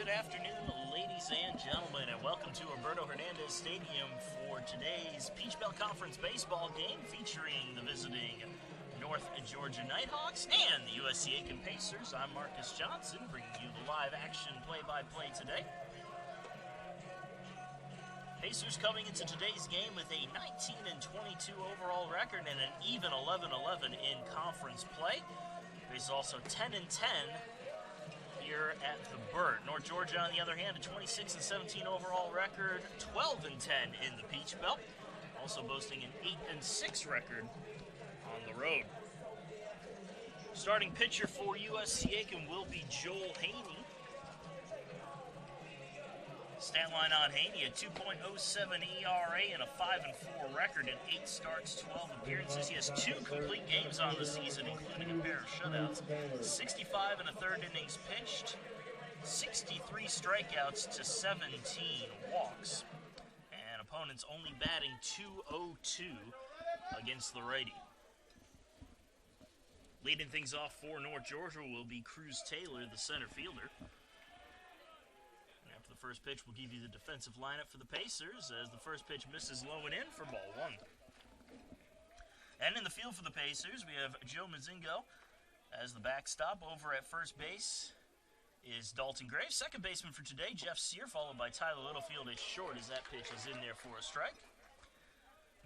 afternoon, ladies and gentlemen, and welcome to Alberto Hernandez Stadium for today's Peach Belt Conference baseball game featuring the visiting North Georgia Nighthawks and the USC Aiken Pacers. I'm Marcus Johnson, bringing you the live action play-by-play today. Pacers coming into today's game with a 19-22 overall record and an even 11-11 in conference play. Pacers also 10-10 here at the Burt. North Georgia, on the other hand, a 26-17 overall record, 12-10 in the Peach Belt, also boasting an 8-6 record on the road. Starting pitcher for USC Aiken will be Joel Haney. Stat line on Haney, a 2.07 ERA and a 5-4 record in 8 starts, 12 appearances. He has 2 complete games on the season, including a pair of shutouts. 65 and a third innings pitched, 63 strikeouts to 17 walks. And opponents only batting .202 against the righty. Leading things off for North Georgia will be Cruz Taylor, the center fielder. The first pitch will give you the defensive lineup for the Pacers as the first pitch misses low and in for ball 1. And in the field for the Pacers, we have Joe Mazingo as the backstop. Over at first base is Dalton Graves. Second baseman for today, Jeff Sear, followed by Tyler Littlefield is short as that pitch is in there for a strike.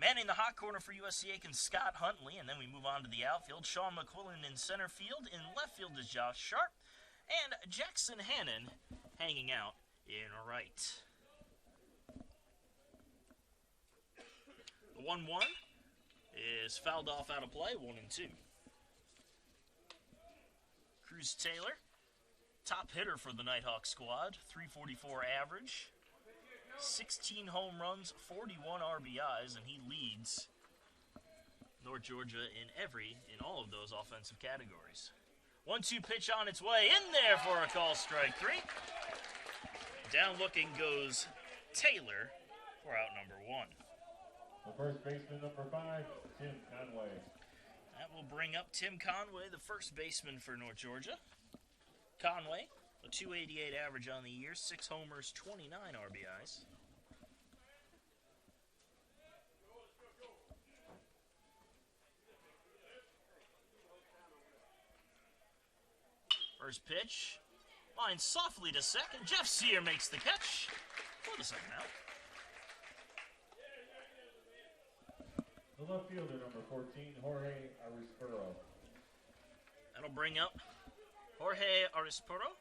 Manning the hot corner for USC Aiken, Scott Huntley, and then we move on to the outfield. Sean McQuillan in center field. In left field is Josh Sharp, and Jackson Hannon hanging out in right. The 1-1 is fouled off out of play, 1-2. Cruz Taylor, top hitter for the Nighthawk squad, 344 average, 16 home runs, 41 RBIs, and he leads North Georgia in all of those offensive categories. 1-2 pitch on its way, in there for a call, strike 3. Down looking goes Taylor for out number 1. The first baseman, number 5, Tim Conway. That will bring up Tim Conway, the first baseman for North Georgia. Conway, a .288 average on the year, 6 homers, 29 RBIs. First pitch. Line softly to second. Jeff Sear makes the catch for the second out. The left fielder, number 14, Jorge Arispuro. That'll bring up Jorge Arispuro,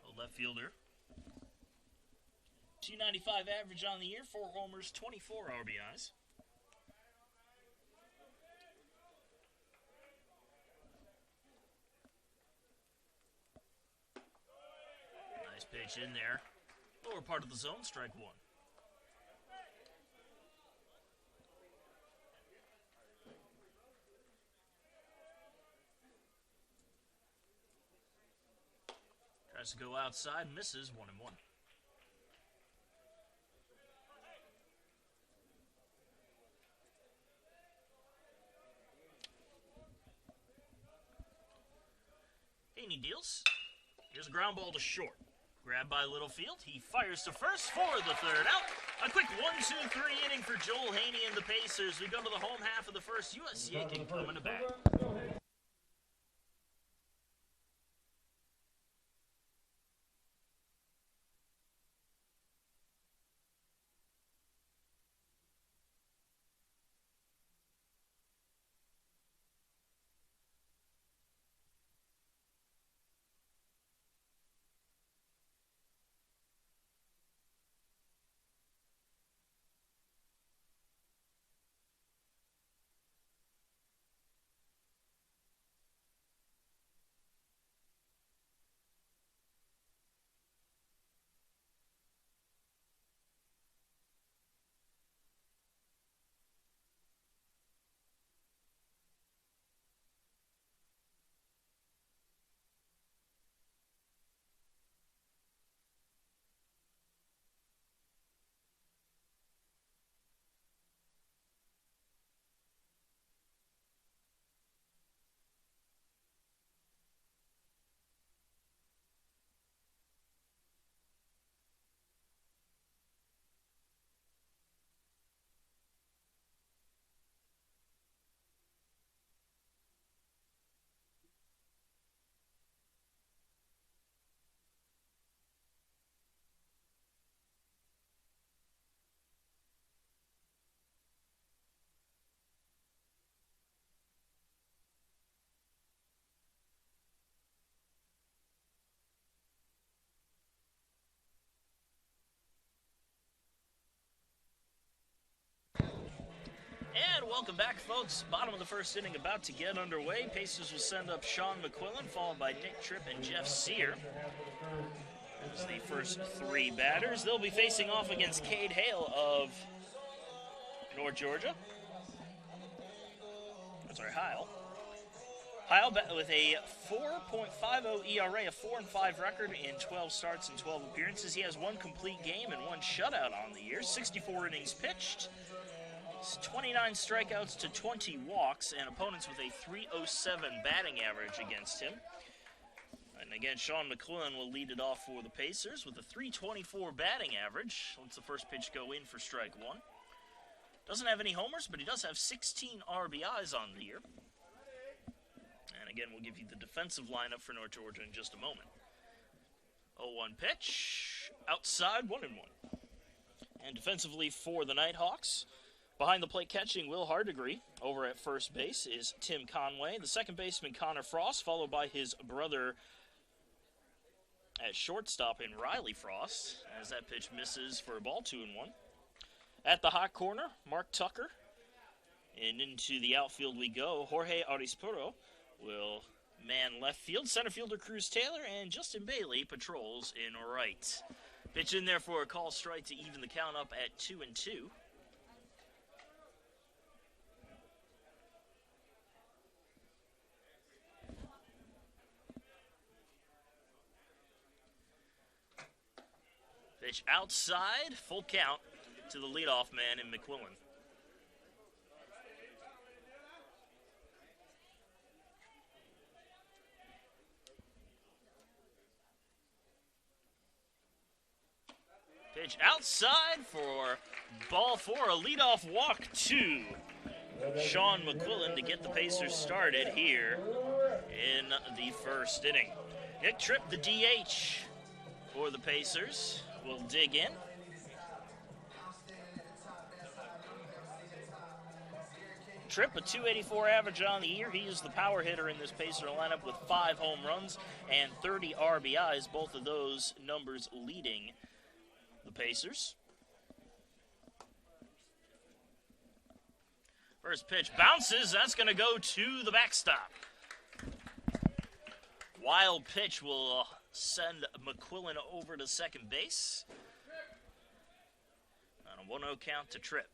the left fielder. .295 average on the year, 4 homers, 24 RBIs. Pitch in there. Lower part of the zone, strike 1. Tries to go outside, misses, 1-1. Haney deals. Here's a ground ball to short. Grabbed by Littlefield. He fires to first for the third out. A quick 1-2-3 inning for Joel Haney and the Pacers. We go to the home half of the first. USC Aiken coming to bat. welcome back, folks. Bottom of the first inning about to get underway. Pacers will send up Sean McQuillan, followed by Nick Tripp and Jeff Sear. As the first three batters. They'll be facing off against Cade Hale of North Georgia. Heil. Heil with a 4.50 ERA, a 4-5 record in 12 starts and 12 appearances. He has one complete game and one shutout on the year. 64 innings pitched. 29 strikeouts to 20 walks, and opponents with a 307 batting average against him. And again, Sean McQuillan will lead it off for the Pacers with a 324 batting average. Lets the first pitch go in for strike one. Doesn't have any homers, but he does have 16 RBIs on the year. And again, we'll give you the defensive lineup for North Georgia in just a moment. 0-1 pitch. Outside, 1-1. And defensively for the Nighthawks, behind the plate catching Will Hardegree. Over at first base is Tim Conway. The second baseman, Connor Frost, followed by his brother at shortstop in Riley Frost, as that pitch misses for a ball, 2-1. At the hot corner, Mark Tucker. And into the outfield we go. Jorge Arispuro will man left field. Center fielder Cruz Taylor and Justin Bailey patrols in right. Pitch in there for a call strike to even the count up at 2-2. Pitch outside, full count to the leadoff man in McQuillan. Pitch outside for ball four, a leadoff walk to Sean McQuillan to get the Pacers started here in the first inning. Nick Tripp, the DH for the Pacers, will dig in. Tripp, a 284 average on the year. He is the power hitter in this Pacer lineup with 5 home runs and 30 RBIs, both of those numbers leading the Pacers. First pitch bounces. That's going to go to the backstop. Wild pitch will send McQuillan over to second base. On a 1-0 count to Tripp.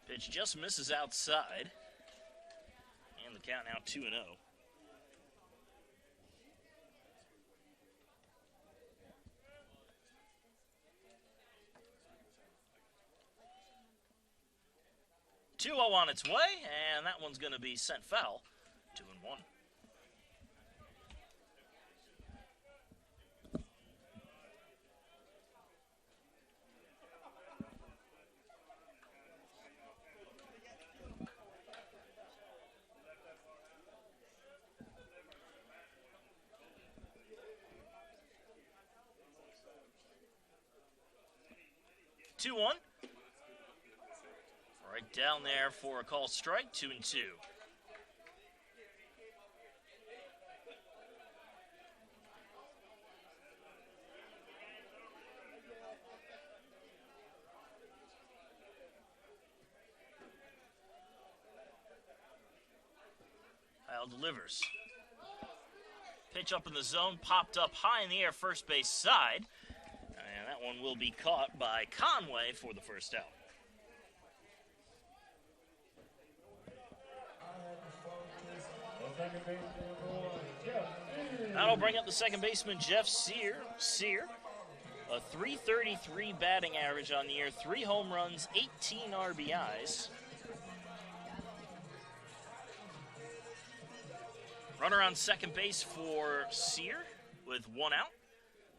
Pitch just misses outside. And the count now 2-0. 2-0 on its way, and that one's going to be sent foul. 2-1. Right down there for a call strike, 2-2. Kyle delivers. Pitch up in the zone, popped up high in the air, first base side. And that one will be caught by Conway for the first out. That'll bring up the second baseman, Jeff Sear. A 333 batting average on the year, 3 home runs, 18 RBIs. Runner on second base for Sear with 1 out,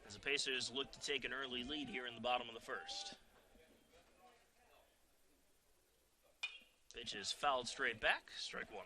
as the Pacers look to take an early lead here in the bottom of the first. Pitch is fouled straight back, strike 1.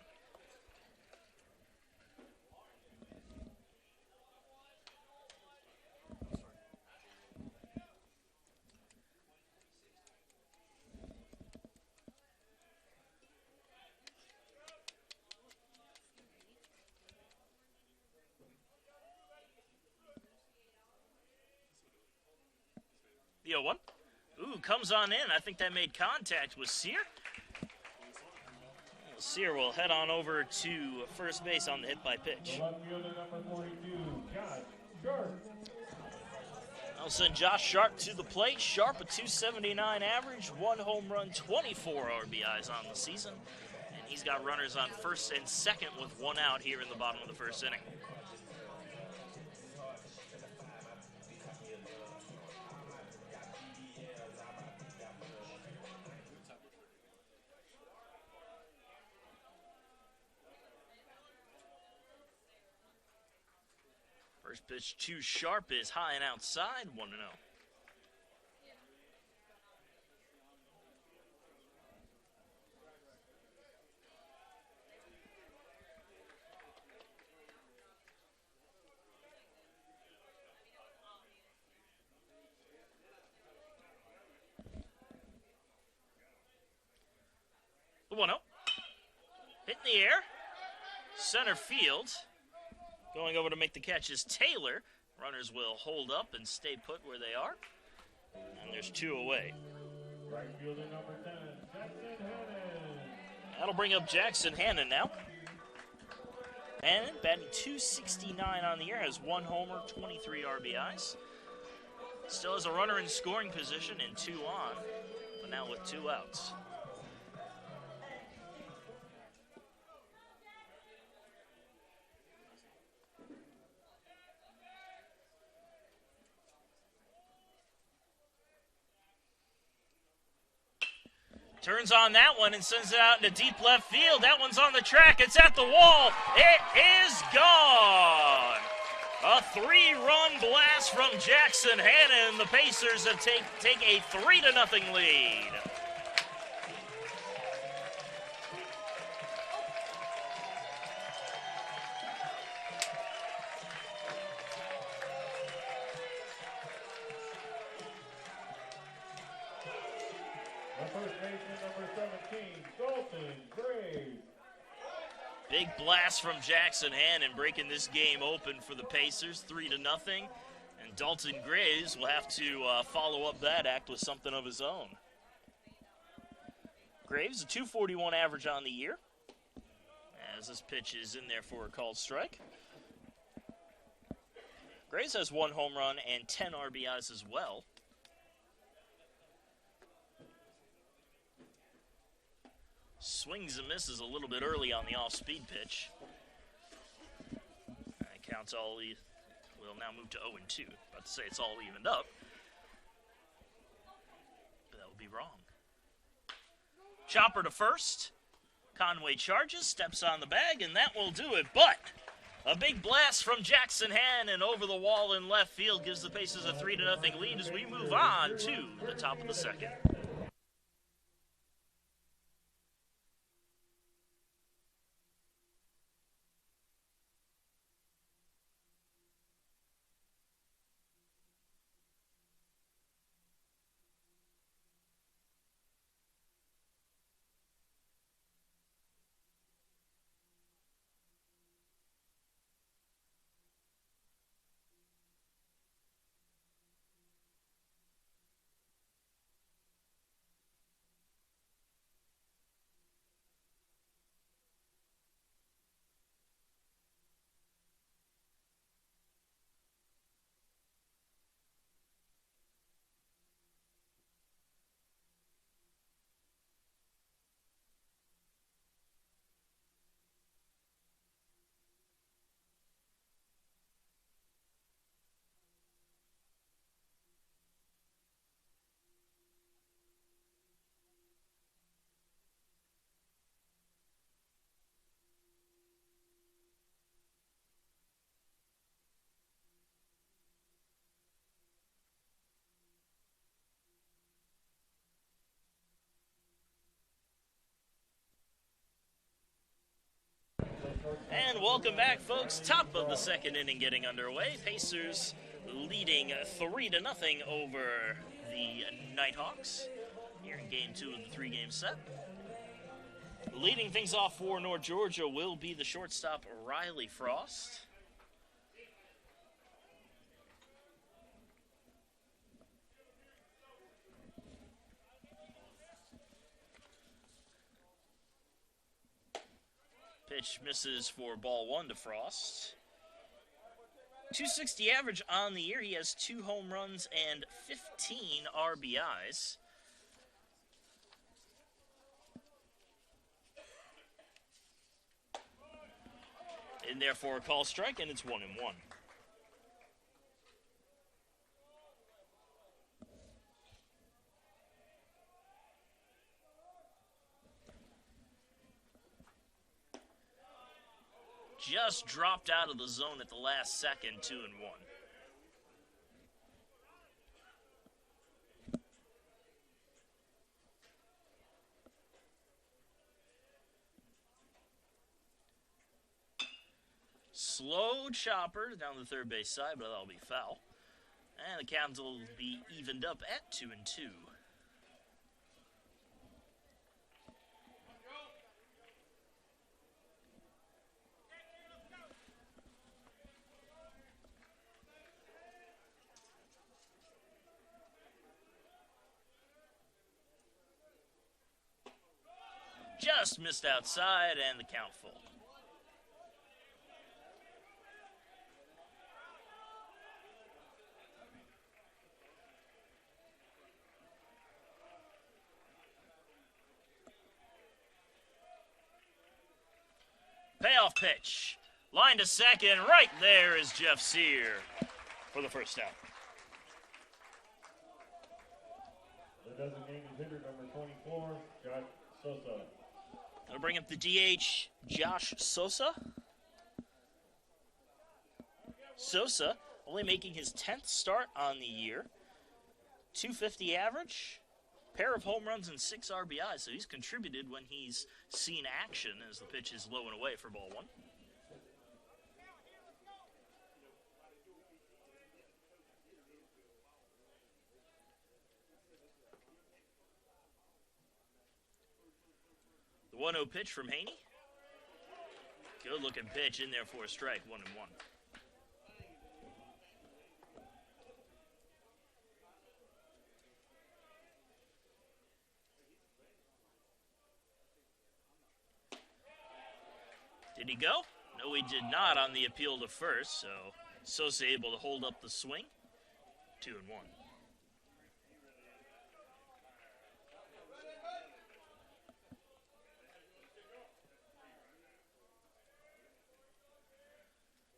The 0-1. Ooh, comes on in. I think that made contact with Sear. Sear will head on over to first base on the hit by pitch. The left fielder, number 42, Josh Sharp. I'll send Josh Sharp to the plate. Sharp, a 279 average, 1 home run, 24 RBIs on the season. And he's got runners on first and second with 1 out here in the bottom of the first inning. First pitch to Sharp is high and outside, 1-0. The 1-0. Hit in the air. Center field. Going over to make the catch is Taylor. Runners will hold up and stay put where they are. And there's 2 away. Right fielder, number 10, Jackson Hannon. That'll bring up Jackson Hannon now. Hannon batting .269 on the year, has 1 homer, 23 RBIs. Still has a runner in scoring position and 2 on, but now with 2 outs. Turns on that one and sends it out into deep left field. That one's on the track. It's at the wall. It is gone. A 3-run blast from Jackson Hannon. The Pacers have take a 3-0 lead. Big blast from Jackson Hannon, breaking this game open for the Pacers, 3-0. And Dalton Graves will have to follow up that act with something of his own. Graves, a .241 average on the year, as this pitch is in there for a called strike. Graves has 1 home run and 10 RBIs as well. Swings and misses a little bit early on the off-speed pitch. That counts all. We'll now move to 0-2. About to say it's all evened up, but that would be wrong. Chopper to first. Conway charges, steps on the bag, and that will do it. But a big blast from Jackson Hannon over the wall in left field gives the Pacers a 3-0 lead as we move on to the top of the second. And welcome back, folks. Top of the second inning getting underway. Pacers leading 3-0 over the Nighthawks here in Game 2 of the 3-game set. Leading things off for North Georgia will be the shortstop, Riley Frost. Pitch misses for ball 1 to Frost. 260 average on the year. He has 2 home runs and 15 RBIs. In there for a call strike, and it's 1-1. Just dropped out of the zone at the last second, 2-1. Slow chopper down the third base side, but that'll be foul. And the count will be evened up at 2-2. Just missed outside, and the count full. Payoff pitch. Line to second. Right there is Jeff Sear for the first out. The designated hitter, number 24, Josh Sosa. That'll bring up the DH, Josh Sosa. Sosa only making his 10th start on the year. 250 average, pair of home runs and 6 RBIs, so he's contributed when he's seen action as the pitch is low and away for ball 1. The 1-0 pitch from Haney. Good looking pitch in there for a strike, 1-1. Did he go? No, he did not on the appeal to first, so Sosa able to hold up the swing. 2-1.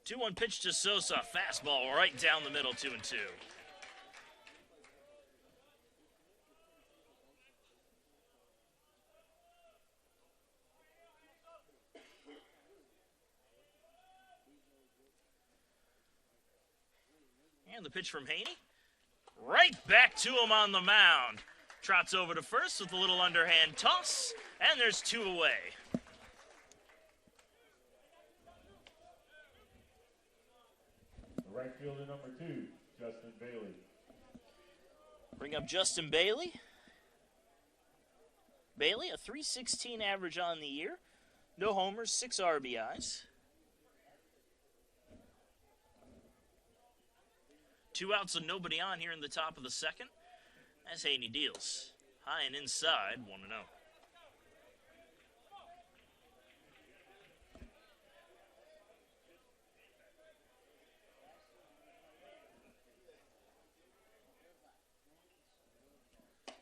Two-one pitch to Sosa. Fastball right down the middle, 2-2. And the pitch from Haney. Right back to him on the mound. Trots over to first with a little underhand toss, and there's 2 away. The right fielder, number 2, Justin Bailey. Bring up Justin Bailey. Bailey, a .316 average on the year. No homers, 6 RBIs. 2 outs and nobody on here in the top of the second as Haney deals. High and inside, 1-0.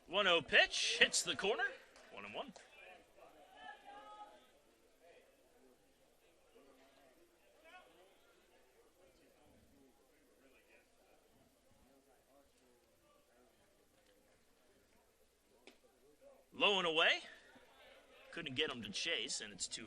One-oh pitch, hits the corner, 1-1. Low and away. Couldn't get him to chase, and it's 2-1.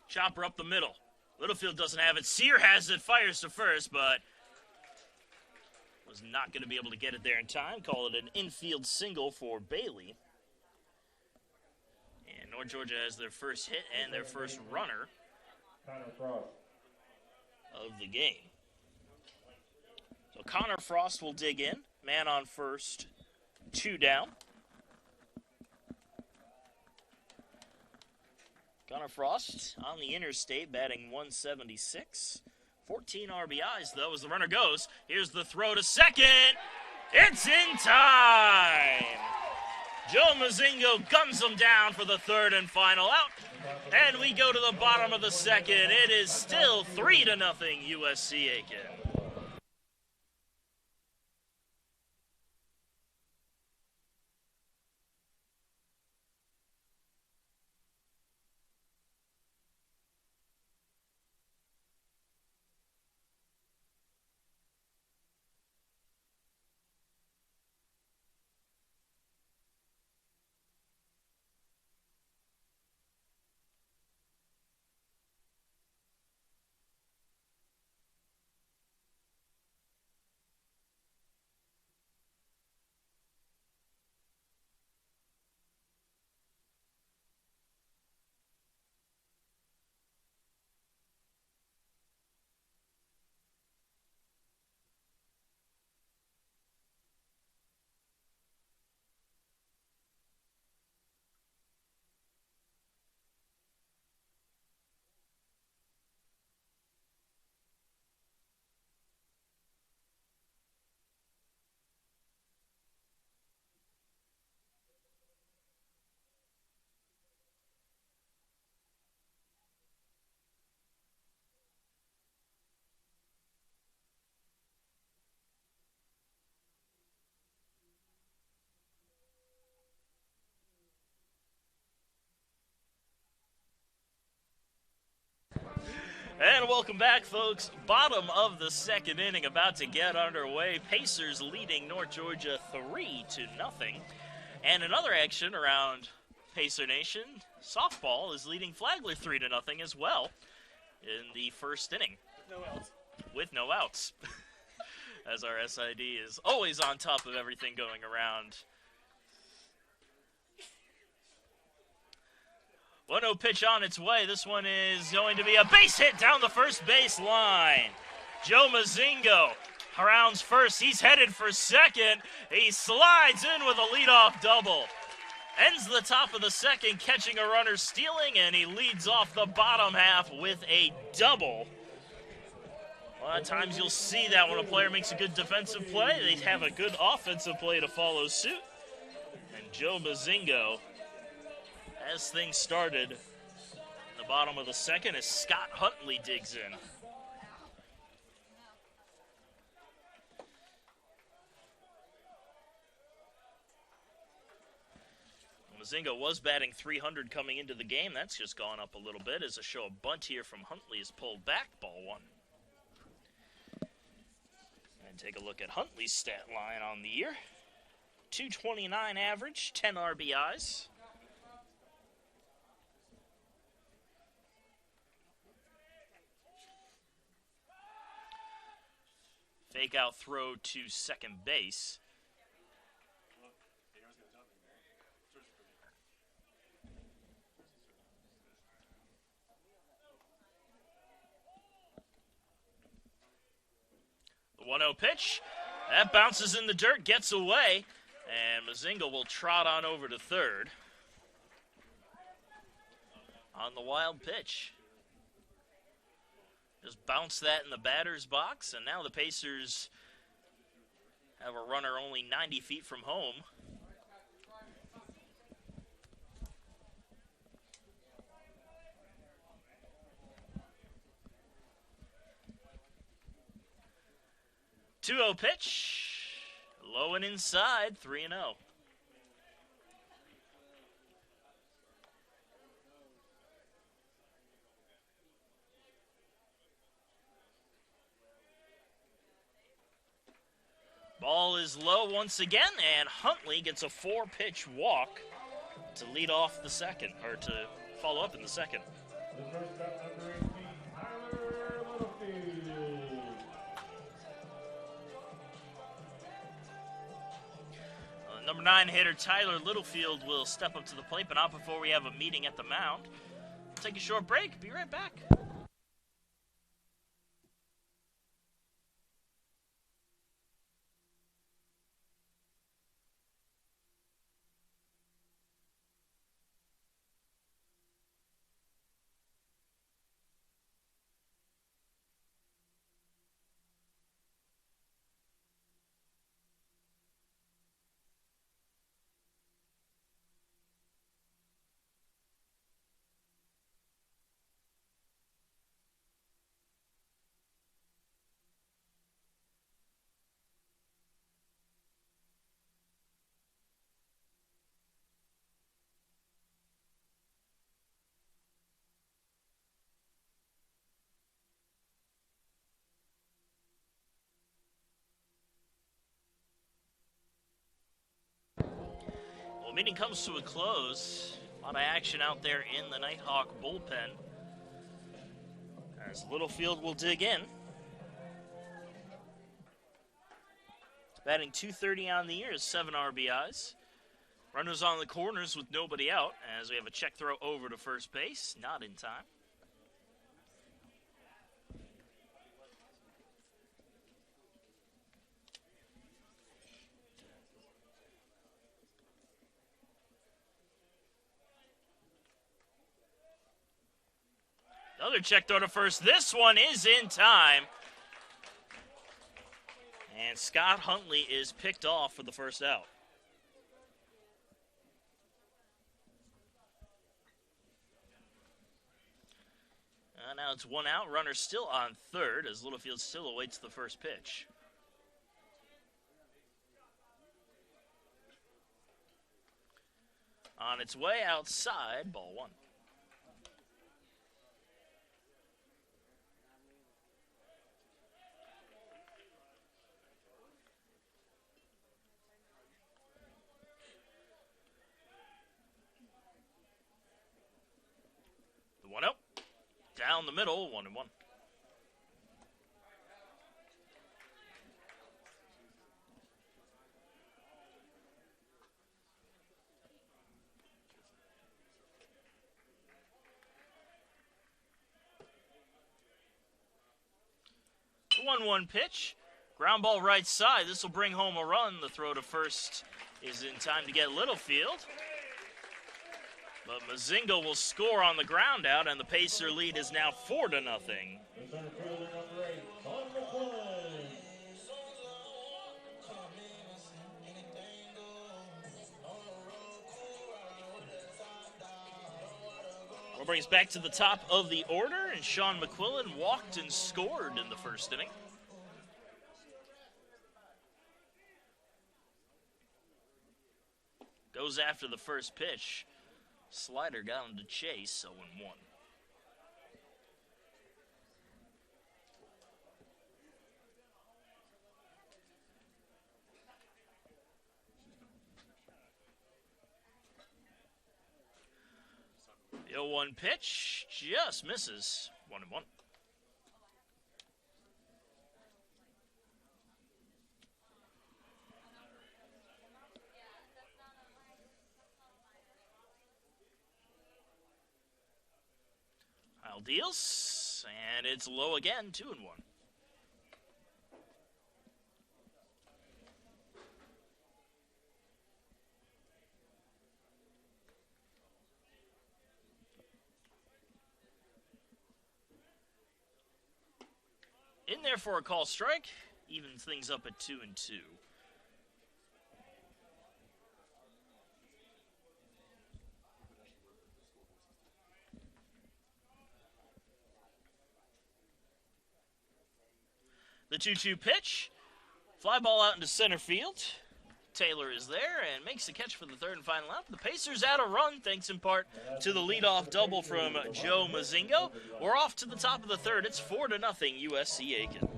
Chopper up the middle. Littlefield doesn't have it. Sear has it, fires to first, but was not going to be able to get it there in time. Call it an infield single for Bailey. And North Georgia has their first hit and their first runner of the game. So Connor Frost will dig in. Man on first, 2 down. Connor Frost on the interstate, batting 176. 14 RBIs, though, as the runner goes. Here's the throw to second. It's in time. Joe Mazingo guns him down for the third and final out. And we go to the bottom of the second. It is still 3-0 USC Aiken. And welcome back, folks. Bottom of the second inning about to get underway. Pacers leading North Georgia 3-0. And another action around Pacer Nation. Softball is leading Flagler 3-0 as well in the first inning. With no outs. As our SID is always on top of everything going around. 1-0 pitch on its way. This one is going to be a base hit down the first base line. Joe Mazingo rounds first. He's headed for second. He slides in with a leadoff double. Ends the top of the second, catching a runner stealing, and he leads off the bottom half with a double. A lot of times you'll see that when a player makes a good defensive play, they have a good offensive play to follow suit. And Joe Mazingo, as things started in the bottom of the second, as Scott Huntley digs in. Mazingo was batting .300 coming into the game. That's just gone up a little bit as a show of bunt here from Huntley is pulled back, ball one. And take a look at Huntley's stat line on the year. .229 average, 10 RBIs. Fake out throw to second base. The 1-0 pitch. That bounces in the dirt, gets away, and Mazingo will trot on over to third. On the wild pitch. Just bounce that in the batter's box, and now the Pacers have a runner only 90 feet from home. .2-0 pitch, low and inside, 3-0. Ball is low once again, and Huntley gets a 4-pitch walk to lead off the second, or to follow up in the second. The shortstop, number 18, Tyler Littlefield. Number 9 hitter Tyler Littlefield will step up to the plate, but not before we have a meeting at the mound. We'll take a short break. Be right back. Well, meeting comes to a close. A lot of action out there in the Nighthawk bullpen. As Littlefield will dig in. Batting .230 on the year is 7 RBIs. Runners on the corners with nobody out as we have a check throw over to first base. Not in time. Another check throw to first. This one is in time. And Scott Huntley is picked off for the first out. Now it's 1 out. Runner still on third as Littlefield still awaits the first pitch. On its way outside, ball 1. The 1-0. Down the middle, 1-1. The 1-1 pitch. Ground ball right side. This will bring home a run. The throw to first is in time to get Littlefield. But Mazinga will score on the ground out, and the Pacer lead is now 4-0. The center fielder, number 8, Sean McQuillan. We'll bring us back to the top of the order, and Sean McQuillan walked and scored in the first inning. Goes after the first pitch. Slider got him to chase, 0-1. The 0-1 pitch just misses, 1-1. Deals, and it's low again, 2-1. In there for a call strike, evens things up at 2-2. The 2-2 pitch. Fly ball out into center field. Taylor is there and makes the catch for the third and final out. The Pacers add a run, thanks in part to the leadoff double from Joe Mazingo. We're off to the top of the third. It's 4-0 USC Aiken.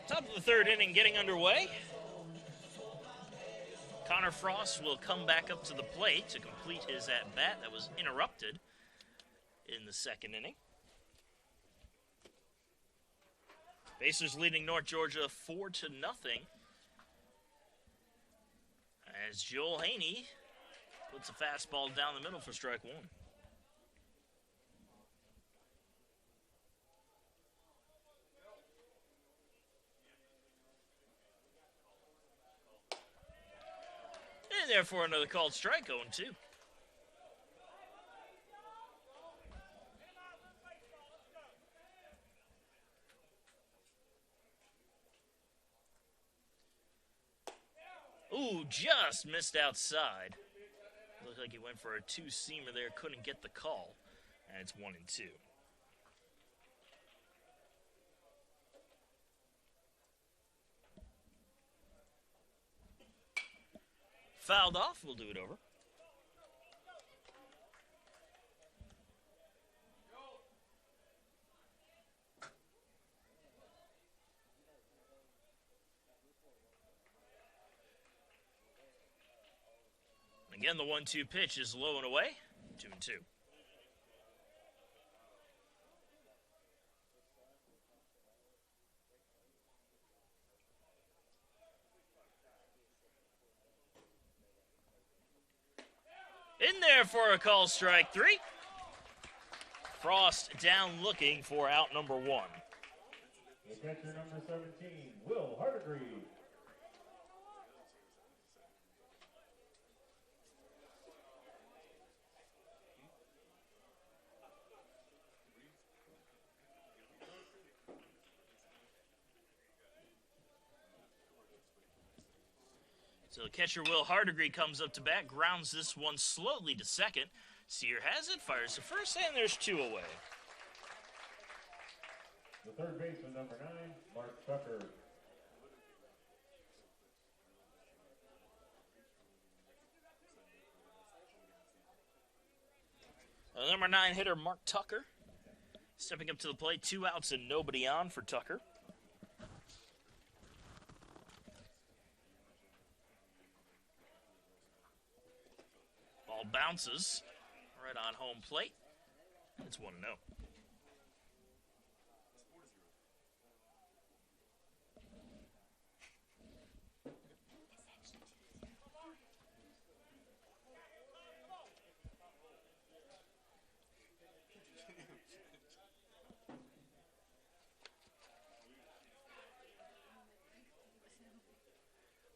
Top of the third inning getting underway. Connor Frost will come back up to the plate to complete his at-bat that was interrupted in the second inning. Pacers leading North Georgia 4-0 as Joel Haney puts a fastball down the middle for strike one. And therefore another called strike, 0-2. Ooh, just missed outside. Looked like he went for a two-seamer there, couldn't get the call. And it's 1-2. Fouled off, we'll do it over. Again, the 1-2 pitch is low and away, 2-2. In there for a call, strike three. Frost down looking for out number one. The catcher number 17, Will Hardegree. So the catcher, Will Hardegree, comes up to bat, grounds this one slowly to second. Sear has it, fires to first, and there's two away. The third baseman, number 9, Mark Tucker. The number 9 hitter, Mark Tucker, stepping up to the plate, 2 outs and nobody on for Tucker. Ball bounces right on home plate. It's 1-0.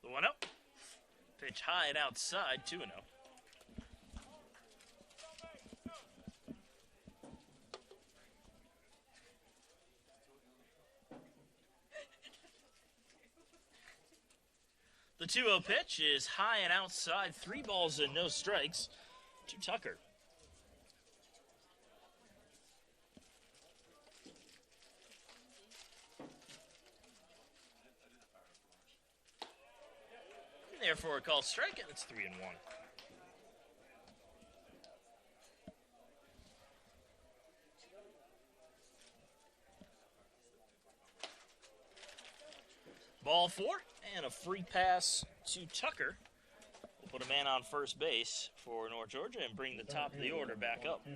The 1-0. Pitch high and outside, 2-0. The 2-0 pitch is high and outside, 3 balls and no strikes to Tucker. And therefore a called strike, and it's 3-1. Ball 4, and a free pass to Tucker. We'll put a man on first base for North Georgia and bring the top of the order back up.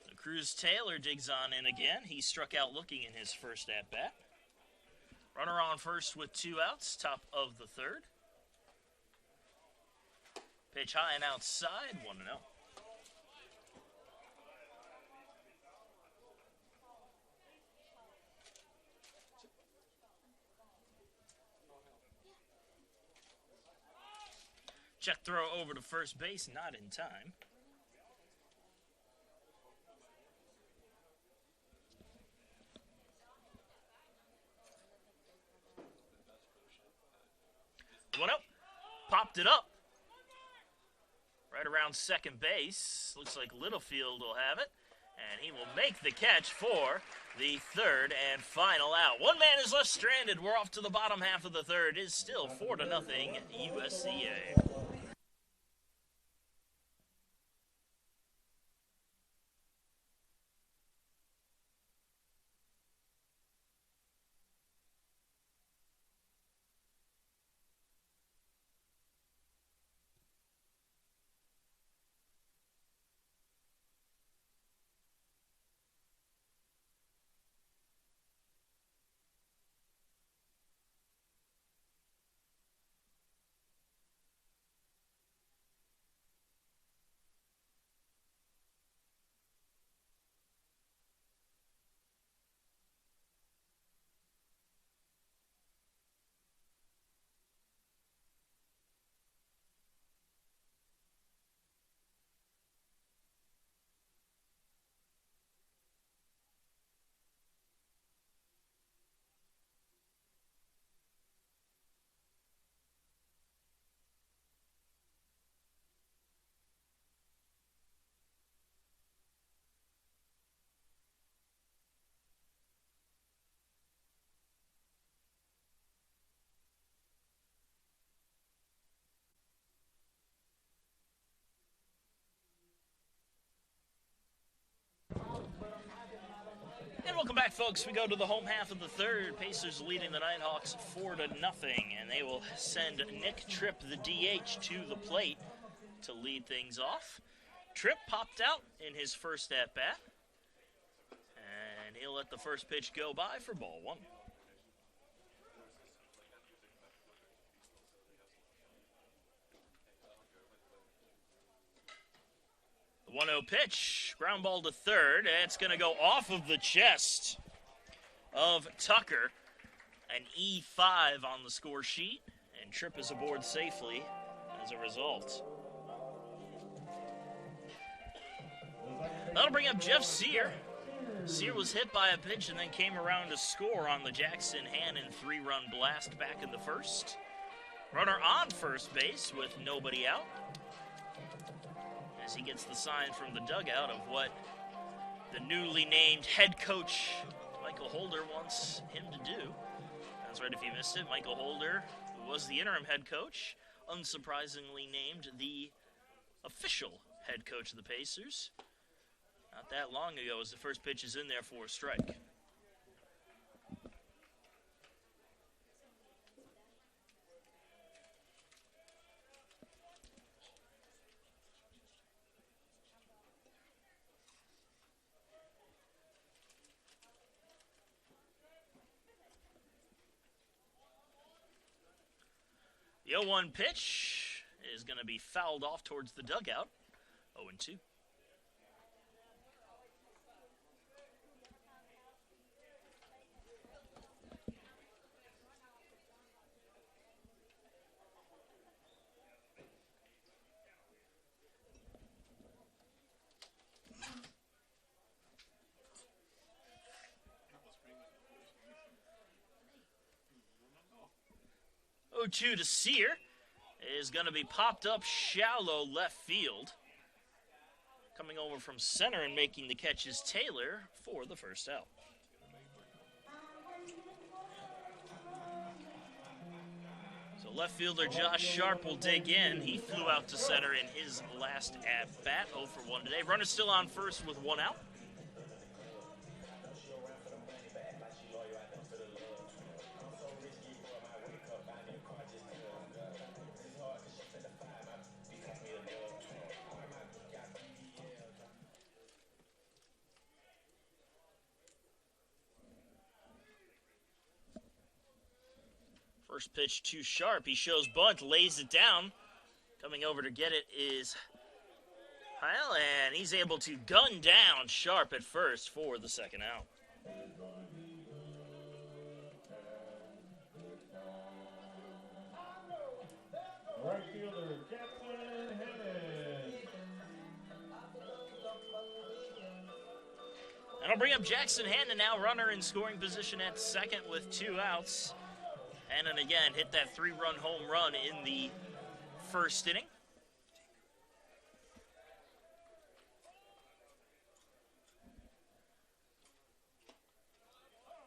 So Cruz Taylor digs on in again. He struck out looking in his first at-bat. Runner on first with 2 outs, top of the third. Pitch high and outside, 1-0. Check throw over to first base, not in time. One up, popped it up. Right around second base. Looks like Littlefield will have it. And he will make the catch for the third and final out. One man is left stranded. We're off to the bottom half of the third. It is still 4-0 USCA. welcome back, folks. We go to the home half of the third. Pacers leading the Nighthawks 4-0, and they will send Nick Tripp, the DH, to the plate to lead things off. Tripp popped out in his first at-bat, and he'll let the first pitch go by for ball one. The 1-0 pitch, ground ball to third. It's going to go off of the chest of Tucker. An E5 on the score sheet, and Tripp is aboard safely as a result. That'll bring up Jeff Sear. Sear was hit by a pitch and then came around to score on the Jackson Hannon 3-run blast back in the first. Runner on first base with nobody out, as he gets the sign from the dugout of what the newly named head coach Michael Holder wants him to do. That's right, if you missed it, Michael Holder, who was the interim head coach, unsurprisingly named the official head coach of the Pacers not that long ago, as the first pitch is in there for a strike. The 0-1 pitch is going to be fouled off towards the dugout. 0-2. To Sear is going to be popped up shallow left field. Coming over from center and making the catch is Taylor for the first out. So left fielder Josh Sharp will dig in. He flew out to center in his last at-bat, 0 for 1 today. Runner still on first with 1 out. First pitch too Sharp. He shows bunt, lays it down. Coming over to get it is Heil, and he's able to gun down Sharp at first for the second out. Right fielder, Jackson Hannon. And I'll bring up Jackson Hannon now, runner in scoring position at second with 2 outs. Hannon again hit that 3-run home run in the first inning.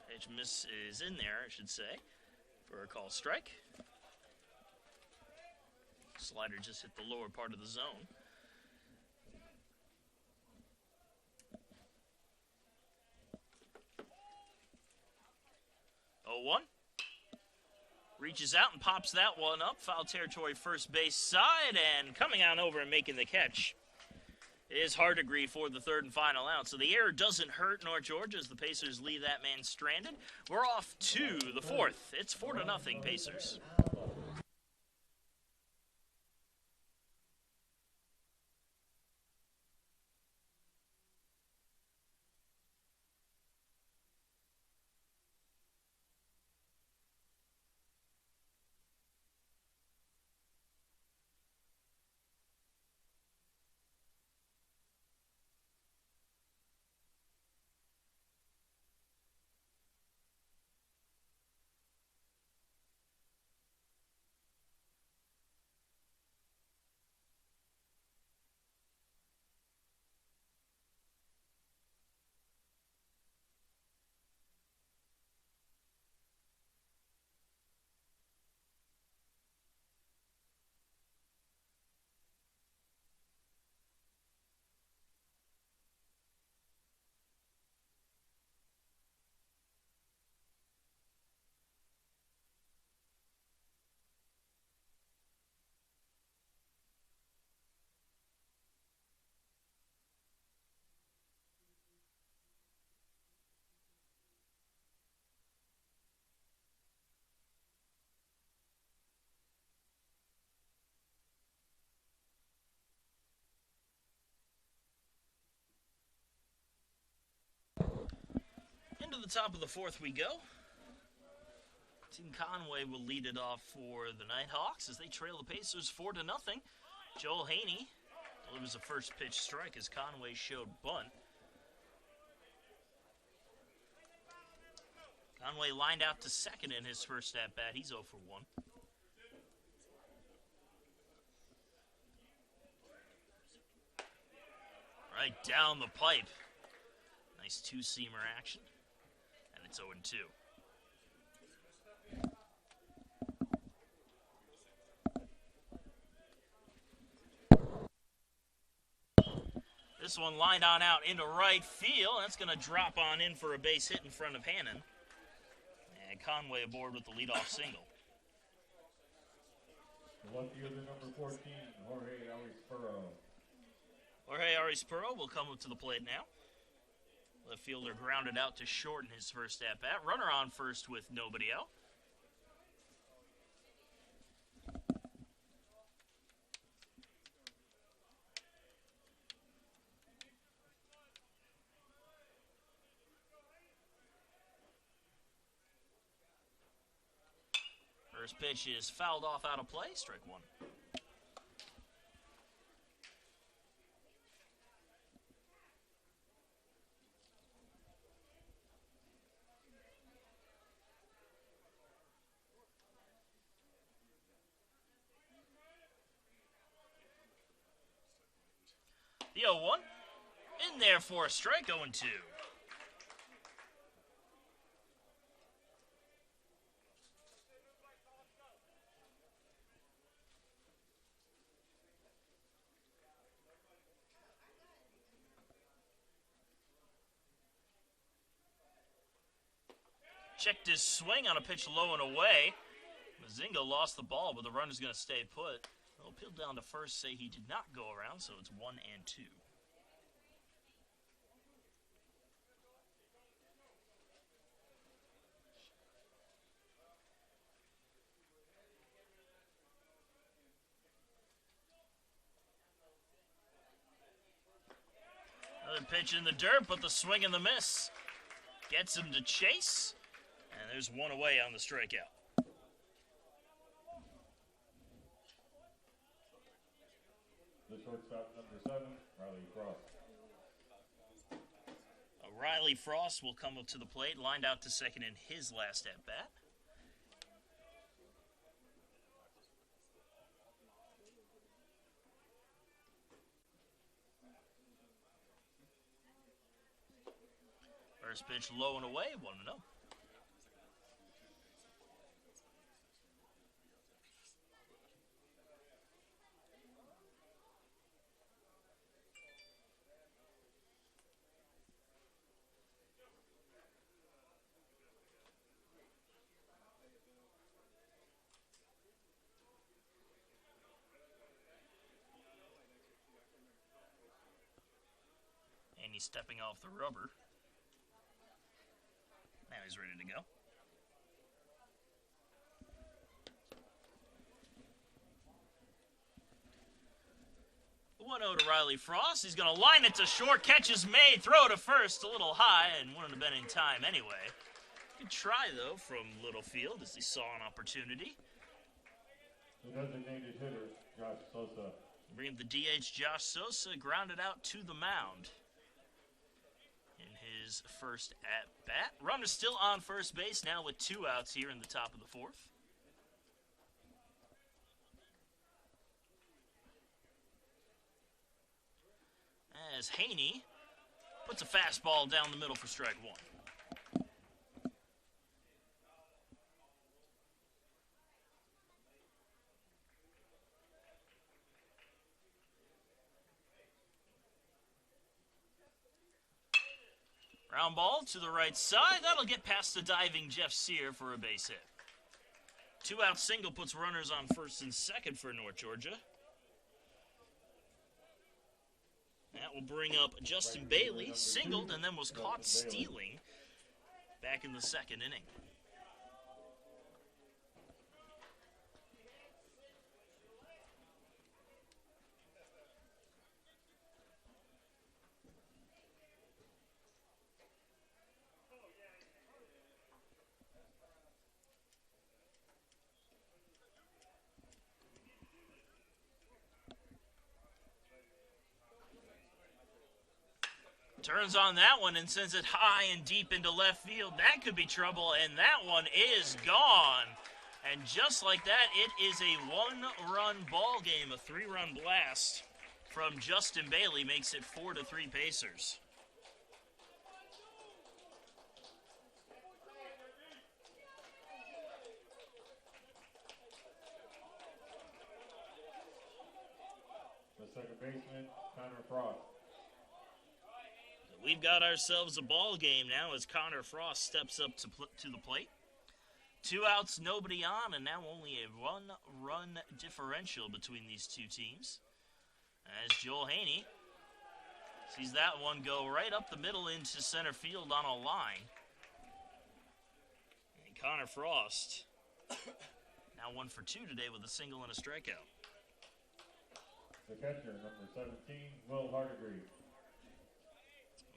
Pitch miss is in there, I should say, for a call strike. Slider just hit the lower part of the zone. Oh, 1. Reaches out and pops that one up. Foul territory first base side, and coming on over and making the catch is Hardigree for the third and final out. So the error doesn't hurt North Georgia as the Pacers leave that man stranded. We're off to the fourth. It's 4-0 Pacers. the top of the fourth we go. Team Conway will lead it off for the Nighthawks as they trail the Pacers 4-0. Joel Haney delivers a first pitch strike as Conway showed bunt. Conway lined out to second in his first at-bat. He's 0 for 1. Right down the pipe. Nice two-seamer action. And it's 0-2. This one lined on out into right field. That's going to drop on in for a base hit in front of Hannon. And Conway aboard with the leadoff single. The left fielder, number 14, Jorge Arispuro. Jorge Arispuro will come up to the plate now. Left fielder grounded out to short in his first at-bat. Runner on first with nobody out. First pitch is fouled off out of play. Strike one. The 0-1. In there for a strike, 0-2. Checked his swing on a pitch low and away. Mazinga lost the ball, but the runner's going to stay put. He'll peel down to first, say he did not go around, so it's 1-2. Another pitch in the dirt, but the swing and the miss gets him to chase. And there's one away on the strikeout. The shortstop, number 7, Riley Frost. Riley Frost will come up to the plate, lined out to second in his last at-bat. First pitch low and away, 1-0. And he's stepping off the rubber. Now he's ready to go. The 1-0 to Riley Frost. He's going to line it to short. Catch is made. Throw to first. A little high and wouldn't have been in time anyway. Good try, though, from Littlefield as he saw an opportunity. The designated hitter, Josh Sosa. Bring the DH, Josh Sosa, grounded out to the mound in his first at-bat. Runner still on first base now with 2 outs here in the top of the fourth. As Haney puts a fastball down the middle for strike one. Ground ball to the right side. That'll get past the diving Jeff Sear for a base hit. 2-out single puts runners on first and second for North Georgia. That will bring up Justin Bailey, singled and then was caught stealing back in the second inning. Turns on that one and sends it high and deep into left field. That could be trouble, and that one is gone. And just like that, it is a one-run ball game. A three-run blast from Justin Bailey makes it 4-3 Pacers. The second baseman, Connor Frost. We've got ourselves a ball game now as Connor Frost steps up to the plate. 2 outs, nobody on, and now only a one-run differential between these two teams. As Joel Haney sees that one go right up the middle into center field on a line. And Connor Frost now 1 for 2 today with a single and a strikeout. The catcher, number 17, Will Hardigree.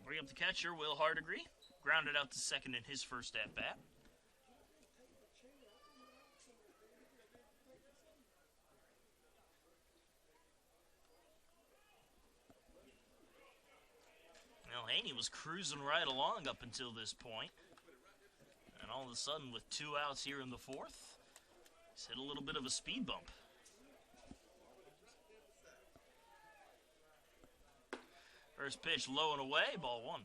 Bring up the catcher, Will Hardigree. Grounded out to second in his first at-bat. Well, Haney was cruising right along up until this point. And all of a sudden, with 2 outs here in the fourth, he's hit a little bit of a speed bump. First pitch low and away, ball 1.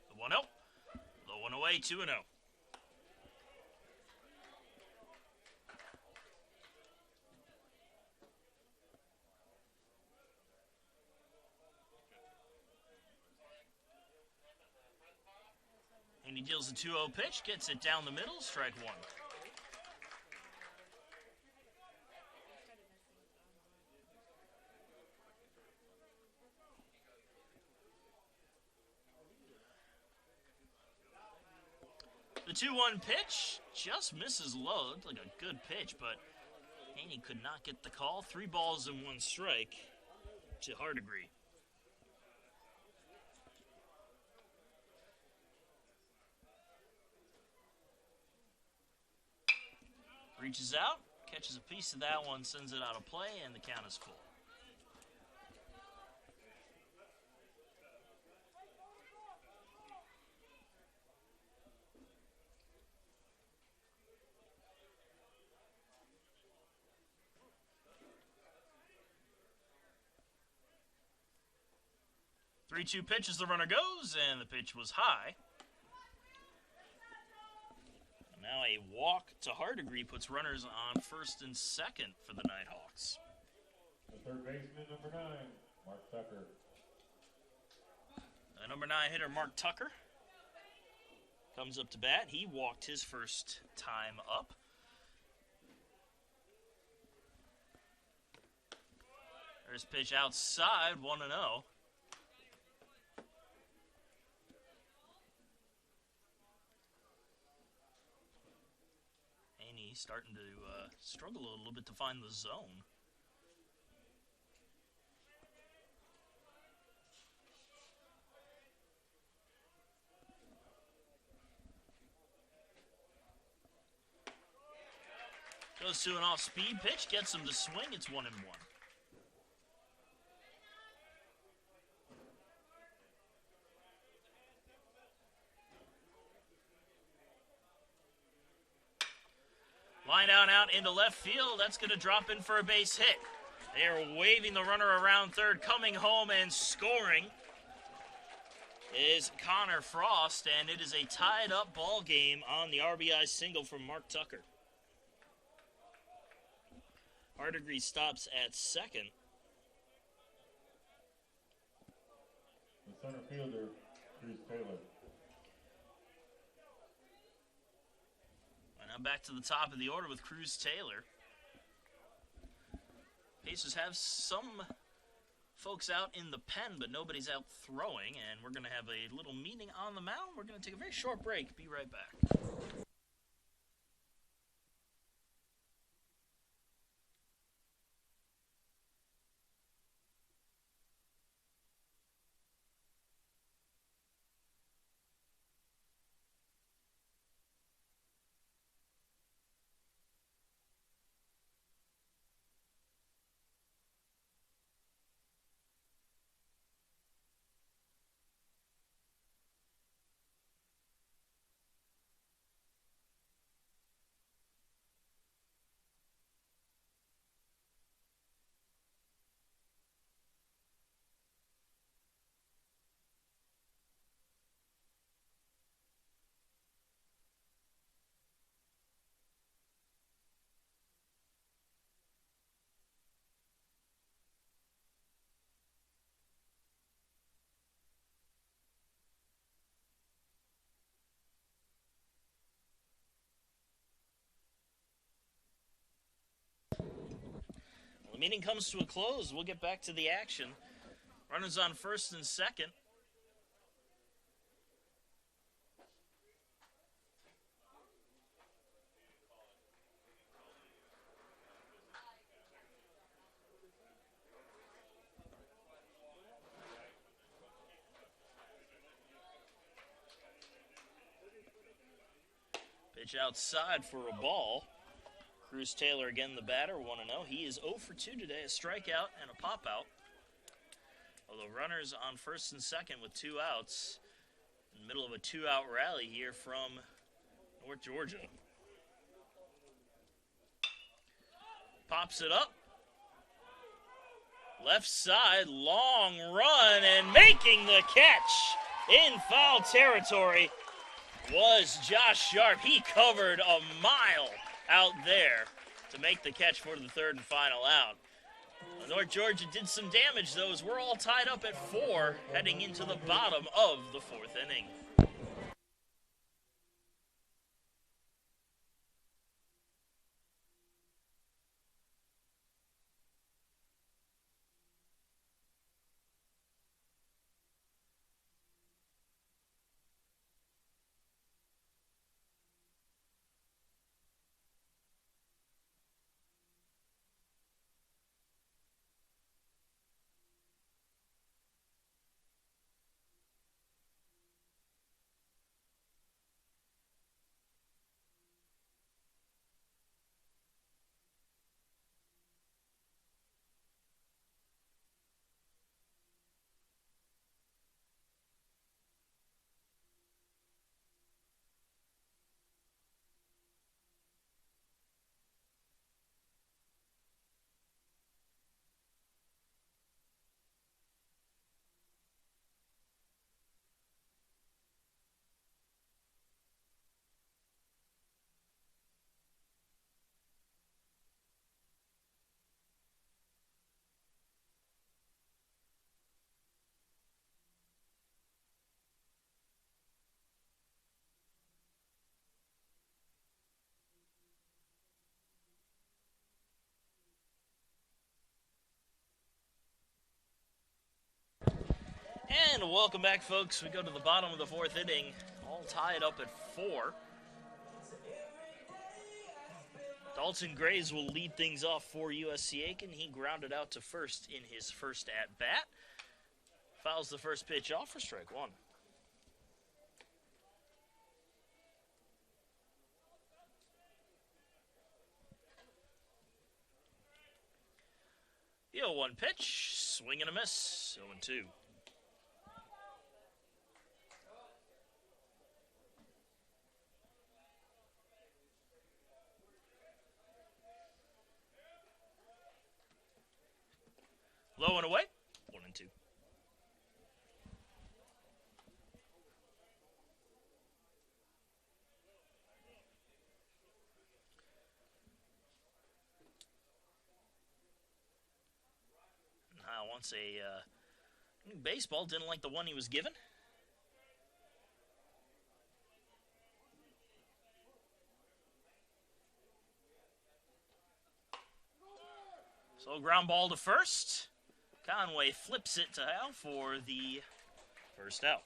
The 1-0. Low and away, 2-0. And he deals a 2-0 pitch, gets it down the middle, strike 1. The 2-1 pitch just misses low. Looked like a good pitch, but Haney could not get the call. 3 balls and 1 strike to Hardigree. Reaches out, catches a piece of that one, sends it out of play, and the count is full. Three-two pitch as the runner goes, and the pitch was high. Now a walk to Hardigree puts runners on first and second for the Nighthawks. The third baseman, number 9, Mark Tucker. Number 9 hitter Mark Tucker comes up to bat. He walked his first time up. There's pitch outside, 1-0. Starting to struggle a little bit to find the zone. Goes to an off-speed pitch, gets him to swing. It's 1-1. Line out into left field. That's going to drop in for a base hit. They are waving the runner around third. Coming home and scoring is Connor Frost, and it is a tied-up ball game on the RBI single from Mark Tucker. Hardigree stops at second. The center fielder, Cruz Taylor. Now back to the top of the order with Cruz Taylor. Pacers have some folks out in the pen, but nobody's out throwing, and we're going to have a little meeting on the mound. We're going to take a very short break. Be right back. The meeting comes to a close. We'll get back to the action. Runners on first and second. Pitch outside for a ball. Cruz Taylor again the batter, 1-0. He is 0 for 2 today, a strikeout and a pop-out. Although runners on first and second with 2 outs in the middle of a 2-out rally here from North Georgia. Pops it up. Left side, long run, and making the catch in foul territory was Josh Sharp. He covered a mile out there to make the catch for the third and final out. North Georgia did some damage, though, as we're all tied up at 4 heading into the bottom of the 4th inning. And welcome back, folks. We go to the bottom of the 4th inning, all tied up at 4. Dalton Graves will lead things off for USC Aiken. He grounded out to first in his first at-bat. Fouls the first pitch off for strike 1. The 0-1 pitch, swing and a miss, 0-2. Low and away, 1-2. Wants a new baseball, didn't like the one he was given. So ground ball to first. Conway flips it to Hal for the first out.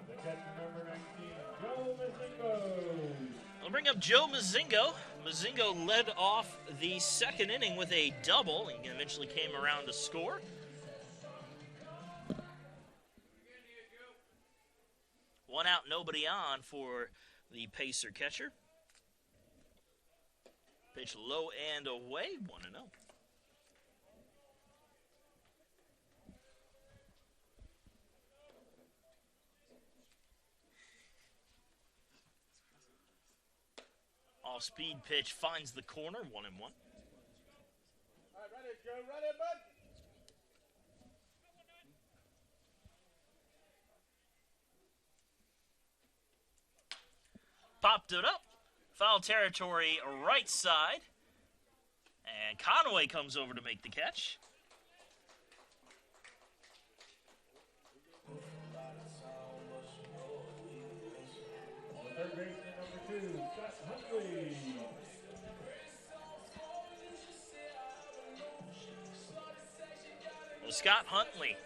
The catcher, number 19, Joe Mazingo. We'll bring up Joe Mazingo. Mazingo led off the second inning with a double. He eventually came around to score. One out, nobody on for the Pacer catcher. Pitch low and away, 1-0. Off-speed pitch finds the corner, 1-1. All right, ready, Joe. Ready, bud. Popped it up. Foul territory, right side. And Conway comes over to make the catch. The third baseman, number Scott Huntley. Well, Scott Huntley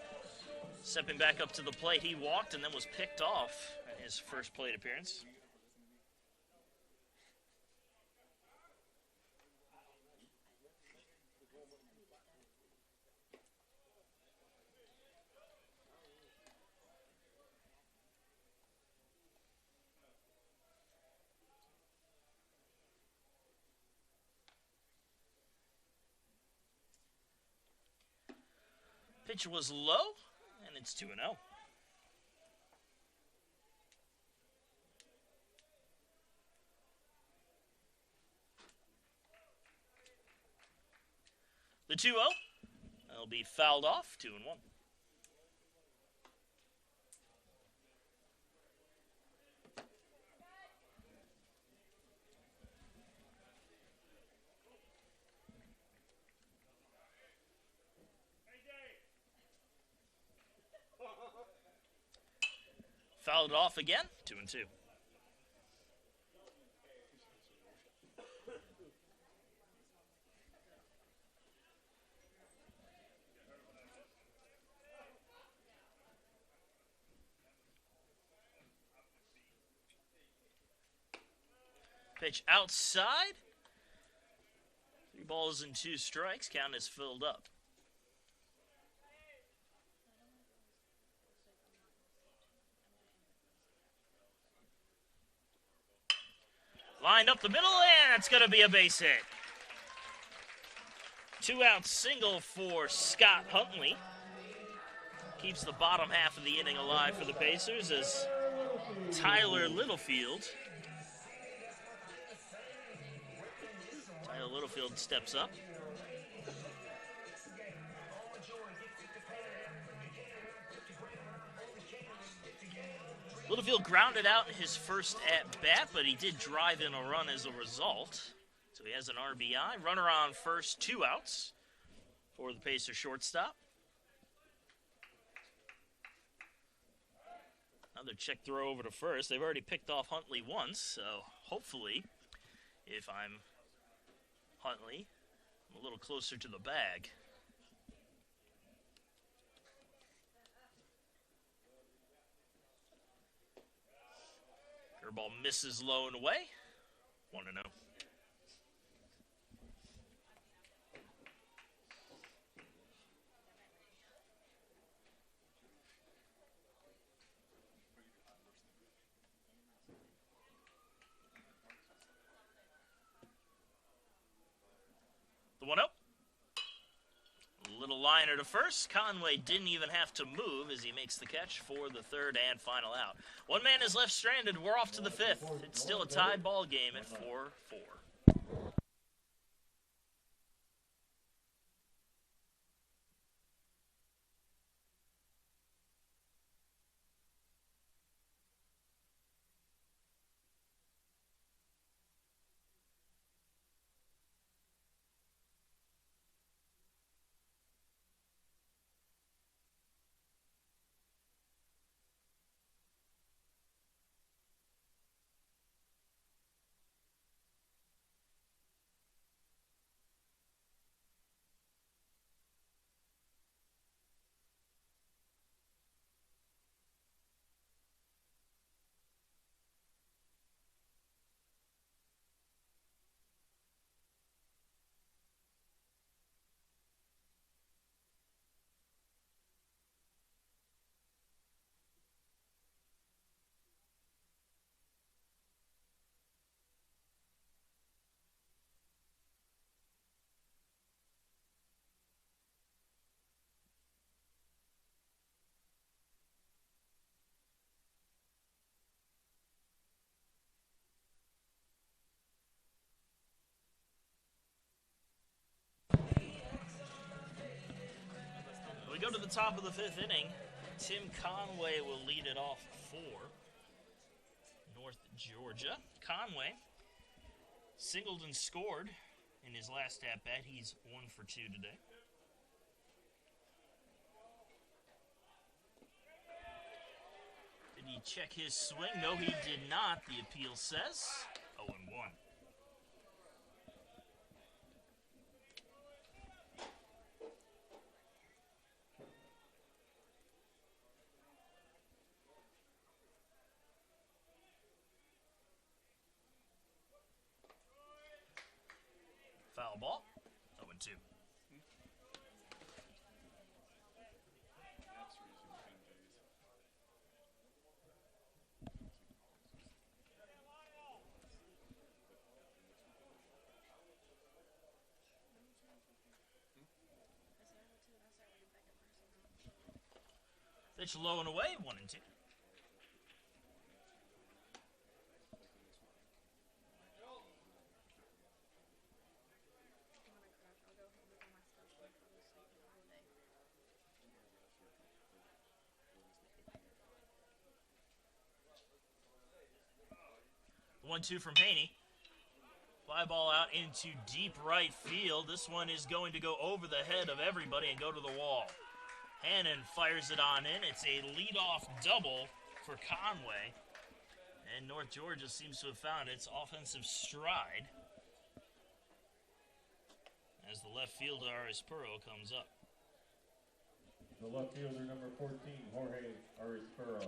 stepping back up to the plate. He walked and then was picked off in his first plate appearance. Pitch was low, and it's 2-0. The 2-0 will be fouled off, 2-1. Fouled it off again, 2-2. Pitch outside. 3 balls and 2 strikes. Count is filled up. Lined up the middle, and it's going to be a base hit. 2-out single for Scott Huntley. Keeps the bottom half of the inning alive for the Pacers as Tyler Littlefield steps up. Littlefield grounded out in his first at-bat, but he did drive in a run as a result. So he has an RBI. Runner on first, 2 outs for the Pacers shortstop. Another check throw over to first. They've already picked off Huntley once, so hopefully, if I'm Huntley, I'm a little closer to the bag. Curveball misses low and away. 1-0. The 1-0. Little liner to first. Conway didn't even have to move as he makes the catch for the third and final out. One man is left stranded. We're off to the 5th. It's still a tied ball game at 4-4. We go to the top of the 5th inning. Tim Conway will lead it off for North Georgia. Conway singled and scored in his last at-bat. He's 1 for 2 today. Did he check his swing? No, he did not, the appeal says. 0-1. Foul ball. 0-2. Pitch low and away, 1-2. The 1-2 from Haney. Fly ball out into deep right field. This one is going to go over the head of everybody and go to the wall. Hannon fires it on in. It's a leadoff double for Conway. And North Georgia seems to have found its offensive stride as the left fielder, Arispuro, comes up. The left fielder, number 14, Jorge Arispuro.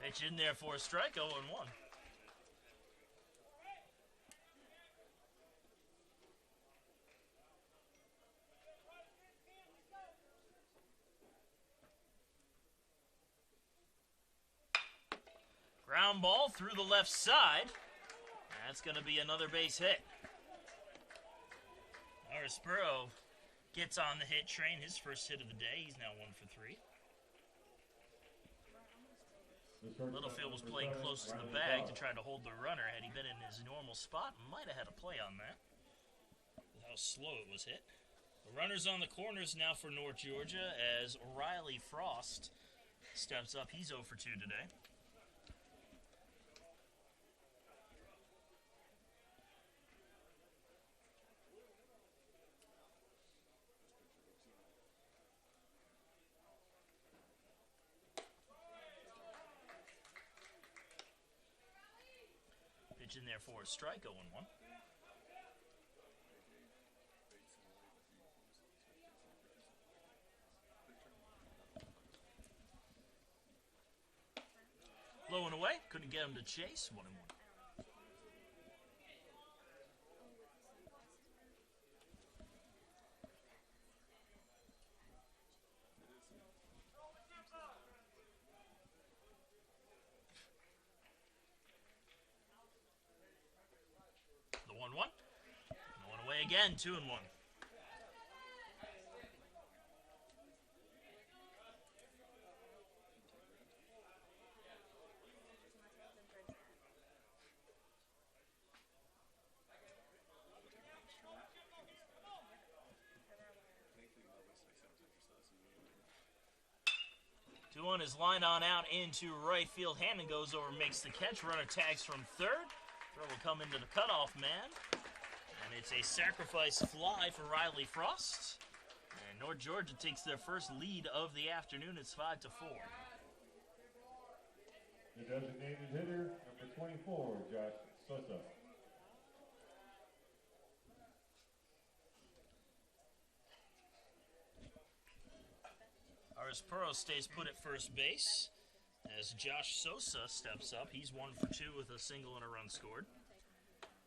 Pitch in there for a strike, 0-1. Ground ball through the left side. That's going to be another base hit. Arispuro gets on the hit train, his first hit of the day. He's now 1 for 3. Littlefield was playing close to the bag to try to hold the runner. Had he been in his normal spot, might have had a play on that, with how slow it was hit. The runner's on the corners now for North Georgia as Riley Frost steps up. He's 0 for 2 today. In there for a strike, 0-1. Low and away, couldn't get him to chase, 1-1. The 1-1. Going away again, 2-1. Two-one is lined on out into right field. Hannon goes over, makes the catch. Runner tags from third. Throw will come into the cutoff man. And it's a sacrifice fly for Riley Frost. And North Georgia takes their first lead of the afternoon. It's 5-4. The designated hitter, number 24, Josh Sosa. Arispuro stays put at first base as Josh Sosa steps up. He's 1 for 2 with a single and a run scored.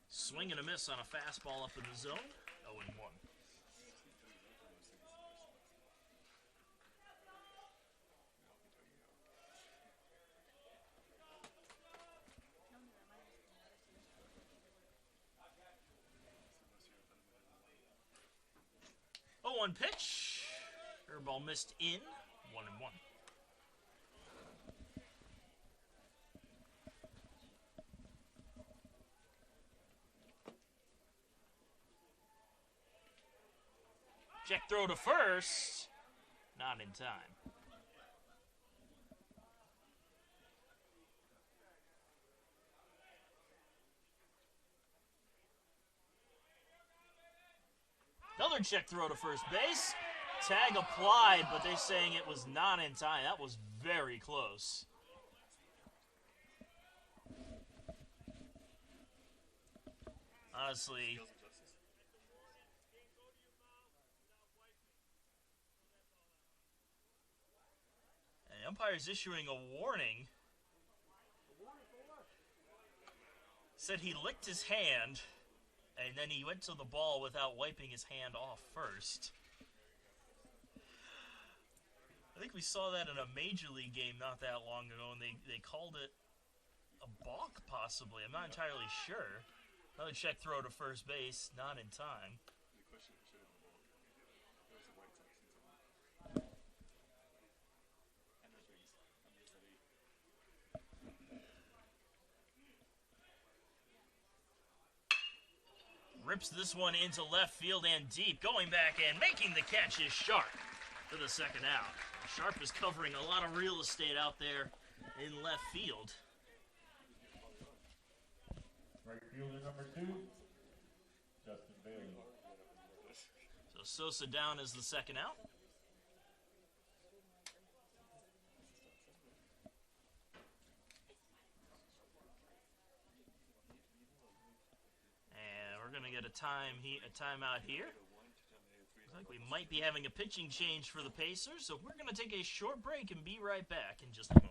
Swing and a miss on a fastball up in the zone, 0-1. Oh, 1 pitch. Airball missed in, 1-1. Check throw to first. Not in time. Another check throw to first base. Tag applied, but they're saying it was not in time. That was very close. Honestly, the umpire's issuing a warning. Said he licked his hand, and then he went to the ball without wiping his hand off first. I think we saw that in a Major League game not that long ago, and they called it a balk, possibly. I'm not entirely sure. Another check throw to first base, not in time. Rips this one into left field and deep. Going back and making the catch is Sharp for the second out. Sharp is covering a lot of real estate out there in left field. Right fielder number 2, Justin Bailey. So Sosa down as the second out. And we're going to get a timeout here. Looks like we might be having a pitching change for the Pacers, so we're going to take a short break and be right back in just a moment.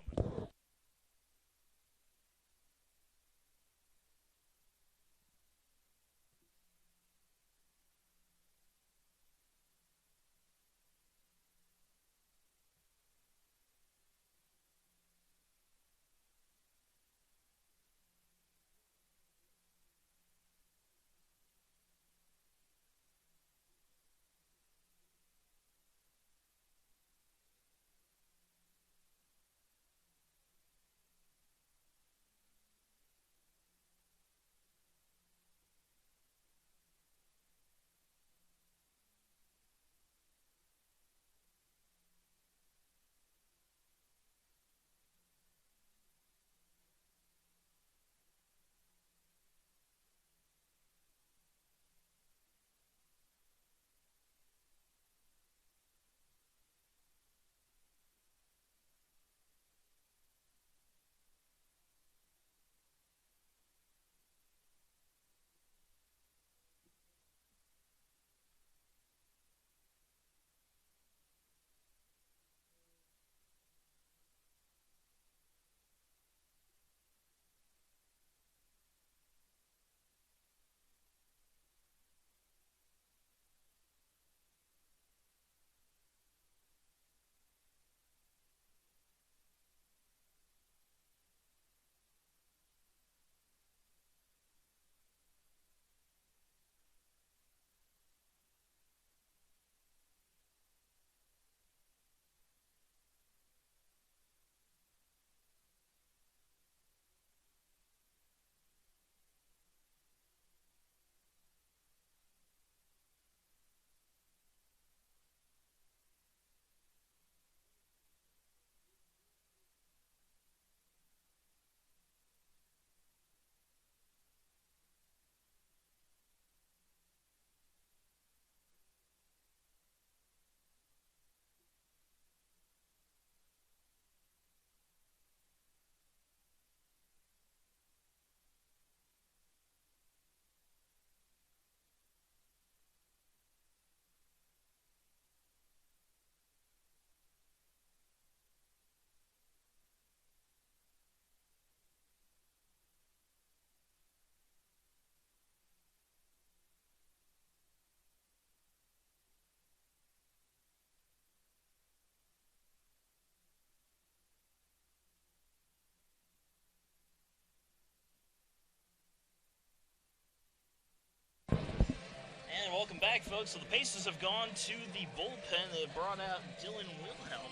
And welcome back, folks. So the Pacers have gone to the bullpen. They brought out Dylan Wilhelm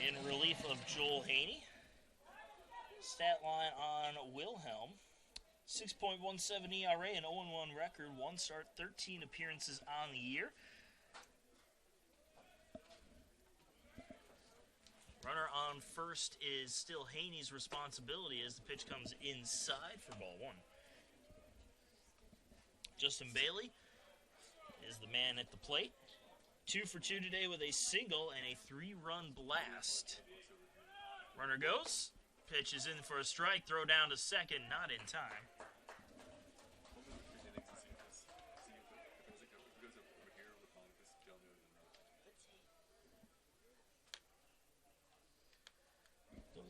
in relief of Joel Haney. Stat line on Wilhelm: 6.17 ERA, an 0-1 record, 1 start, 13 appearances on the year. Runner on first is still Haney's responsibility as the pitch comes inside for ball 1. Justin Bailey is the man at the plate. 2 for 2 today with a single and a 3-run blast. Runner goes. Pitch is in for a strike. Throw down to second. Not in time.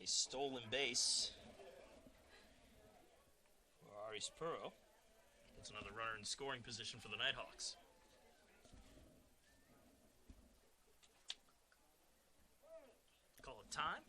A stolen base for Ari Spuro. Puts another runner in scoring position for the Nighthawks. Call it time.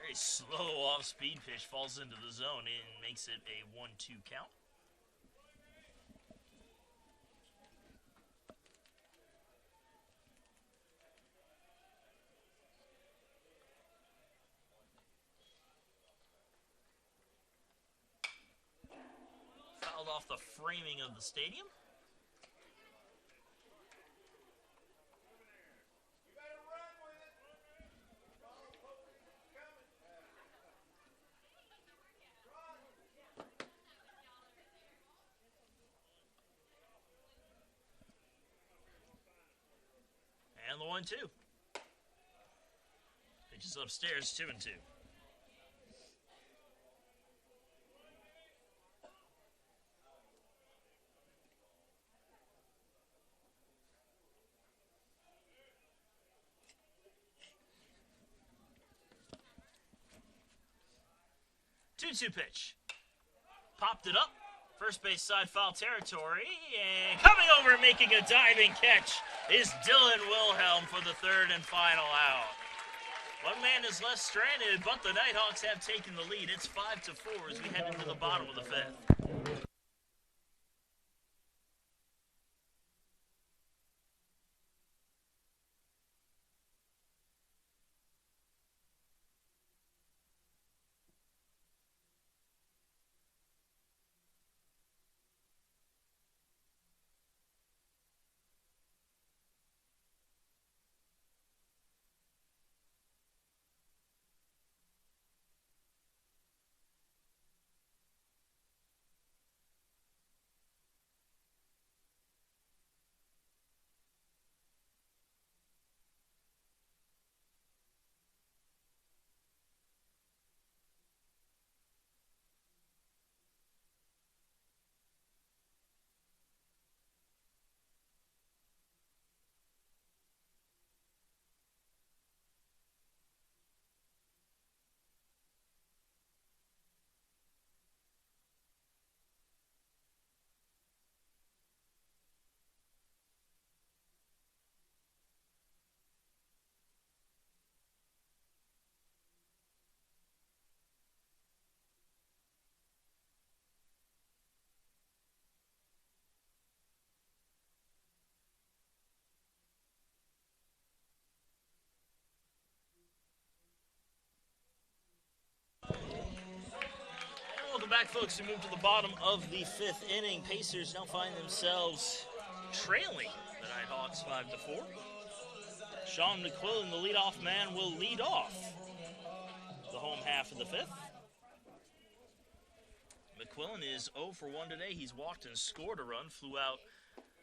Very slow off-speed pitch falls into the zone and makes it a 1-2 count. Fouled off the framing of the stadium. And the 1-2. Pitches upstairs, 2-2. Two-two pitch. Popped it up. First base side foul territory. And coming over and making a diving catch is Dylan Wilhelm for the third and final out. One man is left stranded, but the Nighthawks have taken the lead. It's 5-4 as we head into the bottom of the fifth. Welcome back, folks. We move to the bottom of the fifth inning. Pacers now find themselves trailing the Nighthawks 5-4. Sean McQuillan, the leadoff man, will lead off the home half of the fifth. McQuillan is 0 for 1 today. He's walked and scored a run, flew out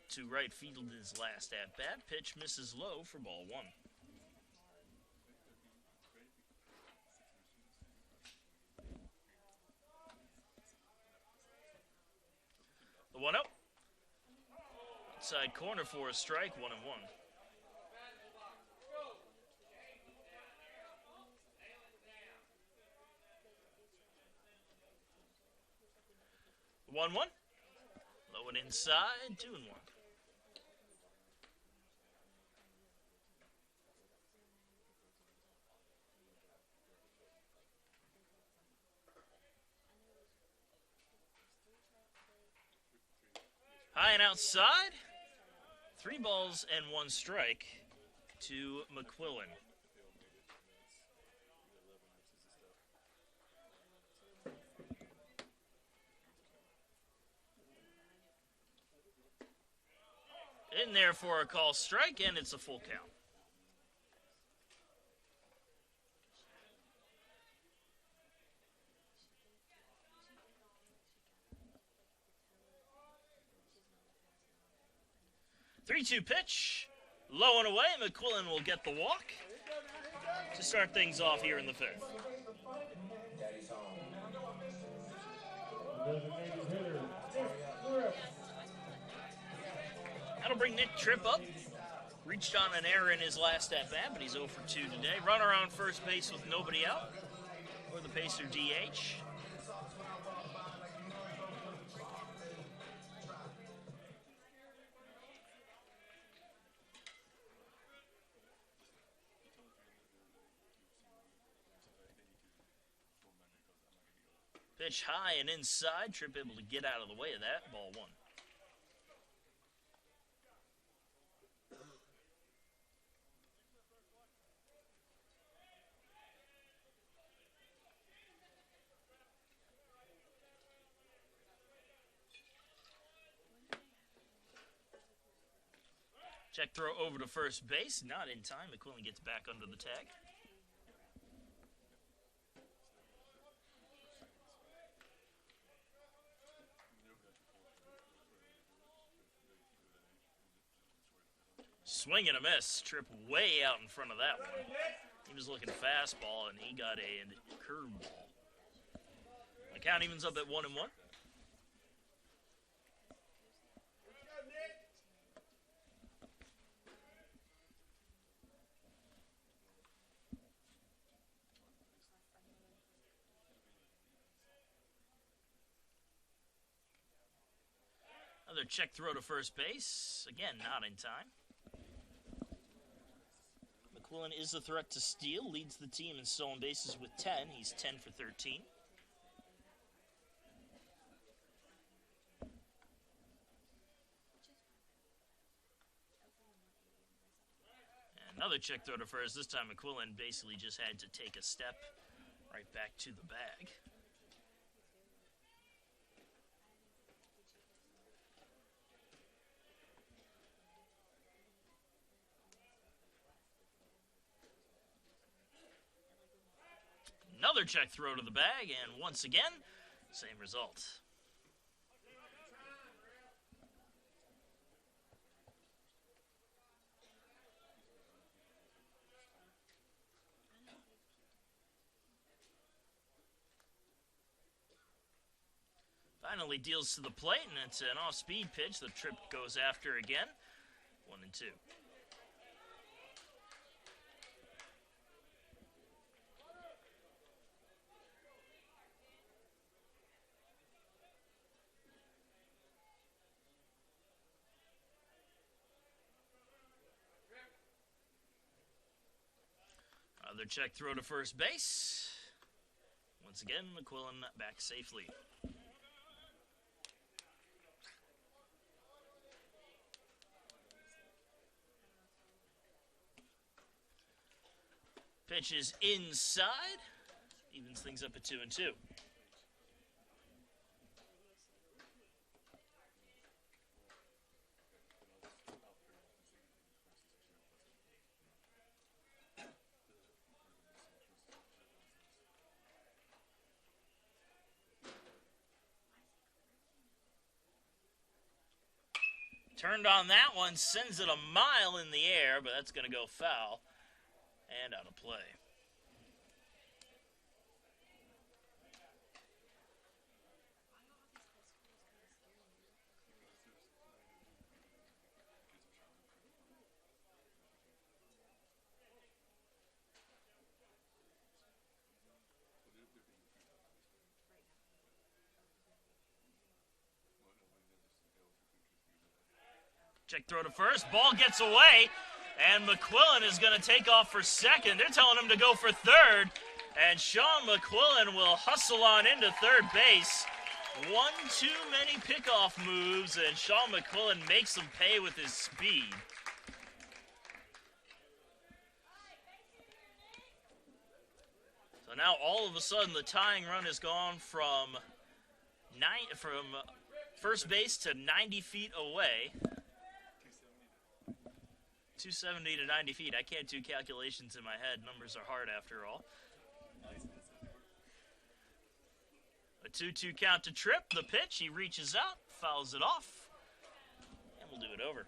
to right field in his last at-bat. Pitch misses low for ball 1. The 1-0. Inside corner for a strike, 1-1. The 1-1. Low and inside, 2-1. High and outside. 3 balls and 1 strike to McQuillan. In there for a call strike, and it's a full count. Three-two pitch. Low and away. McQuillan will get the walk to start things off here in the fifth. That'll bring Nick Tripp up. Reached on an error in his last at-bat, but he's 0 for 2 today. Runner on first base with nobody out for the Pacer DH. Pitch high and inside. Tripp able to get out of the way of that. Ball one. Check throw over to first base. Not in time. McQuillan gets back under the tag. Swing and a miss. Tripp way out in front of that one. He was looking fastball, and he got a curveball. The count evens up at 1-1. Another check throw to first base. Again, not in time. McQuillan is a threat to steal. Leads the team in stolen bases with 10. He's 10 for 13. Another check throw to first. This time McQuillan basically just had to take a step right back to the bag. Another check throw to the bag, and once again, same result. Finally deals to the plate, and it's an off-speed pitch. The Tripp goes after again. 1-2. Another check throw to first base. Once again, McQuillan back safely. Pitch is inside. Evens things up at 2-2. Turned on that one, sends it a mile in the air, but that's going to go foul and out of play. Check throw to first. Ball gets away, and McQuillan is going to take off for second. They're telling him to go for third, and Sean McQuillan will hustle on into third base. One too many pickoff moves, and Sean McQuillan makes them pay with his speed. So now all of a sudden the tying run has gone from first base to 90 feet away. 270 to 90 feet. I can't do calculations in my head. Numbers are hard after all. A 2-2 count to Tripp. The pitch. He reaches out, fouls it off, and we'll do it over.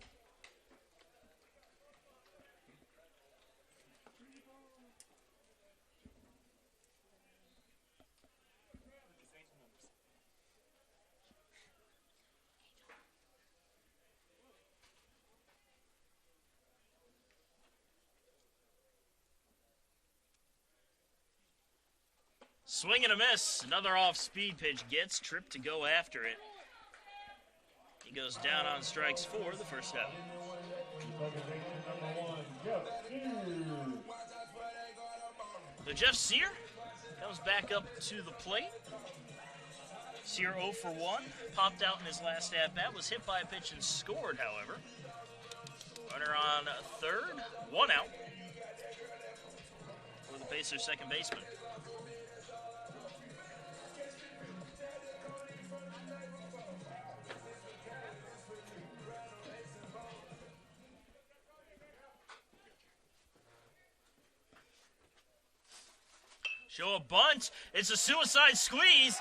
Swing and a miss. Another off-speed pitch gets Tripp to go after it. He goes down on strikes 4, the first out. So Jeff Sear comes back up to the plate. Sear 0 for 1. Popped out in his last at-bat. Was hit by a pitch and scored, however. Runner on third. 1 out for the Pacers' second baseman. Show a bunt. It's a suicide squeeze.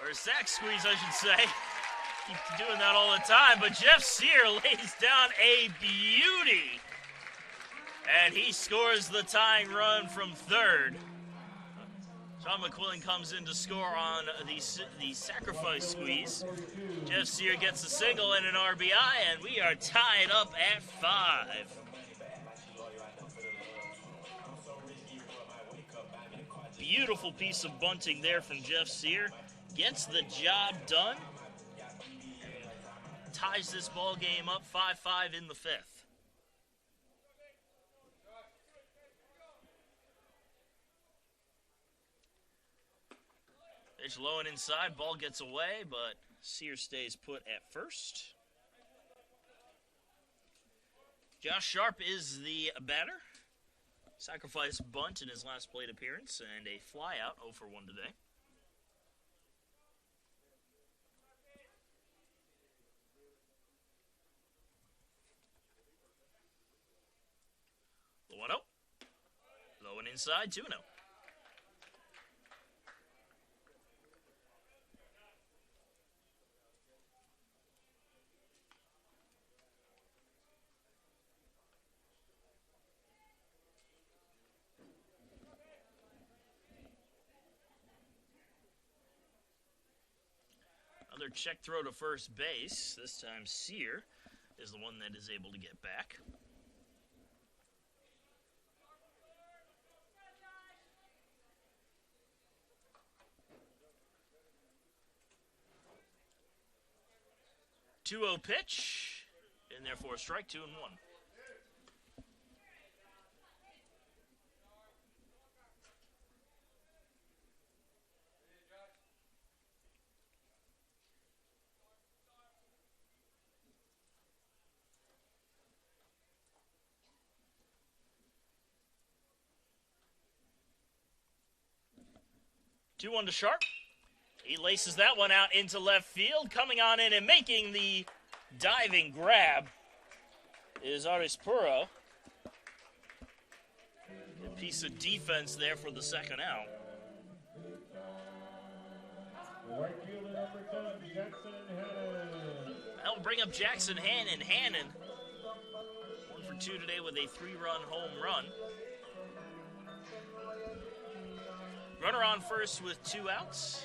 Or a sack squeeze, I should say. Keep doing that all the time. But Jeff Sear lays down a beauty. And he scores the tying run from third. Sean McQuillan comes in to score on the sacrifice squeeze. Jeff Sear gets a single and an RBI, and we are tied up at 5. Beautiful piece of bunting there from Jeff Sear. Gets the job done. Ties this ball game up 5-5 in the 5th. Pitch low and inside. Ball gets away, but Sear stays put at first. Josh Sharp is the batter. Sacrifice bunt in his last plate appearance and a flyout 0 for 1 today. The 1-0. Low and inside, 2-0. Another check throw to first base. This time Sear is the one that is able to get back. (2-0) pitch, and therefore strike 2-1. (2-1) to Sharp. He laces that one out into left field. Coming on in and making the diving grab is Aris Puro. A piece of defense there for the second out. Right fielder number 10, Jackson Hannon. That will bring up Jackson Hannon. Hannon, 1 for 2 today with a 3-run home run. Runner on first with 2 outs.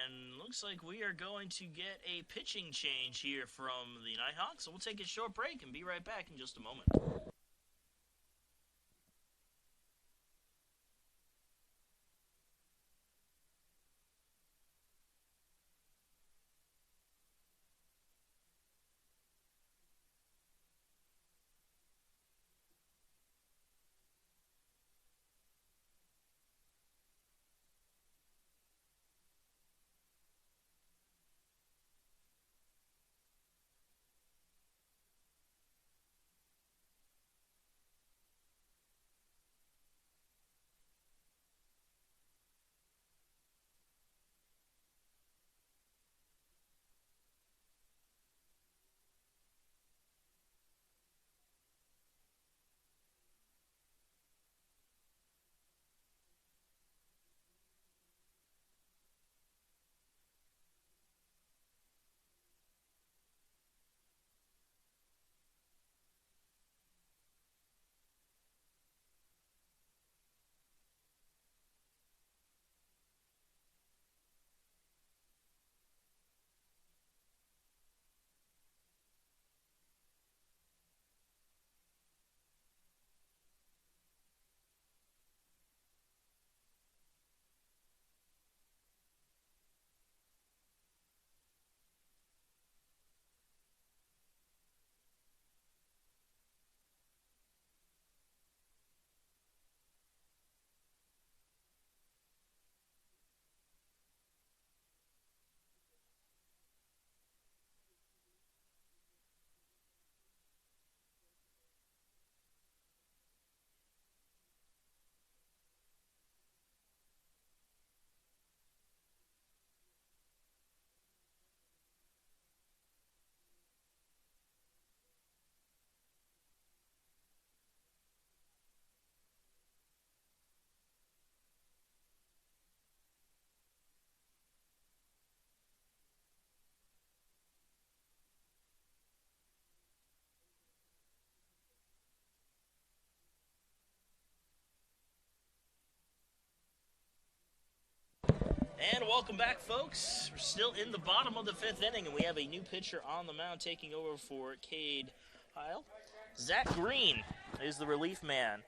And looks like we are going to get a pitching change here from the Nighthawks. So we'll take a short break and be right back in just a moment. And welcome back, folks. We're still in the bottom of the 5th inning, and we have a new pitcher on the mound taking over for Cade Heil. Zach Green is the relief man,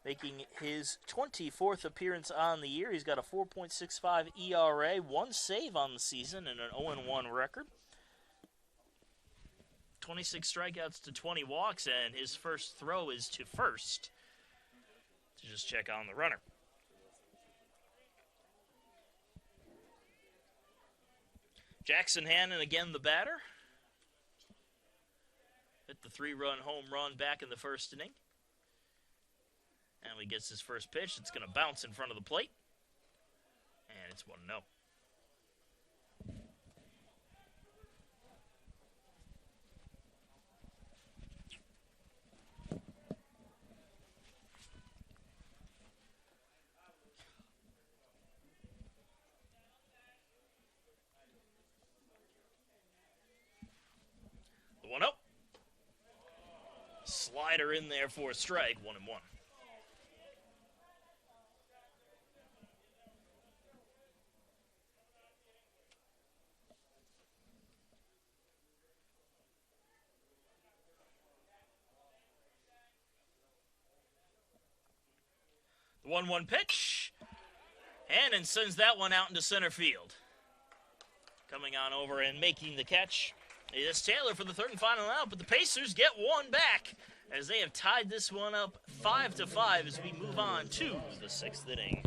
making his 24th appearance on the year. He's got a 4.65 ERA, 1 save on the season, and an 0-1 record. 26 strikeouts to 20 walks, and his first throw is to first to just check on the runner. Jackson Hannon again the batter. Hit the 3-run home run back in the first inning. And he gets his first pitch. It's going to bounce in front of the plate. And it's 1-0. The 1-0. Slider in there for a strike, 1-1. The 1-1 pitch. Hannon sends that one out into center field. Coming on over and making the catch is Taylor for the third and final out, but the Pacers get one back as they have tied this one up 5-5 as we move on to the 6th inning.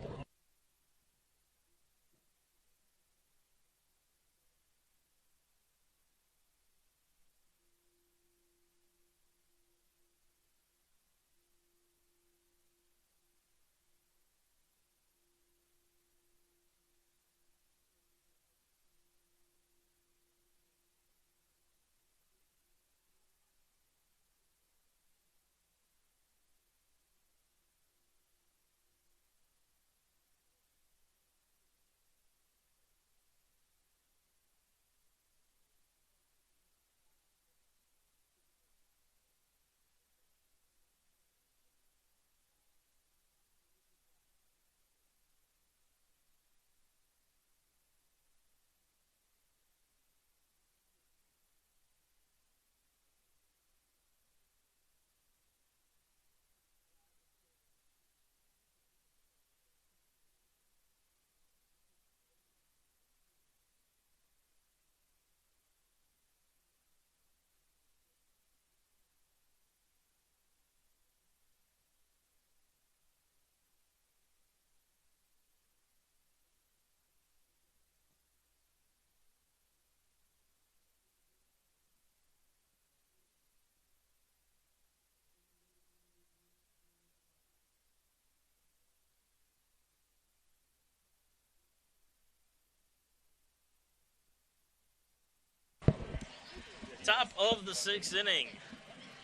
Top of the 6th inning,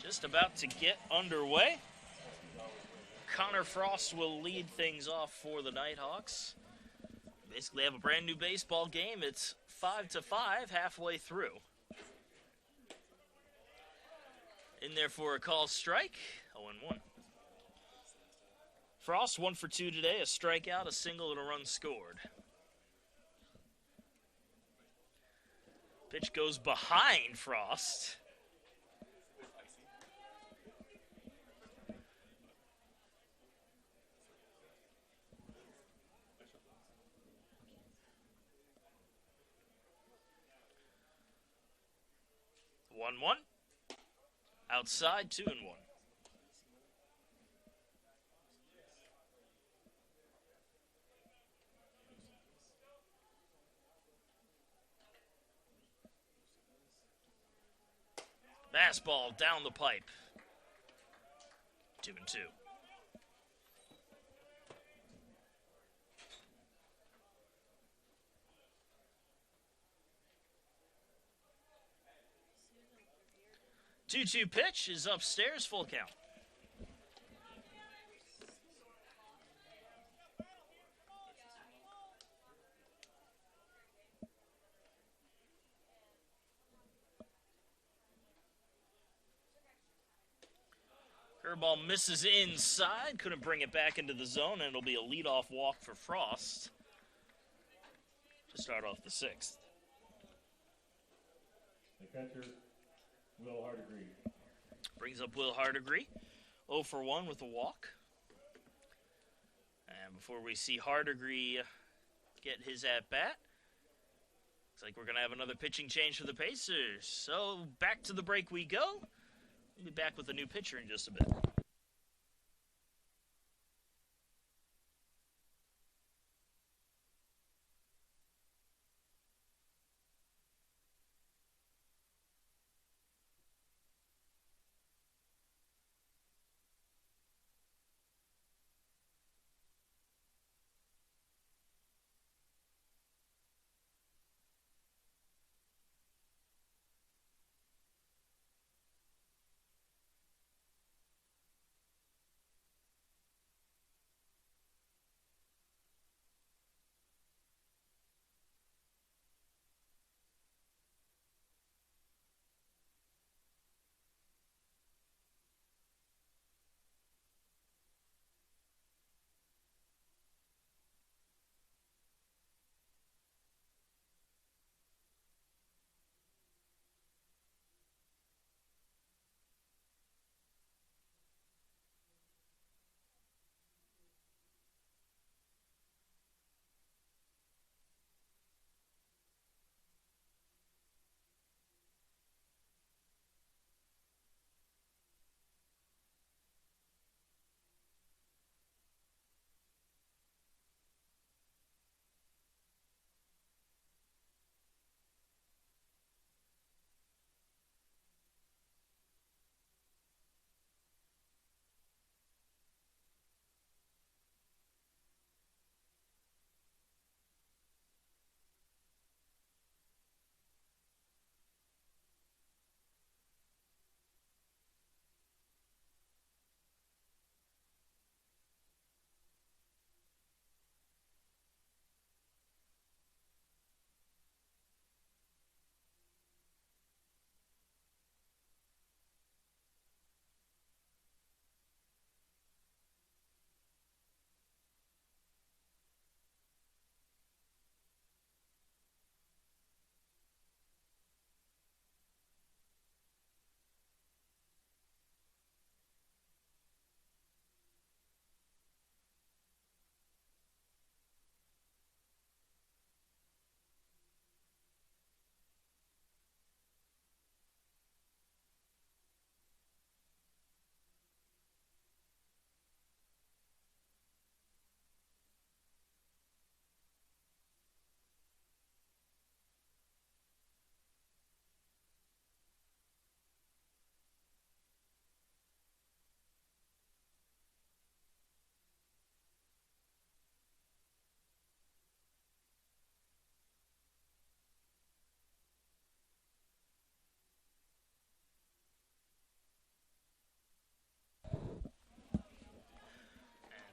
just about to get underway. Connor Frost will lead things off for the Nighthawks. Basically have a brand new baseball game. It's 5-5 halfway through. In there for a call strike, 0-1. Frost 1 for 2 today, a strikeout, a single, and a run scored. Pitch goes behind Frost. One. Outside, 2-1. Fastball down the pipe. 2-2. Two-two pitch is upstairs, full count. Curveball misses inside. Couldn't bring it back into the zone, and it'll be a leadoff walk for Frost. to start off the 6th. The catcher, Will Hardegree. Brings up Will Hardegree, 0 for 1 with a walk. And before we see Hardegree get his at-bat, looks like we're going to have another pitching change for the Pacers. So back to the break we go. We'll be back with a new pitcher in just a bit.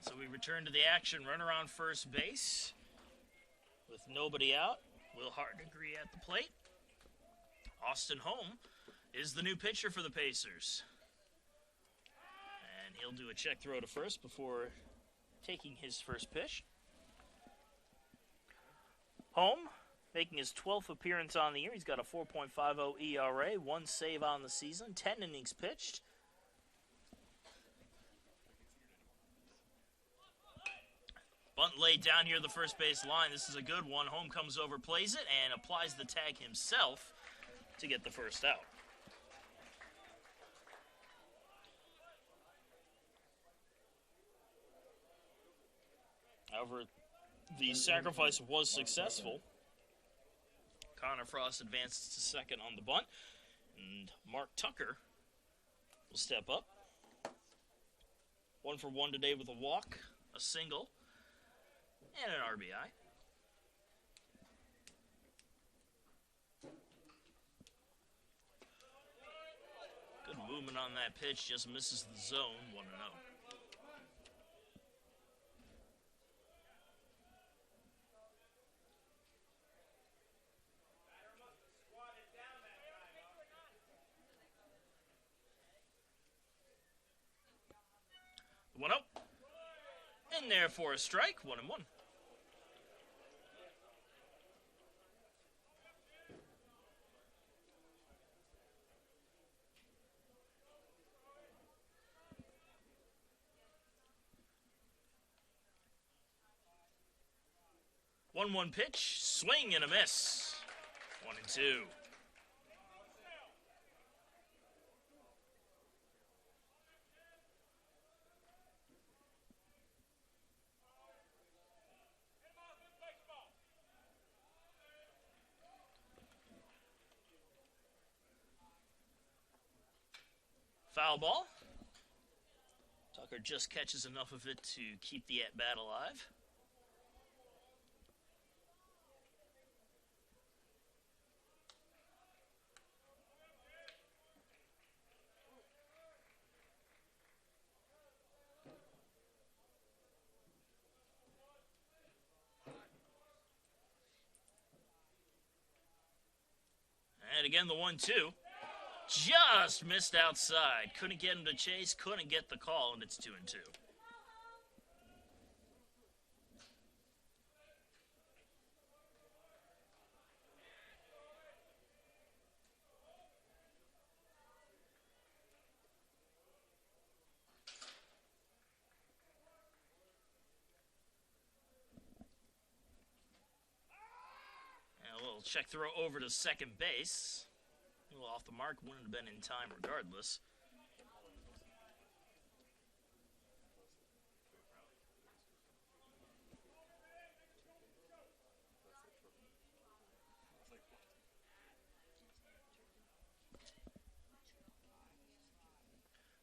So we return to the action. Runner on first base with nobody out. Will Hardegree at the plate. Austin Holm is the new pitcher for the Pacers. And he'll do a check throw to first before taking his first pitch. Holm making his 12th appearance on the year. He's got a 4.50 ERA, 1 save on the season, 10 innings pitched. Bunt laid down here the first base line. This is a good one. Holm comes over, plays it, and applies the tag himself to get the first out. However, the sacrifice was successful. Connor Frost advances to second on the bunt, and Mark Tucker will step up. 1 for 1 today with a walk, a single, and an RBI. Good movement on that pitch, just misses the zone, 1-0. One out. In there for a strike, 1-1. 1-1 pitch, swing and a miss. 1-2. Foul ball. Tucker just catches enough of it to keep the at-bat alive. And again, the 1-2. Just missed outside. Couldn't get him to chase, couldn't get the call, and it's 2-2. And a little check throw over to second base. A little off the mark, wouldn't have been in time regardless.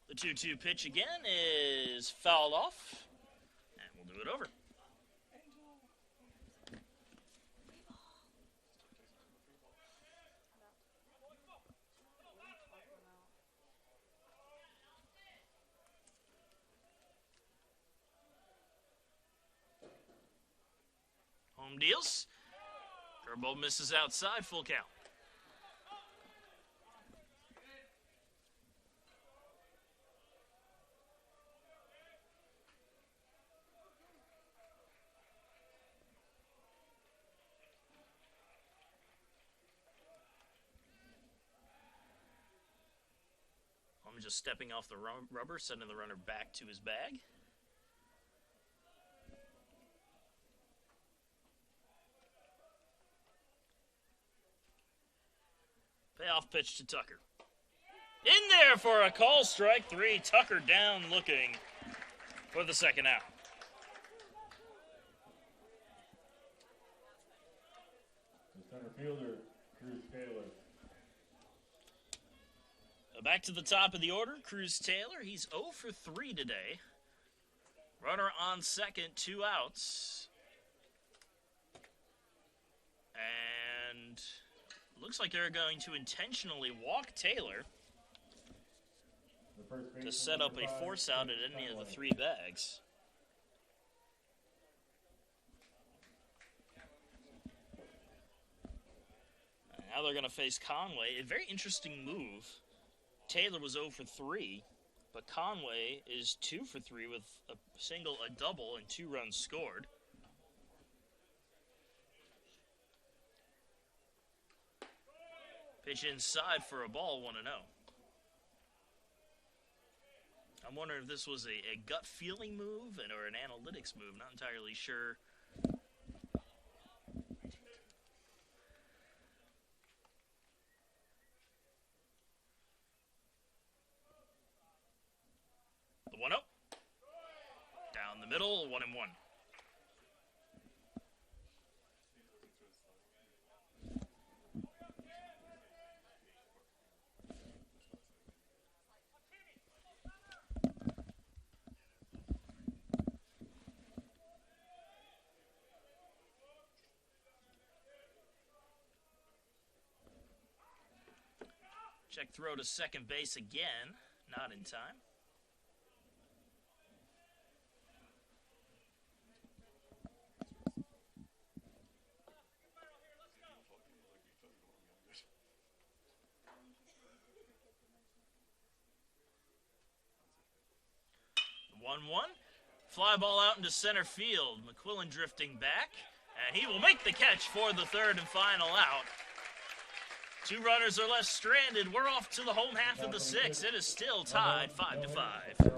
The 2-2 pitch again is fouled off, and we'll do it over. Home deals. Curveball misses outside, full count. I'm just stepping off the rubber, sending the runner back to his bag. Payoff pitch to Tucker. In there for a call, strike 3. Tucker down looking for the second out. The center fielder, Cruz Taylor. Back to the top of the order, Cruz Taylor. He's 0 for 3 today. Runner on second, 2 outs. And looks like they're going to intentionally walk Taylor to set up a force out at any of the 3 bags. And now they're going to face Conway. A very interesting move. Taylor was 0 for 3, but Conway is 2 for 3 with a single, a double, and 2 runs scored. Pitch inside for a ball, 1-0. I'm wondering if this was a gut feeling move or an analytics move. Not entirely sure. The 1-0. Down the middle, 1-1. Check throw to second base again. Not in time. The 1-1. Fly ball out into center field. McQuillan drifting back. And he will make the catch for the third and final out. 2 runners are left stranded. We're off to the home half of the 6th. It is still tied 5-5.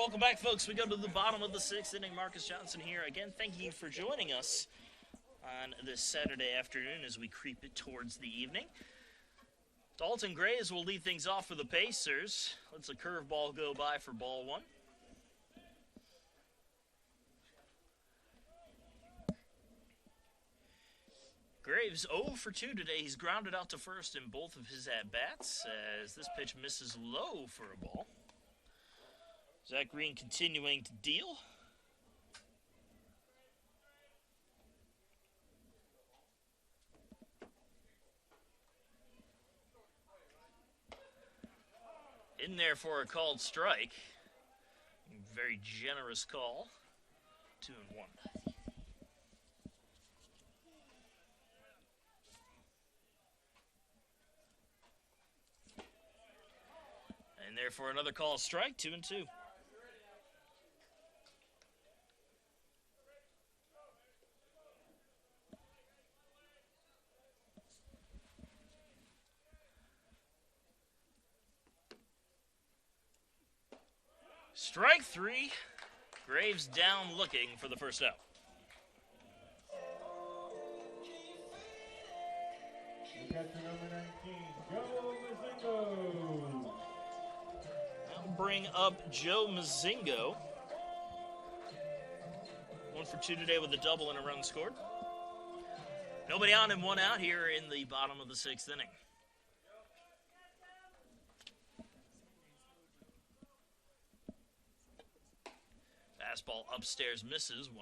welcome back, folks. We go to the bottom of the 6th inning. Marcus Johnson here. Again, thank you for joining us on this Saturday afternoon as we creep it towards the evening. Dalton Graves will lead things off for the Pacers. Lets a curveball go by for ball one. Graves 0 for 2 today. He's grounded out to first in both of his at-bats as this pitch misses low for a ball. Zach Green continuing to deal. In there for a called strike. Very generous call. 2-1. And there for another called strike. 2-2. Strike 3. Graves down looking for the first out. The catcher number 19, Joe Mazingo. That'll bring up Joe Mazingo. 1 for 2 today with a double and a run scored. Nobody on and 1 out here in the bottom of the 6th inning. Fastball upstairs misses, 1-0.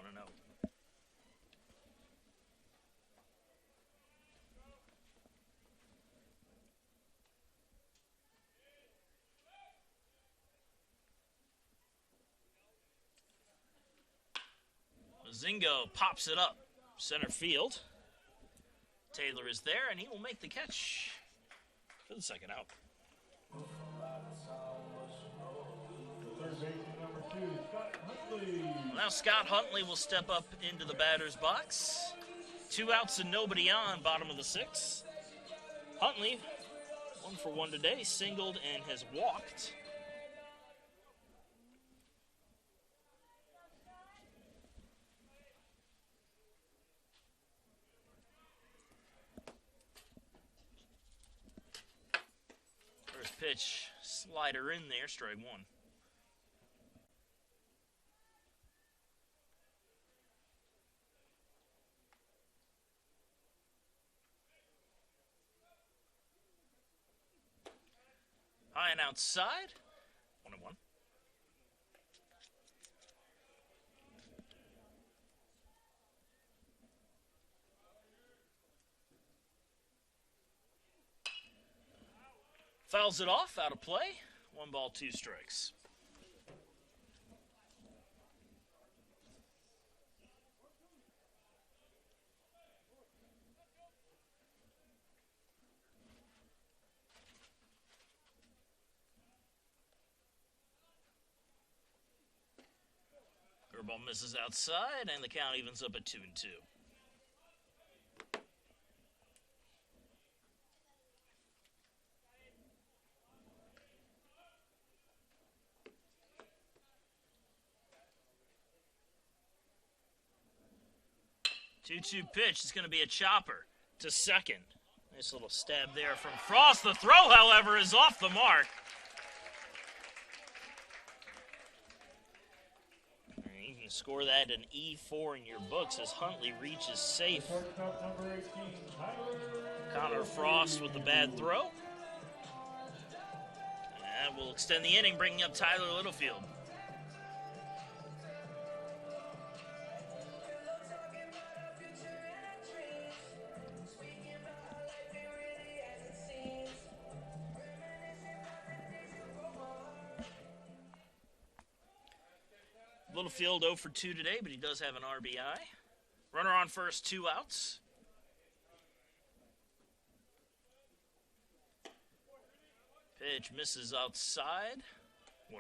Mazingo pops it up center field. Taylor is there, and he will make the catch for the second out. Third baseman number 2, Scott Huntley. Now Scott Huntley will step up into the batter's box. 2 outs and nobody on, bottom of the 6th. Huntley, 1 for 1 today, singled and has walked. First pitch, slider in there, strike 1. High and outside, 1-1. Fouls it off, out of play. 1 ball, 2 strikes. Curveball misses outside, and the count evens up at 2-2. Two-two pitch is going to be a chopper to second. Nice little stab there from Frost. The throw, however, is off the mark. You can score that an E4 in your books as Huntley reaches safe. Shortstop number 18, Connor Frost with the bad throw. And we'll extend the inning, bringing up Tyler Littlefield. Littlefield 0 for 2 today, but he does have an RBI. Runner on first, 2 outs. Pitch misses outside. 1-0.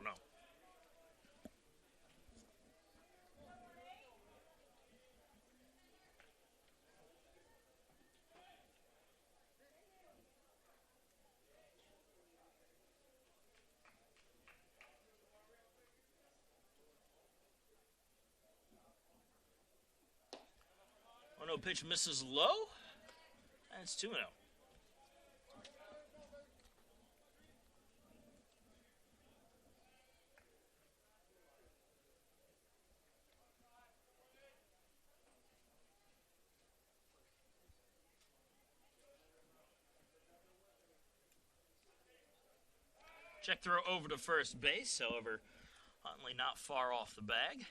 1-0 pitch misses low. And it's 2-0. Check throw over to first base. However, Huntley not far off the bag.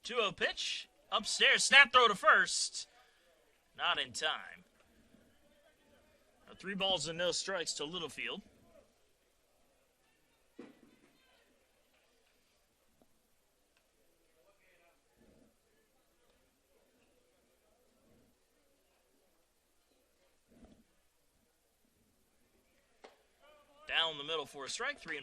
Two-0 pitch. Upstairs. Snap throw to first. Not in time. 3 balls and no strikes to Littlefield. Down the middle for a strike, 3-1.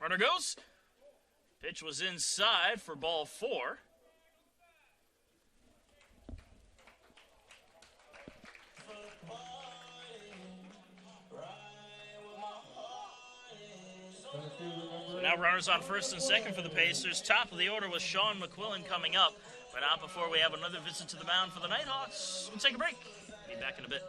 Runner goes. Pitch was inside for ball 4. So now runners on first and second for the Pacers. Top of the order with Sean McQuillan coming up. But not before we have another visit to the mound for the Nighthawks. We'll take a break. Be back in a bit.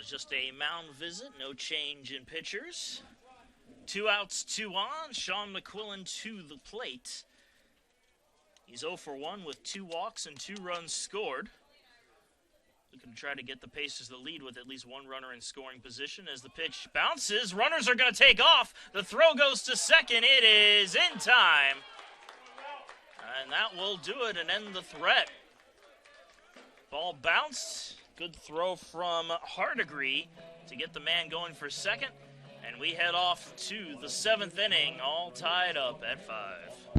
Just a mound visit, no change in pitchers. 2 outs, 2 on. Sean McQuillan to the plate. He's 0 for 1 with 2 walks and 2 runs scored. Looking to try to get the Pacers the lead with at least 1 runner in scoring position as the pitch bounces. Runners are going to take off. The throw goes to second. It is in time. And that will do it and end the threat. Ball bounced. Good throw from Hardigree to get the man going for second. And we head off to the 7th inning, all tied up at 5.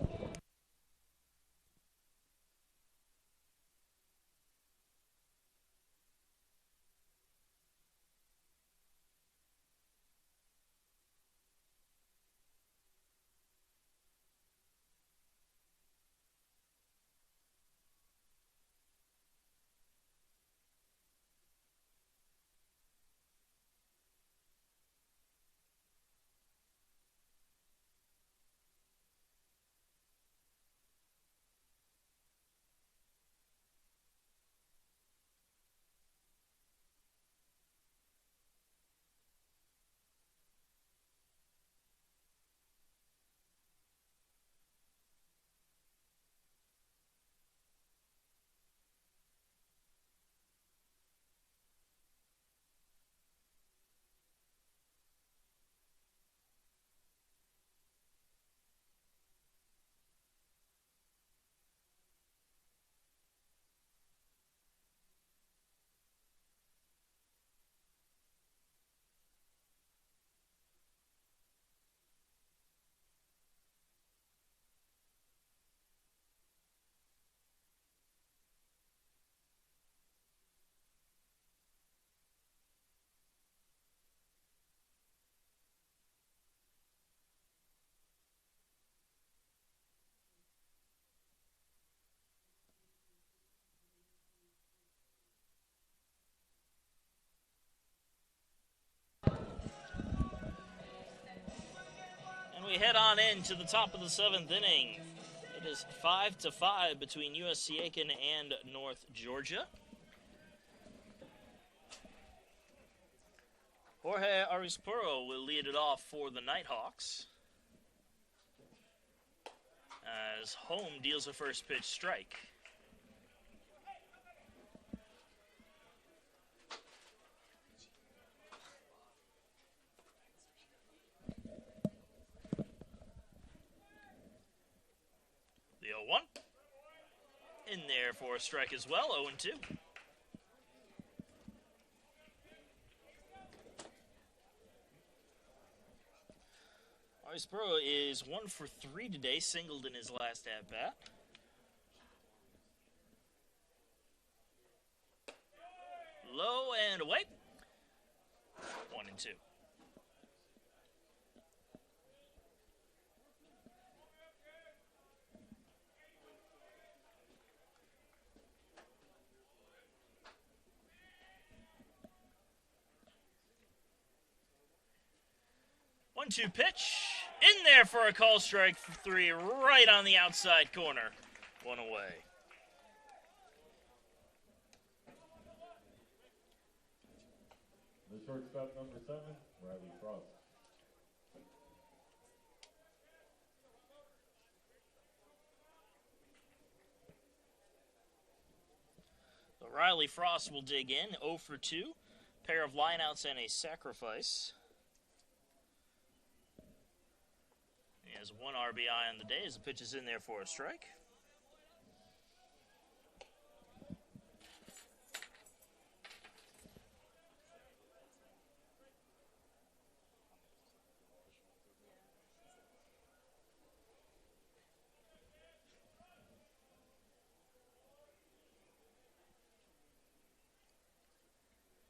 we head on into the top of the 7th inning. It is 5-5 between USC Aiken and North Georgia. Jorge Arispuro will lead it off for the Nighthawks, as home deals a first pitch strike. The 0-1. In there for a strike as well, 0-2. Arispuro is 1 for 3 today, singled in his last at-bat. Low and away. 1-2. One-two pitch. In there for a call strike for 3, right on the outside corner. 1 away. The shortstop, number 7, Riley Frost. So Riley Frost will dig in, 0 for 2. Pair of lineouts and a sacrifice. He has 1 RBI on the day as the pitch is in there for a strike.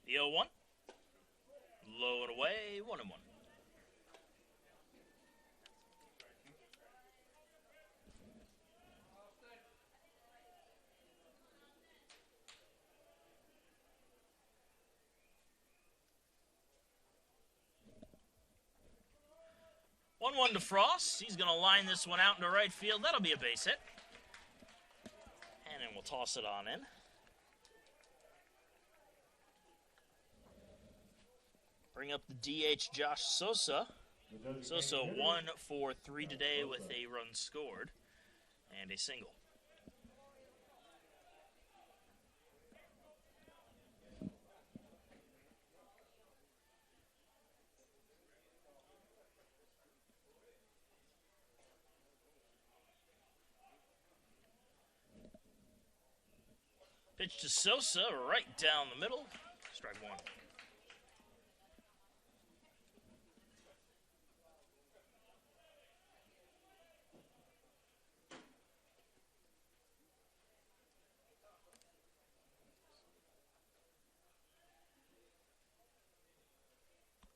The 0-1. Low and away, 1-1. One to Frost. He's going to line this one out into right field. That'll be a base hit. And then we'll toss it on in. Bring up the DH, Josh Sosa. Sosa 1 for 3 today with a run scored and a single. Pitch to Sosa, right down the middle. Strike 1.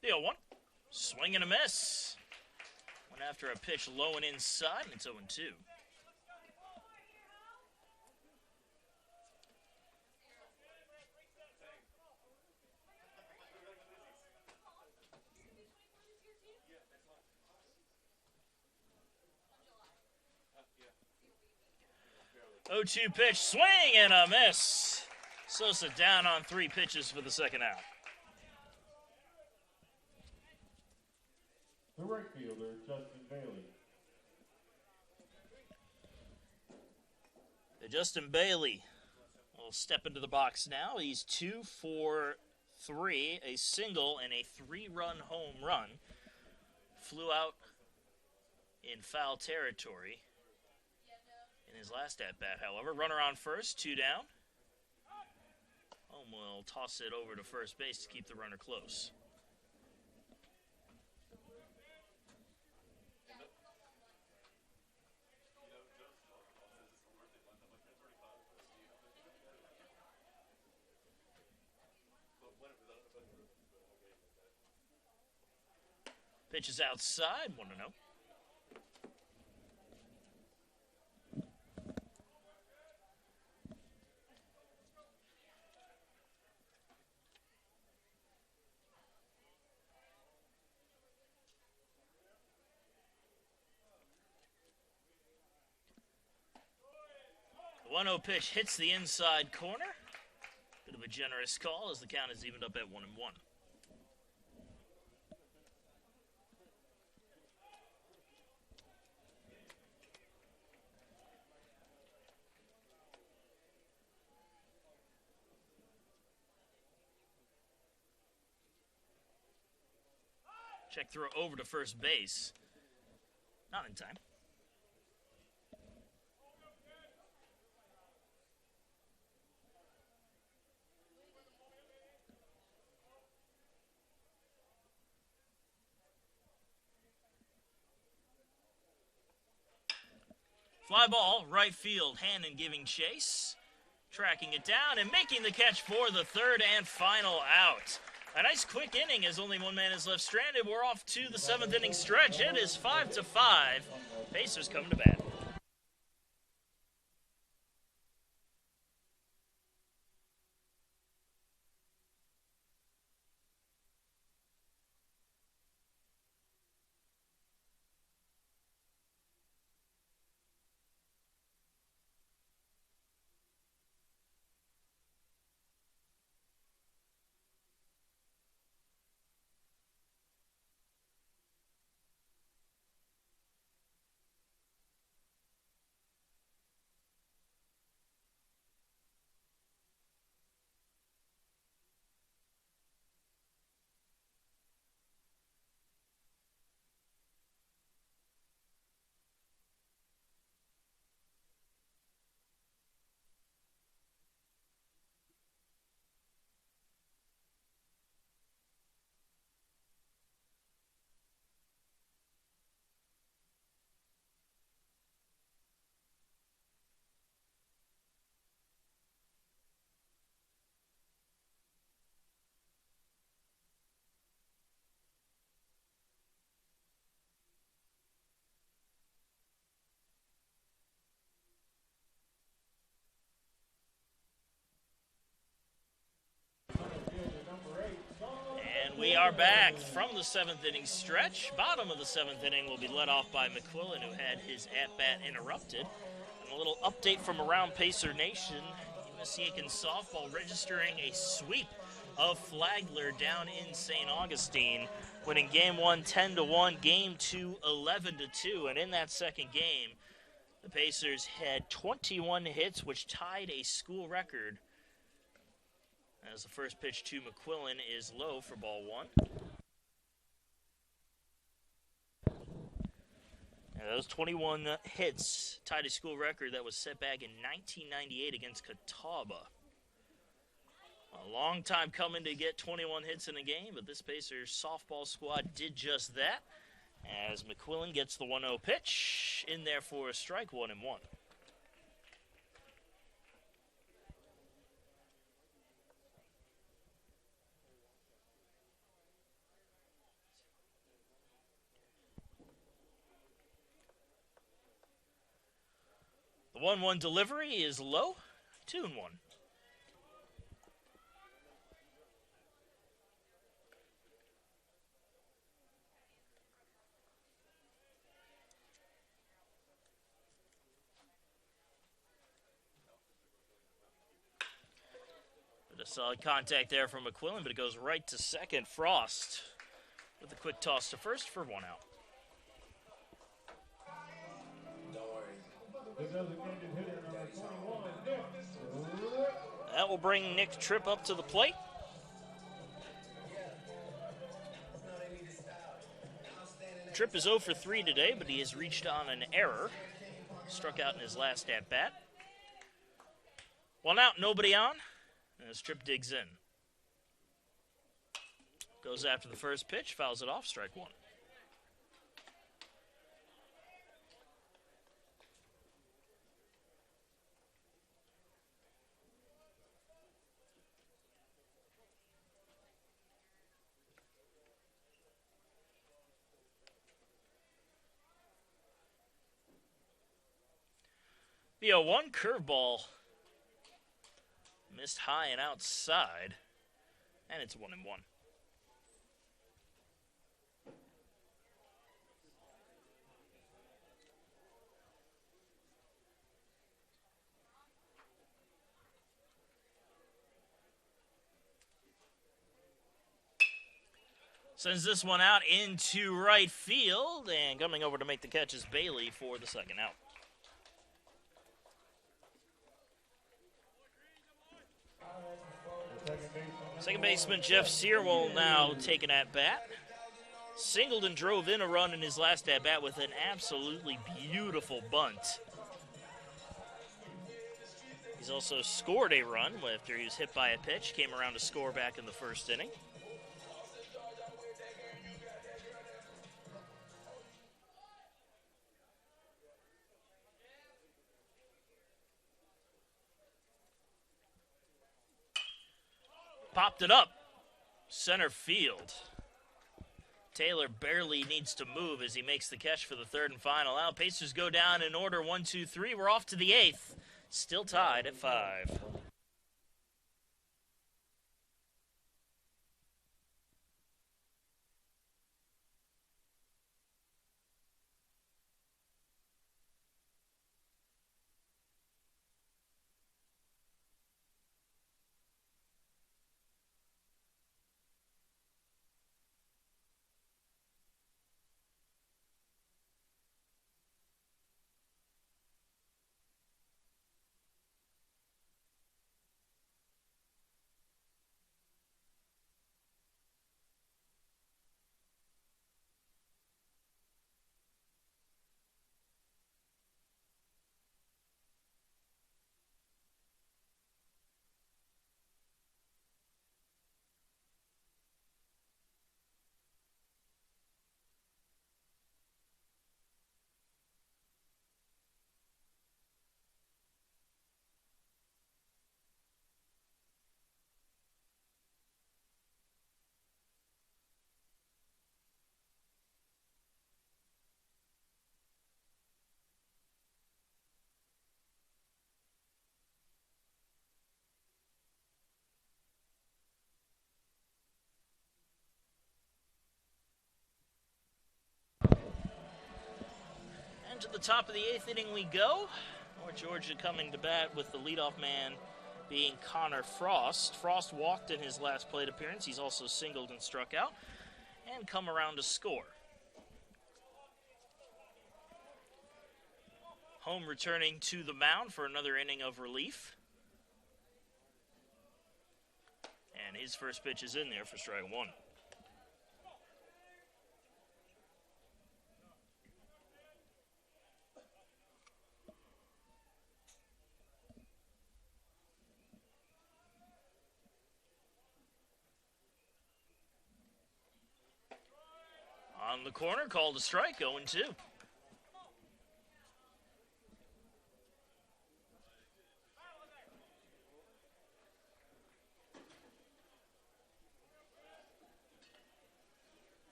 The 0-1. Swing and a miss. Went after a pitch low and inside, and it's 0-2. Pitch, swing and a miss. Sosa down on 3 pitches for the second out. The right fielder, Justin Bailey. Justin Bailey will step into the box now. He's 2 for 3, a single and a 3-run home run. Flew out in foul territory in his last at-bat, however. Runner on first, 2 down. Home will toss it over to first base to keep the runner close. Pitch is outside, 1-0. 1-0 pitch hits the inside corner. Bit of a generous call as the count is evened up at 1-1. Check throw over to first base. Not in time. Fly ball, right field, Hannon giving chase. Tracking it down and making the catch for the third and final out. A nice quick inning as only one man is left stranded. We're off to the 7th inning stretch. It is 5-5. Pacers come to bat. We are back from the 7th inning stretch. Bottom of the 7th inning will be led off by McQuillan, who had his at-bat interrupted. And a little update from around Pacer Nation. USC Aiken softball registering a sweep of Flagler down in St. Augustine, winning Game 1 10-1, Game 2 11-2. And in that second game, the Pacers had 21 hits, which tied a school record, as the first pitch to McQuillan is low for ball one. And those 21 hits tied a school record that was set back in 1998 against Catawba. A long time coming to get 21 hits in a game, but this Pacers softball squad did just that, as McQuillan gets the 1-0 pitch in there for a strike, 1-1. The 1-1 delivery is low, 2-1. Bit of solid contact there from McQuillan, but it goes right to second. Frost with a quick toss to first for 1 out. That will bring Nick Tripp up to the plate. Tripp is 0 for 3 today, but he has reached on an error. Struck out in his last at-bat. 1 out, nobody on, as Tripp digs in. Goes after the first pitch, fouls it off, strike 1. The 0-1 curveball missed high and outside, and it's 1-1. Sends this one out into right field, and coming over to make the catch is Bailey for the second out. Second baseman Jeff Sear will now take an at-bat. Singled and drove in a run in his last at-bat with an absolutely beautiful bunt. He's also scored a run after he was hit by a pitch, came around to score back in the first inning. Popped it up, center field. Taylor barely needs to move as he makes the catch for the third and final out. Pacers go down in order 1, 2, 3. We're off to the eighth. Still tied at 5. And to the top of the eighth inning we go. North Georgia coming to bat with the leadoff man being Connor Frost. Frost walked in his last plate appearance. He's also singled and struck out and come around to score. Home returning to the mound for another inning of relief. And his first pitch is in there for strike one. On the corner, called a strike, 0-2.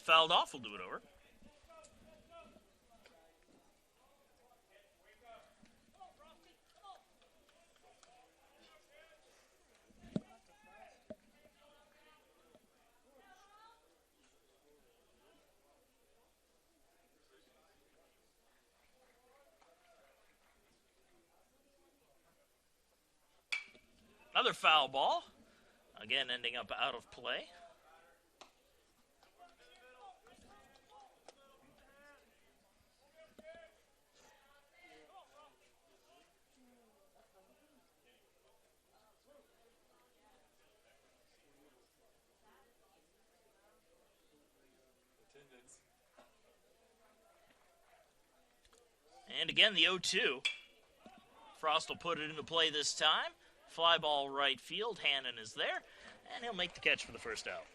Fouled off, we'll do it over. Another foul ball, again ending up out of play. And again, the 0-2. Frost will put it into play this time. Fly ball right field. Hannon is there, and he'll make the catch for the first out.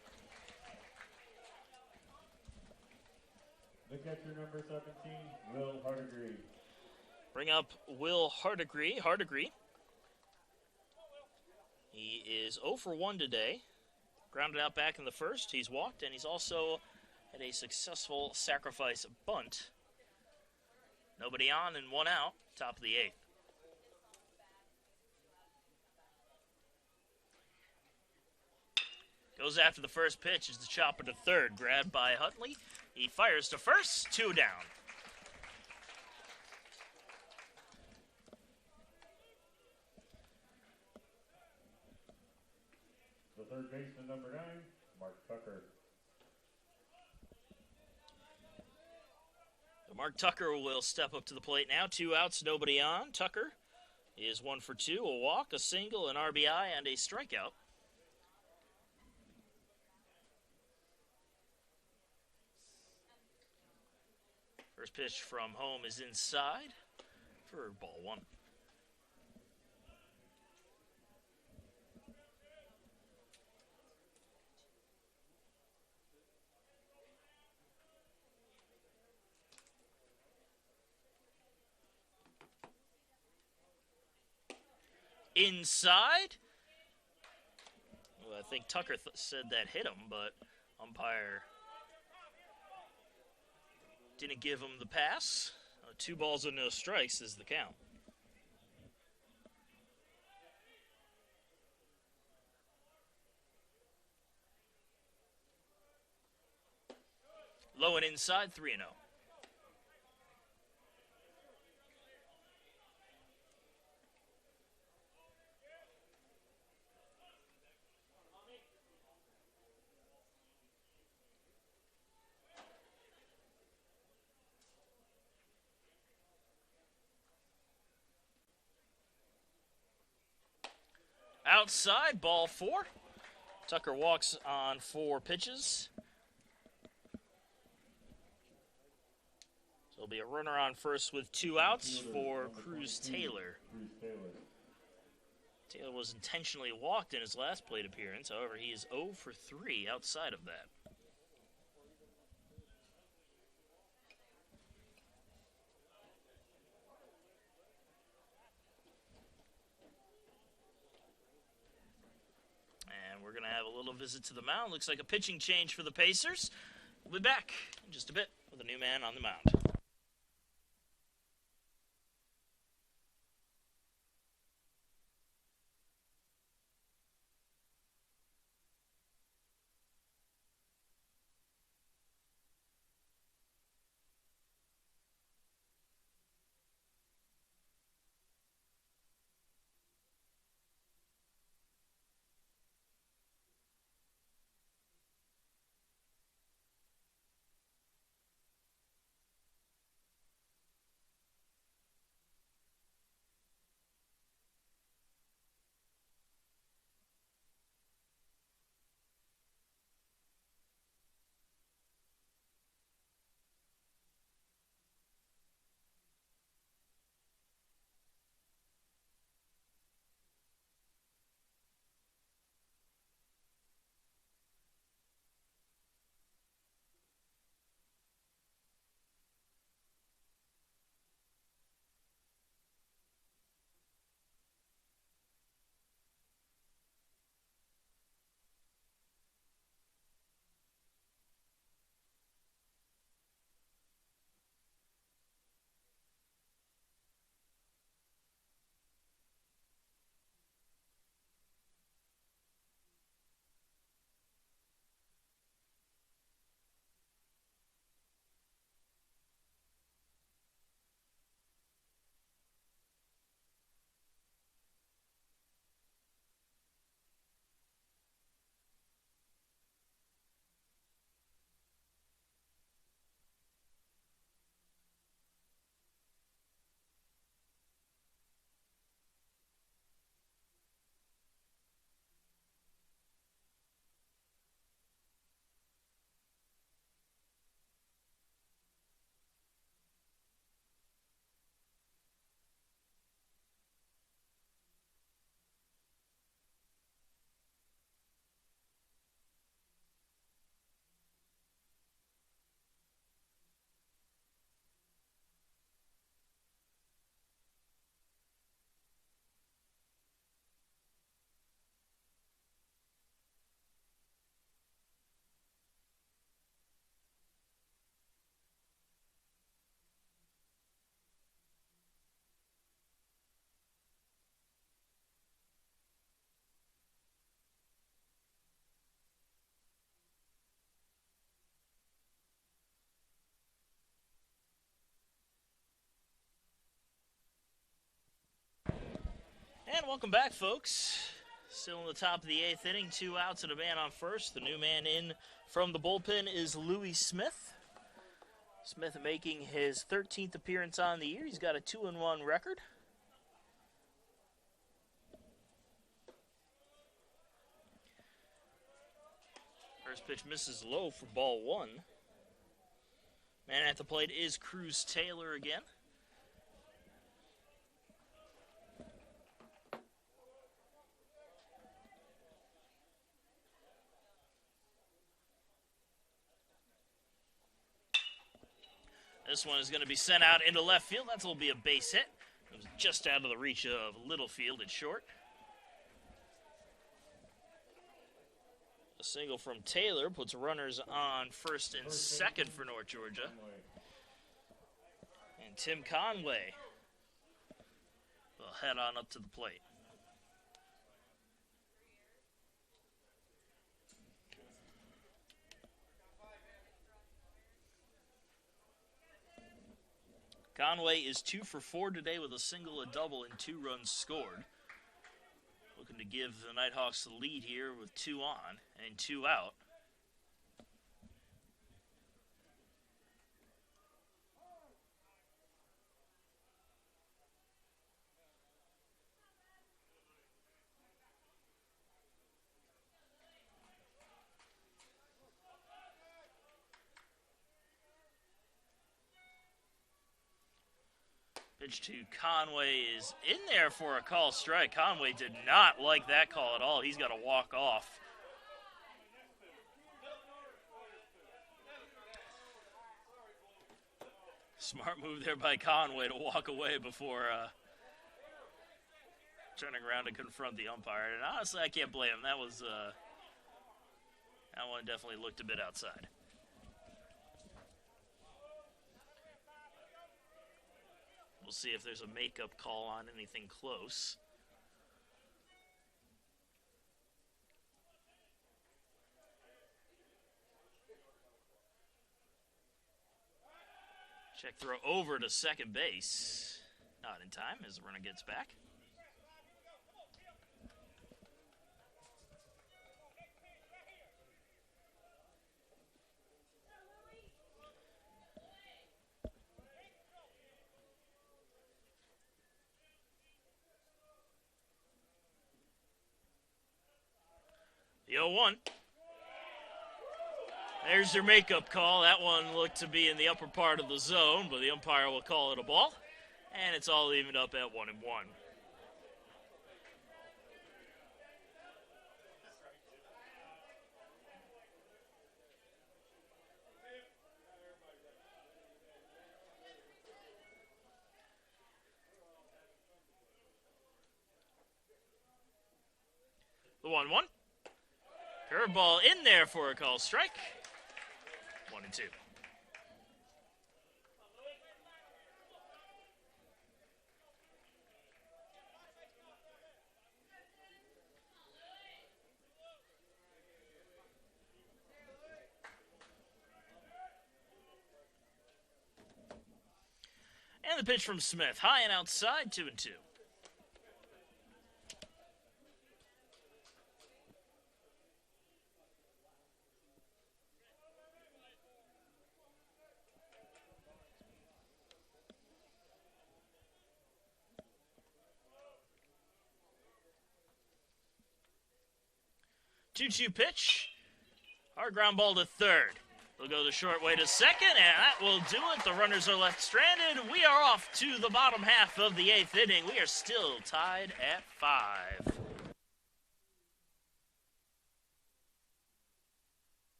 The catcher, number 17, Will Hardegree. Bring up Will Hardegree. He is 0 for 1 today. Grounded out back in the first. He's walked, and he's also had a successful sacrifice bunt. Nobody on and 1 out. Top of the eighth. Goes after the first pitch as the chopper to third. Grabbed by Huntley. He fires to first. 2 down. The third baseman, number 9, Mark Tucker. Mark Tucker will step up to the plate now. 2 outs, nobody on. Tucker is 1 for 2, a walk, a single, an RBI, and a strikeout. First pitch from home is inside for ball 1. Inside. Well, I think Tucker said that hit him, but umpire didn't give him the pass. 2 balls and no strikes is the count. Low and inside, 3-0. Outside, ball 4. Tucker walks on 4 pitches. So it'll be a runner on first with 2 outs for Cruz Taylor. Taylor was intentionally walked in his last plate appearance. However, he is 0 for 3 outside of that. And we're going to have a little visit to the mound. Looks like a pitching change for the Pacers. We'll be back in just a bit with a new man on the mound. And welcome back, folks. Still in the top of the 8th inning, 2 outs and a man on first. The new man in from the bullpen is Louis Smith. Smith making his 13th appearance on the year. He's got a 2-1 record. First pitch misses low for ball 1. Man at the plate is Cruz Taylor again. This one is going to be sent out into left field. That will be a base hit. It was just out of the reach of Littlefield at short. A single from Taylor puts runners on first and second for North Georgia. And Tim Conway will head on up to the plate. Conway is 2 for 4 today with a single, a double, and 2 runs scored. Looking to give the Nighthawks the lead here with 2 on and 2 out. Pitch to Conway is in there for a call strike. Conway did not like that call at all. He's got to walk off. Smart move there by Conway to walk away before turning around to confront the umpire. And honestly, I can't blame him. That one definitely looked a bit outside. We'll see if there's a makeup call on anything close. Check throw over to second base. Not in time as the runner gets back. The 0-1. There's your makeup call. That one looked to be in the upper part of the zone, but the umpire will call it a ball. And it's all evened up at 1-1. The 1-1. Curveball in there for a call strike. 1-2. And the pitch from Smith, high and outside, 2-2. Two-two pitch. Hard ground ball to third. They'll go the short way to second, and that will do it. The runners are left stranded. We are off to the bottom half of the 8th inning. We are still tied at 5.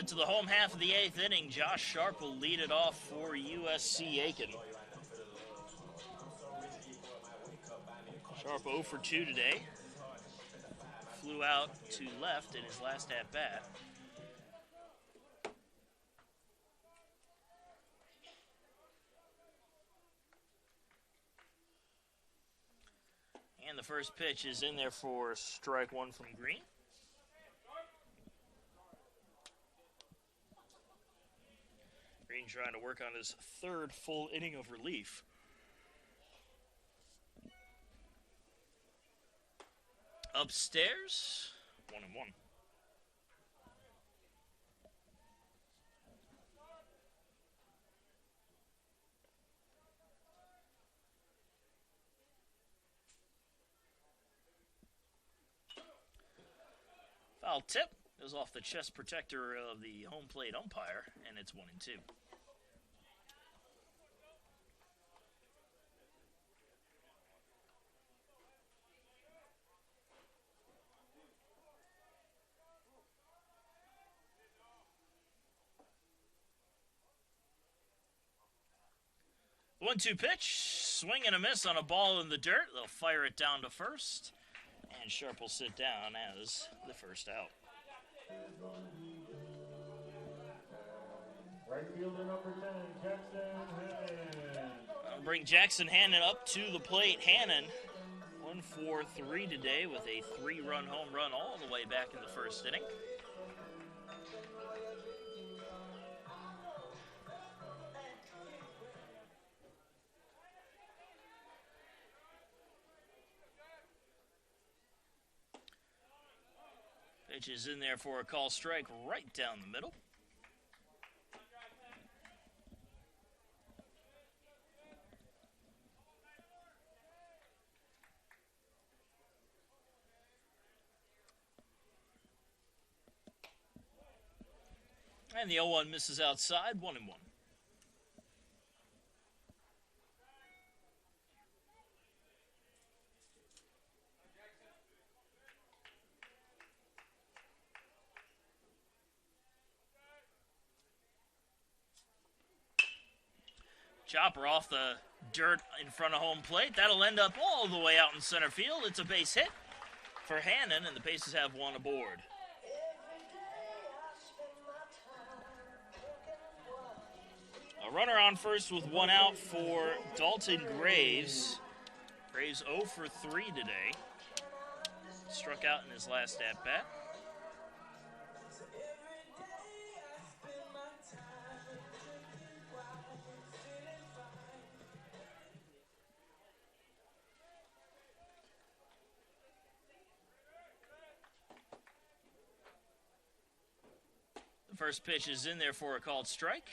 To the home half of the 8th inning, Josh Sharp will lead it off for USC Aiken. Sharp 0 for 2 today. Flew out to left in his last at-bat. And the first pitch is in there for strike one from Green. Green trying to work on his third full inning of relief. Upstairs, 1-1. Foul tip goes off the chest protector of the home plate umpire, and it's 1-2. One-two pitch, swing and a miss on a ball in the dirt. They'll fire it down to first, and Sharp will sit down as the first out. Right fielder number 10, Jackson Hannon. I'll bring Jackson Hannon up to the plate. Hannon, 1 for 3 today with a 3-run home run all the way back in the first inning. Pitch is in there for a call strike right down the middle. And the 0-1 misses outside, 1-1. Chopper off the dirt in front of home plate. That'll end up all the way out in center field. It's a base hit for Hannon, and the Pacers have one aboard. A runner on first with one out for Dalton Graves. Graves 0 for 3 today. Struck out in his last at-bat. The first pitch is in there for a called strike.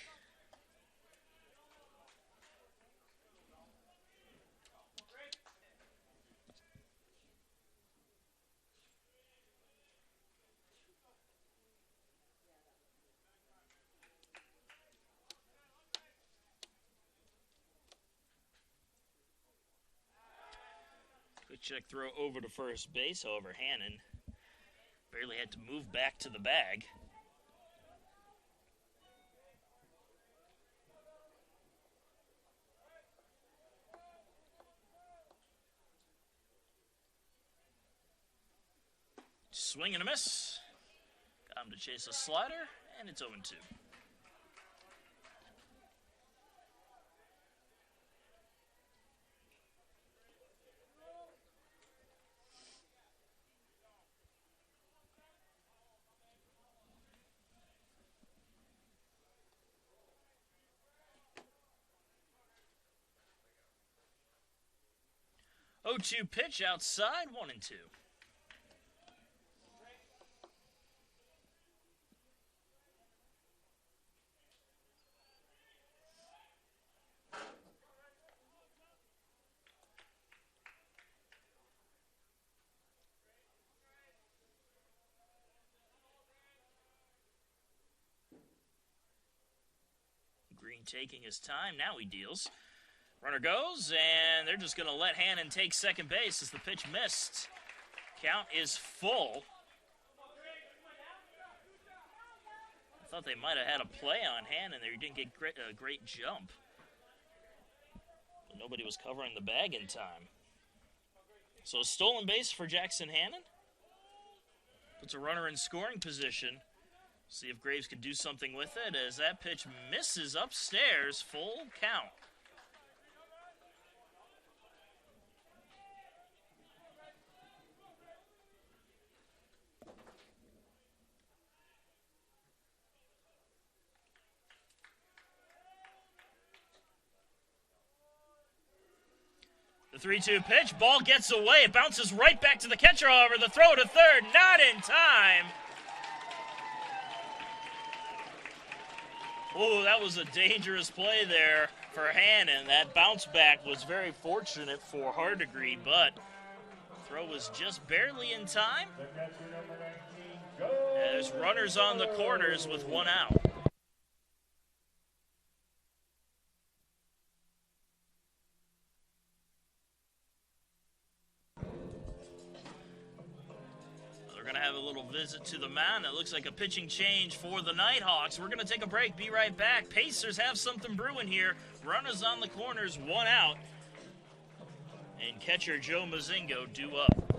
Quick check throw over to first base. However, Hannon barely had to move back to the bag. Swing and a miss. Got him to chase a slider, and it's 0-2. Oh-2 pitch outside, 1-2. Green taking his time. Now he deals. Runner goes, and they're just going to let Hannon take second base as the pitch missed. Count is full. I thought they might have had a play on Hannon there. He didn't get a great jump. But nobody was covering the bag in time. So a stolen base for Jackson Hannon. Puts a runner in scoring position. See if Graves can do something with it as that pitch misses upstairs. Full count. The 3-2 pitch, ball gets away. It bounces right back to the catcher, however. The throw to third, not in time. Oh, that was a dangerous play there for Hannon. That bounce back was very fortunate for Hardegree, but throw was just barely in time. There's runners on the corners with one out. Have a little visit to the mound. It looks like a pitching change for the Nighthawks. We're going to take a break, be right back. Pacers have something brewing here. Runners on the corners, one out. And catcher Joe Mozingo due up.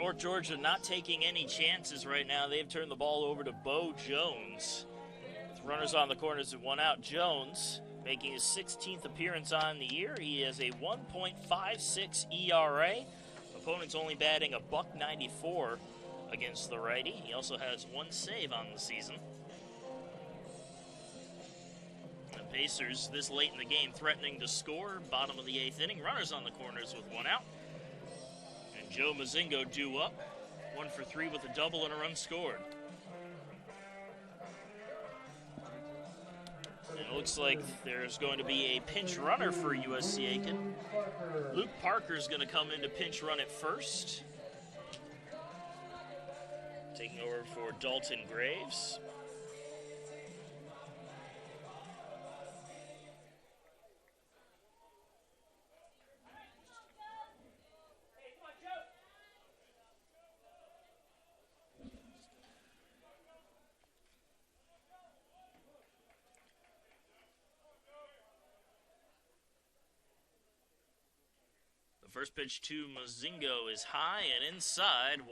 North Georgia not taking any chances right now. They've turned the ball over to Bo Jones. With runners on the corners and one out, Jones making his 16th appearance on the year. He has a 1.56 ERA. Opponent's only batting a .194 against the righty. He also has one save on the season. The Pacers this late in the game threatening to score. Bottom of the 8th inning. Runners on the corners with one out. Joe Mozingo due up, 1 for 3 with a double and a run scored. And it looks like there's going to be a pinch runner for USC Aiken. Luke Parker's going to come in to pinch run at first. Taking over for Dalton Graves. First pitch to Mozingo is high and inside, 1-0.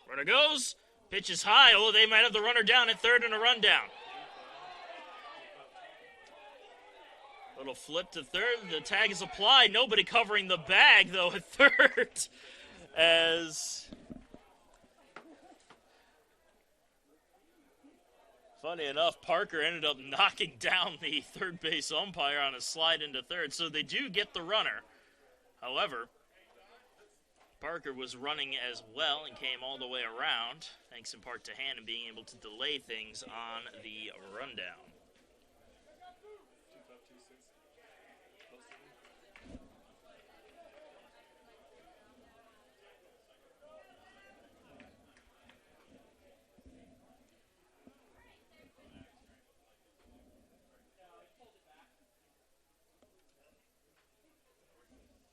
Runner goes. Pitch is high. Oh, they might have the runner down at third and a run down. Little flip to third. The tag is applied. Nobody covering the bag, though, at third. As... Funny enough, Parker ended up knocking down the third base umpire on a slide into third. So they do get the runner. However, Parker was running as well and came all the way around, thanks in part to Hannon being able to delay things on the rundown.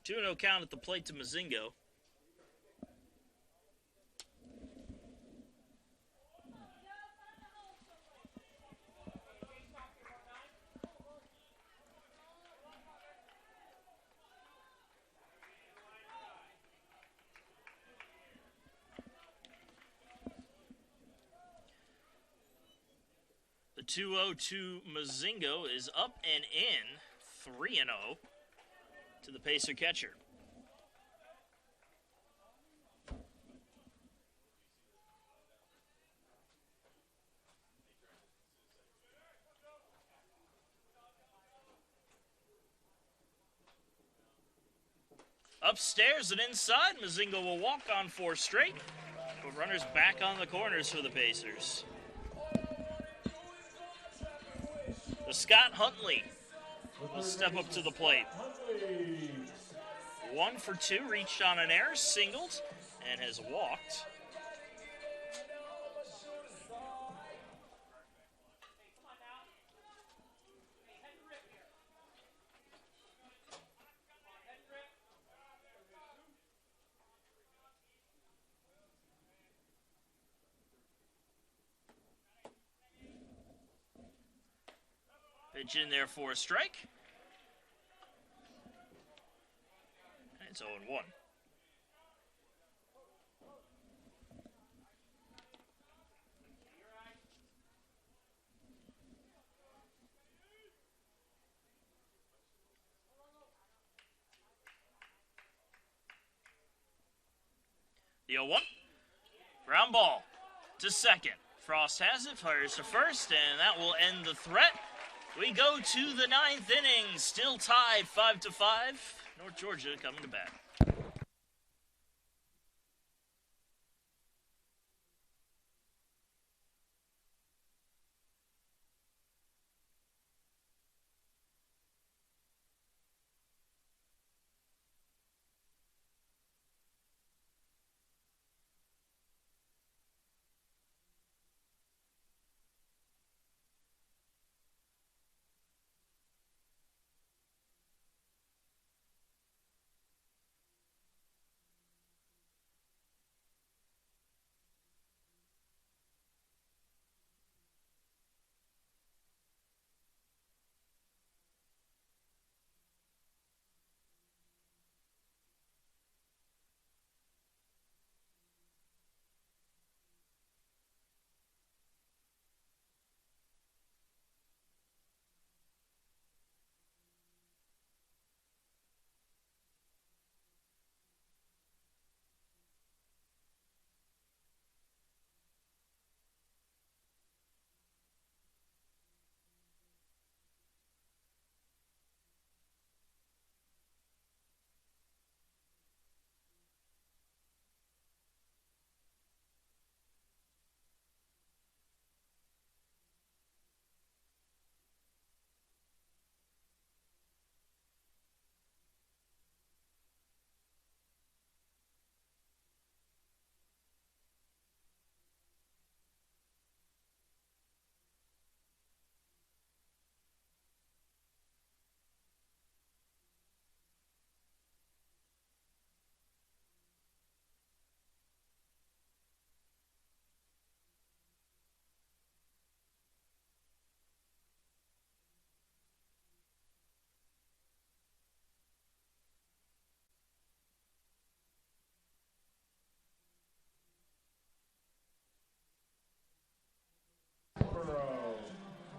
Two no count at the plate to Mozingo. The 2-0 to Mozingo is up and in, 3-0 to the Pacer catcher. Upstairs and inside, Mozingo will walk on 4 straight. But runners back on the corners for the Pacers. The Scott Huntley will step up to the plate. 1 for 2, reached on an error, singled, and has walked. Pitch in there for a strike. And it's 0-1. The 0-1. Ground ball to second. Frost has it, fires to first, and that will end the threat. We go to the 9th inning, still tied 5-5. North Georgia coming to bat.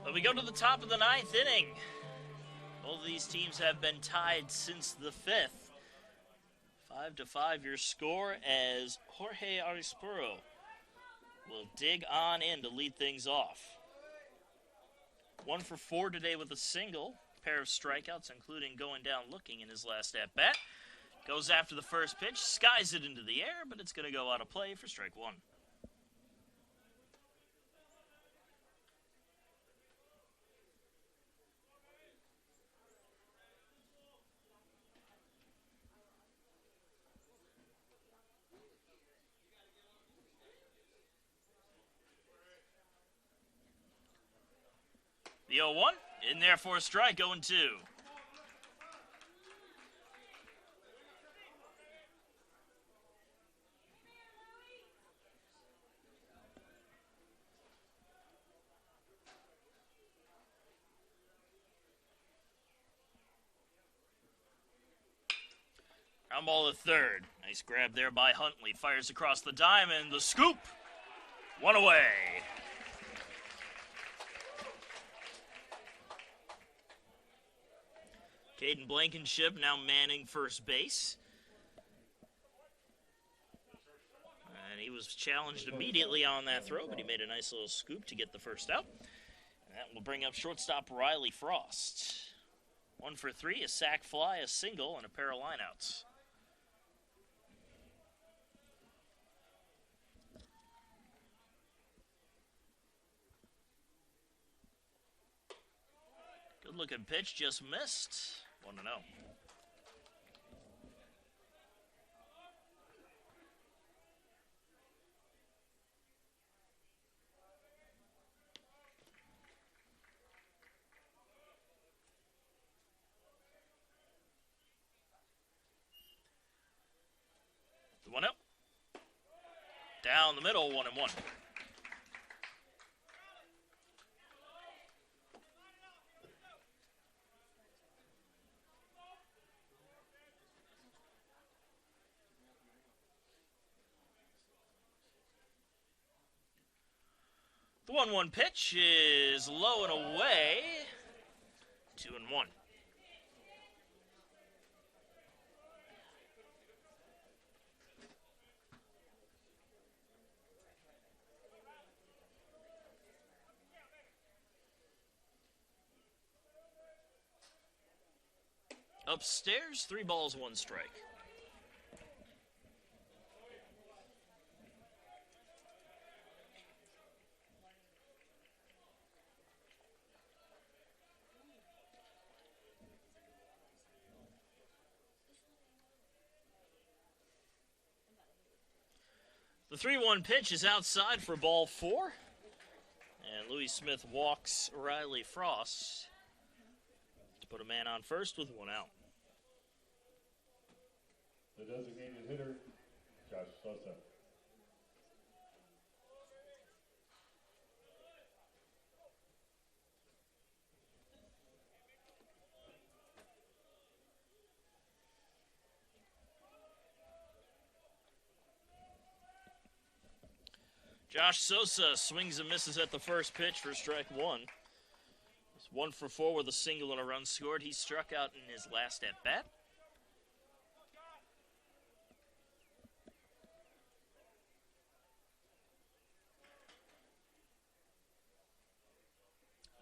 But we go to the top of the 9th inning. Both of these teams have been tied since the 5th. 5-5 your score as Jorge Arispuro will dig on in to lead things off. 1 for 4 today with a single. Pair of strikeouts, including going down looking in his last at-bat. Goes after the first pitch, skies it into the air, but it's going to go out of play for strike 1. The 0-1, in there for a strike, 0-2. Ground ball to third. Nice grab there by Huntley. Fires across the diamond. The scoop. 1 away. Caden Blankenship now manning first base. And he was challenged immediately on that throw, but he made a nice little scoop to get the first out. And that will bring up shortstop Riley Frost. 1 for 3, a sac fly, a single, and a pair of lineouts. Good looking pitch, just missed. 1-0. The 1-0. Down the middle, 1-1. The 1-1 pitch is low and away. 2-1. Upstairs, 3 balls, 1 strike. The 3-1 pitch is outside for ball 4. And Louis Smith walks Riley Frost to put a man on first with 1 out. The designated hitter, Josh Sosa. Josh Sosa swings and misses at the first pitch for strike 1. It's 1 for 4 with a single and a run scored. He struck out in his last at-bat.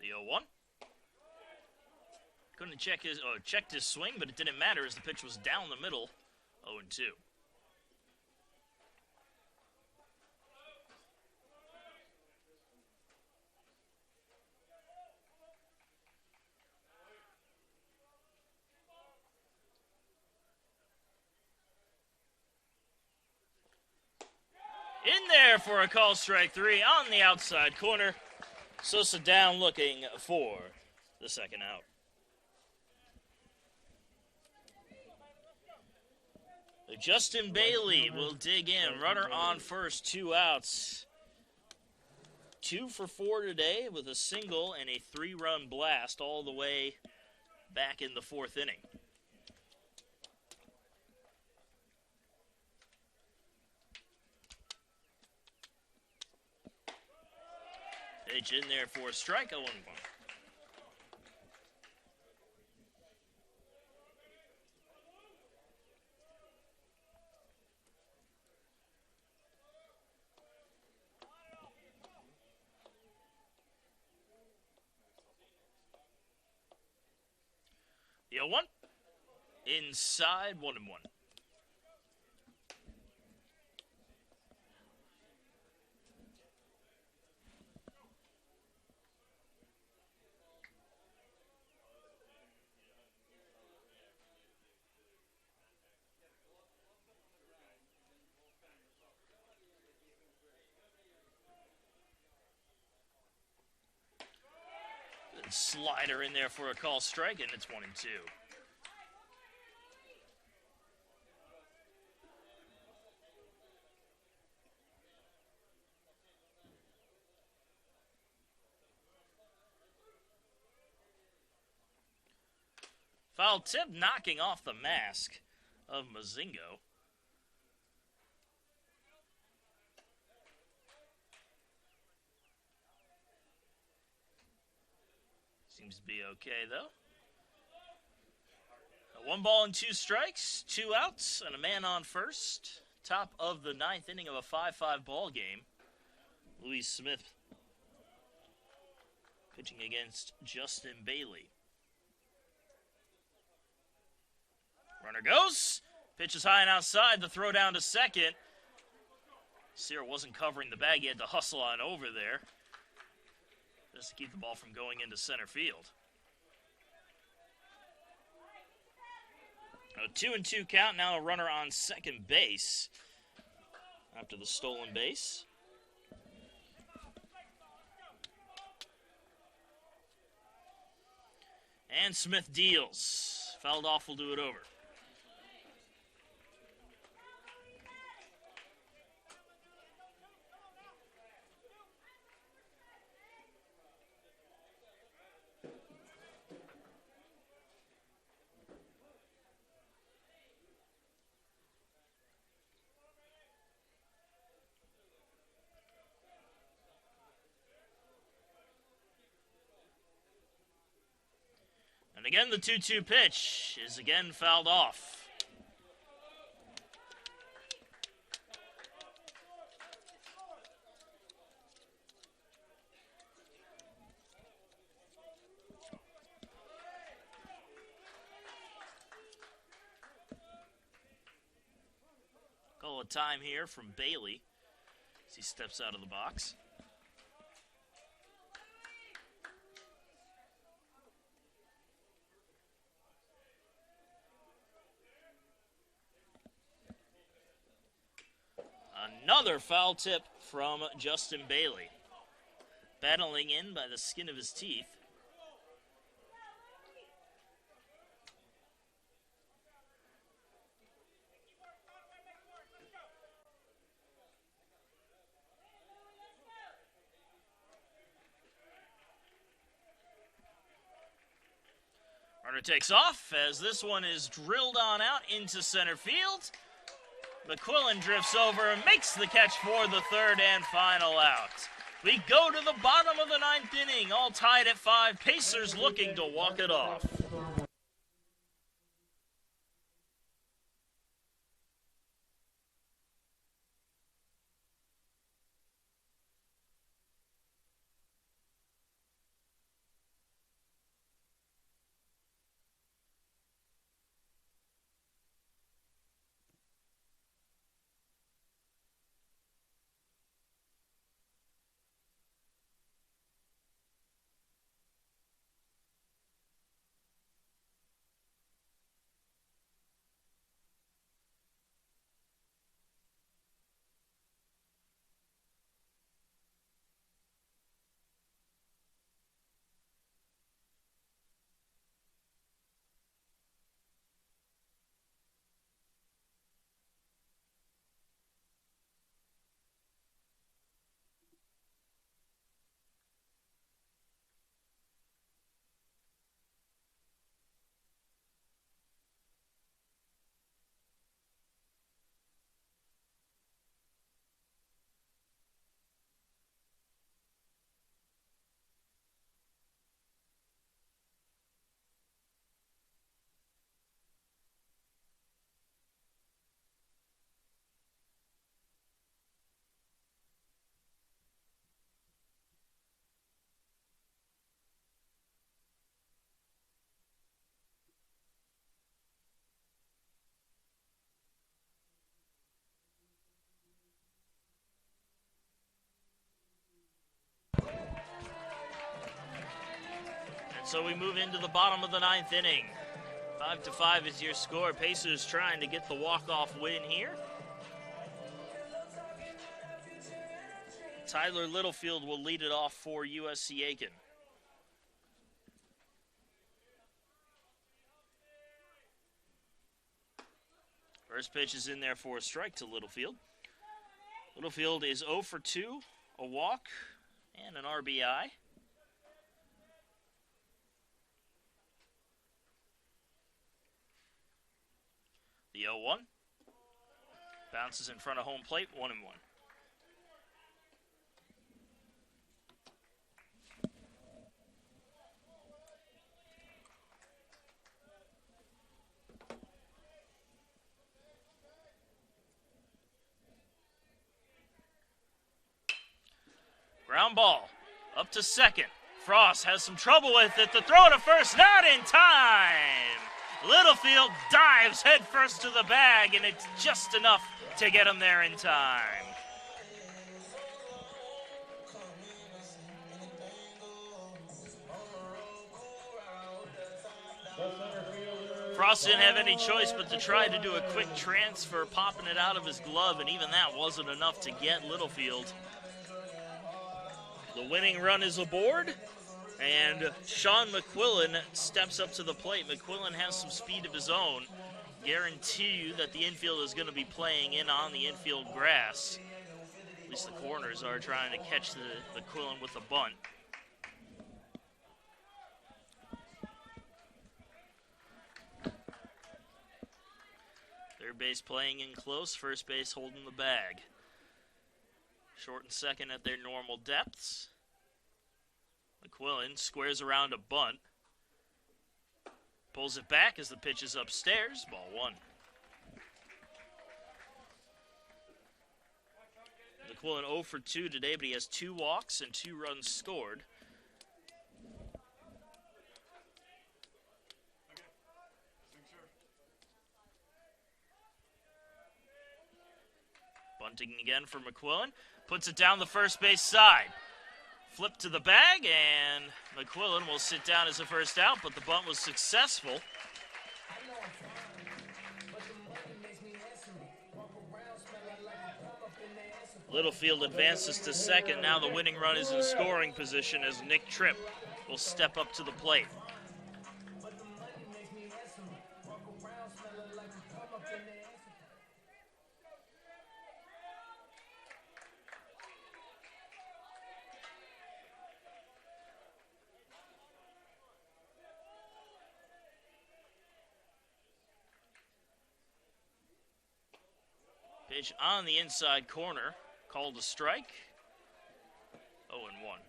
The 0-1. Couldn't checked his swing, but it didn't matter as the pitch was down the middle. 0-2. In there for a call strike 3 on the outside corner. Sosa down looking for the second out. Justin Bailey will dig in. Runner on first, 2 outs. 2 for 4 today with a single and a 3-run blast all the way back in the 4th inning. Pitch in there for a strike, 0-1. The 0-1. Inside, 1-1. Good slider in there for a call strike, and it's 1-2. Foul tip knocking off the mask of Mozingo. Seems to be okay, though. 1 ball and 2 strikes, 2 outs, and a man on first. Top of the 9th inning of a 5-5 ball game. Louis Smith pitching against Justin Bailey. Runner goes. Pitch is high and outside. The throw down to second. Sear wasn't covering the bag. He had to hustle on over there just to keep the ball from going into center field. A 2-2 count. Now a runner on second base after the stolen base. And Smith deals. Fouled off will do it over. And again, the 2-2 pitch is again fouled off. Call a time here from Bailey as he steps out of the box. Another foul tip from Justin Bailey. Battling in by the skin of his teeth. Runner takes off as this one is drilled on out into center field. McQuillan drifts over and makes the catch for the third and final out. We go to the bottom of the 9th inning, all tied at 5. Pacers looking to walk it off. So we move into the bottom of the 9th inning. 5-5 is your score. Pacers trying to get the walk-off win here. Tyler Littlefield will lead it off for USC Aiken. First pitch is in there for a strike to Littlefield. Littlefield is 0 for 2, a walk, and an RBI. The 0-1 bounces in front of home plate, 1-1. Ground ball up to second. Frost has some trouble with it. The throw to first, not in time. Littlefield dives headfirst to the bag, and it's just enough to get him there in time. Frost didn't have any choice but to try to do a quick transfer, popping it out of his glove, and even that wasn't enough to get Littlefield. The winning run is aboard, and Sean McQuillan steps up to the plate. McQuillan has some speed of his own. Guarantee you that the infield is going to be playing in on the infield grass. At least the corners are trying to catch the McQuillan with a bunt. Third base playing in close, first base holding the bag. Short and second at their normal depths. McQuillan squares around a bunt. Pulls it back as the pitch is upstairs. Ball 1. McQuillan 0 for 2 today, but he has 2 walks and 2 runs scored. Bunting again for McQuillan. Puts it down the first base side. Flip to the bag, and McQuillan will sit down as a first out, but the bunt was successful. Littlefield advances to second. Now the winning run is in scoring position as Nick Tripp will step up to the plate. Pitch on the inside corner, called a strike. 0-1.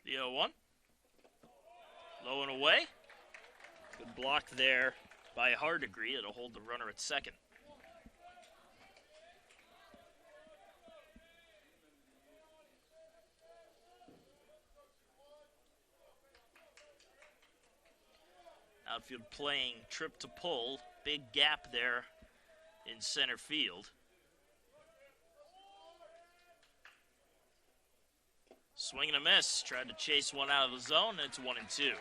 The 0-1. Low and away. Good block there by Hardegree. It'll hold the runner at second. Outfield playing Trip to pull. Big gap there in center field. Swing and a miss. Tried to chase one out of the zone, and it's 1-2.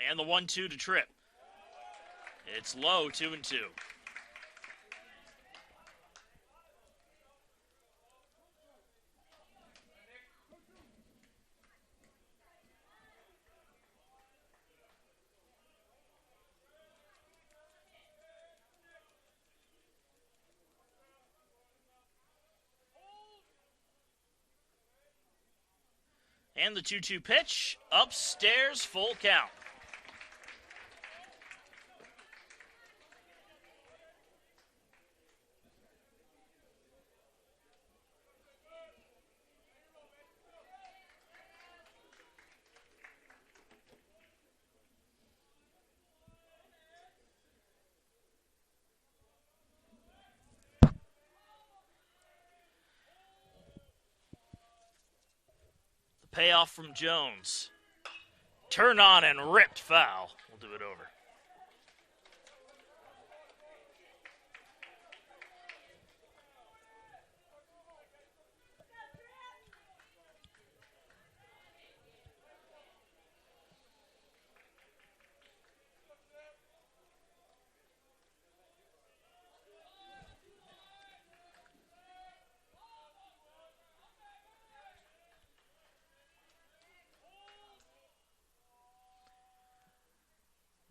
And the 1-2 to Tripp. It's low, 2-2. And the 2-2 pitch, upstairs, full count. payoff from Jones. Turn on and ripped foul. We'll do it over.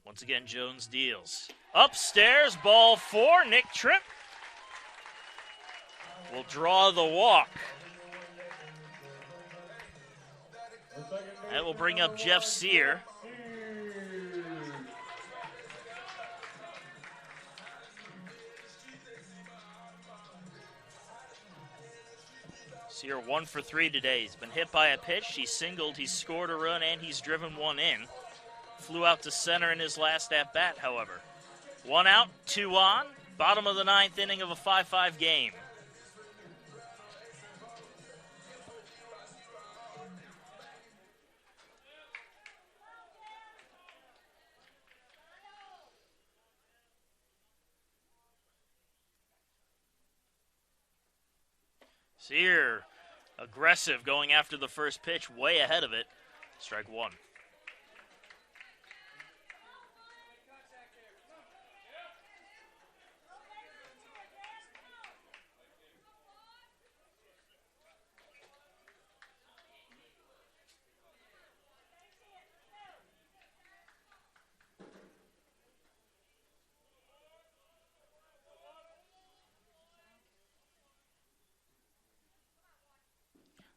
Once again, Jones deals. Upstairs, ball 4, Nick Tripp will draw the walk. That will bring up Jeff Sear. Sear 1 for 3 today. He's been hit by a pitch, he's singled, he's scored a run, and he's driven one in. Flew out to center in his last at-bat, however. 1 out, 2 on. Bottom of the 9th inning of a 5-5 game. Sear, aggressive, going after the first pitch, way ahead of it. Strike 1.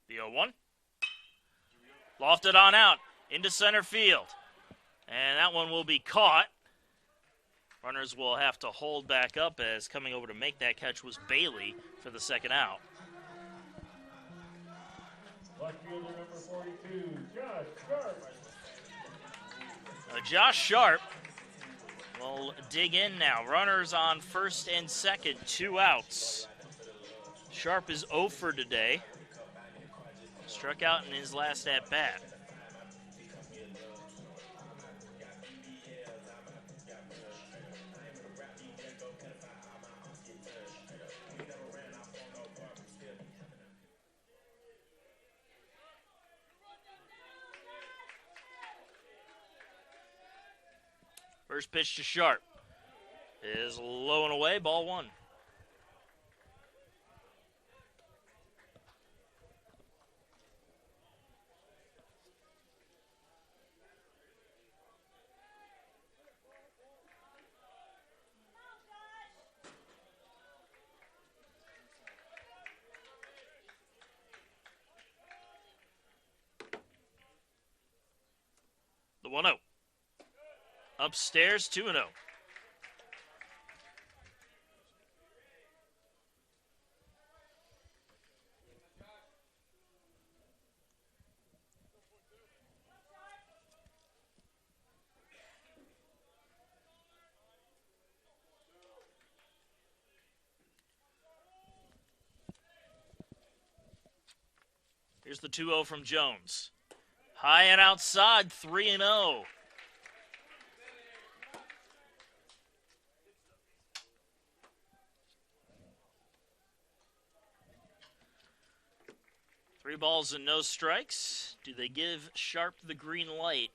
The 0-1. Lofted on out into center field. And that one will be caught. Runners will have to hold back up as coming over to make that catch was Bailey for the second out. Left fielder number 42, Josh Sharp. Josh Sharp will dig in now. Runners on first and second, 2 outs. Sharp is 0 for today. Struck out in his last at-bat. First pitch to Sharp is low and away, ball 1. The 1-0. Upstairs, 2-0. Here's the 2-0 from Jones. High and outside, 3-0. Three balls and no strikes. Do they give Sharp the green light?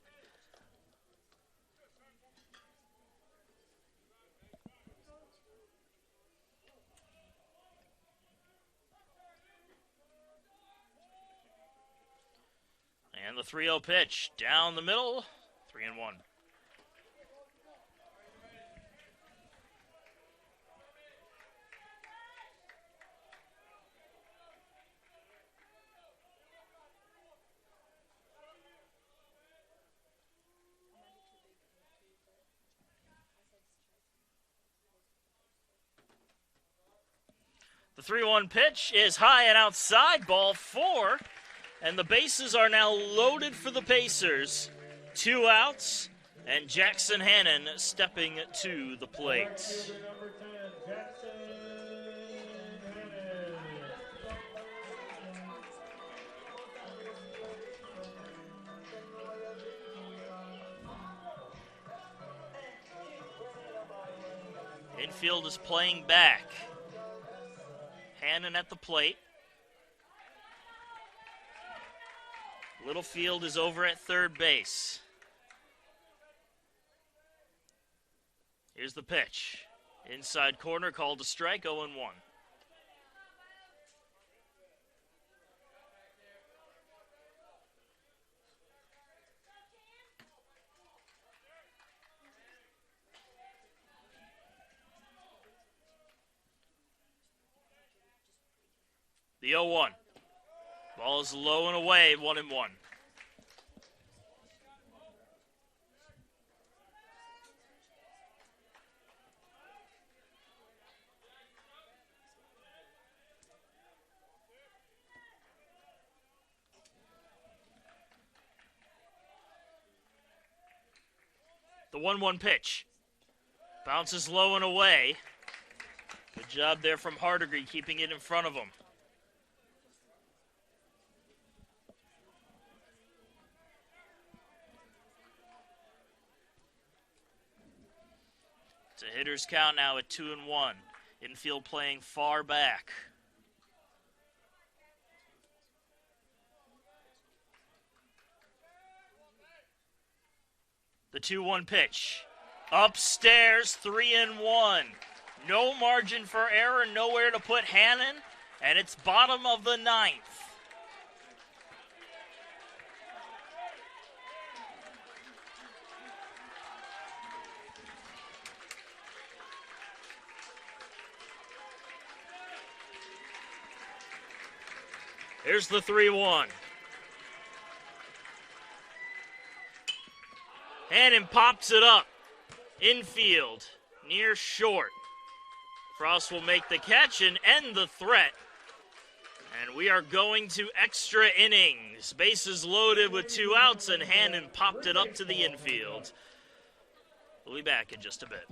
And the 3-0 pitch down the middle, 3-1. The 3-1 pitch is high and outside, ball 4. And the bases are now loaded for the Pacers. 2 outs, and Jackson Hannon stepping to the plate. Number 10, Jackson Hannon. Infield is playing back. Hannon at the plate. Littlefield is over at third base. Here's the pitch. Inside corner, called a strike, 0-1. The 0-1. Ball is low and away, 1-1. The 1-1 pitch. Bounces low and away. Good job there from Hardigree, keeping it in front of him. It's a hitter's count now at 2-1. Infield playing far back. The 2-1 pitch. Upstairs, 3-1. No margin for error, nowhere to put Hannon, and it's bottom of the ninth. Here's the 3-1. Hannon pops it up. Infield, near short. Frost will make the catch and end the threat. And we are going to extra innings. Bases loaded with 2 outs, and Hannon popped it up to the infield. We'll be back in just a bit.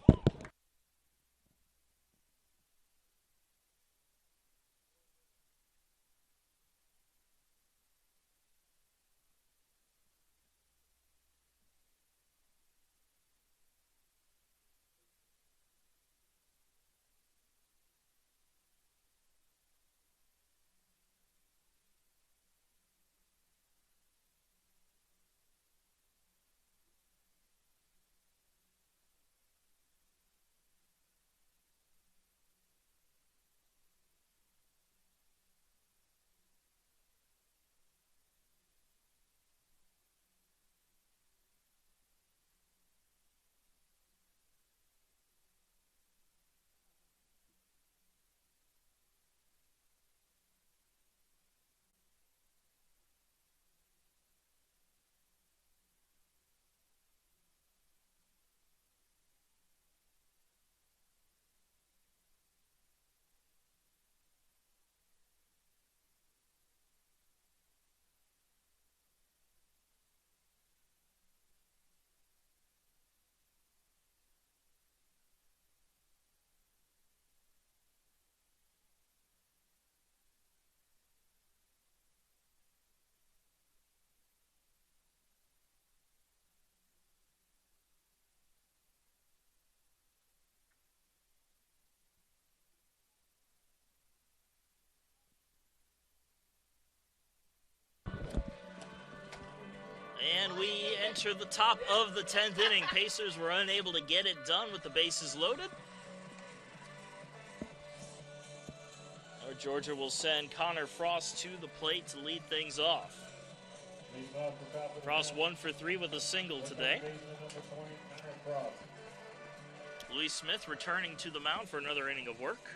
And we enter the top of the 10th inning. Pacers were unable to get it done with the bases loaded. Georgia will send Connor Frost to the plate to lead things off. Frost 1 for 3 with a single today. Louis Smith returning to the mound for another inning of work.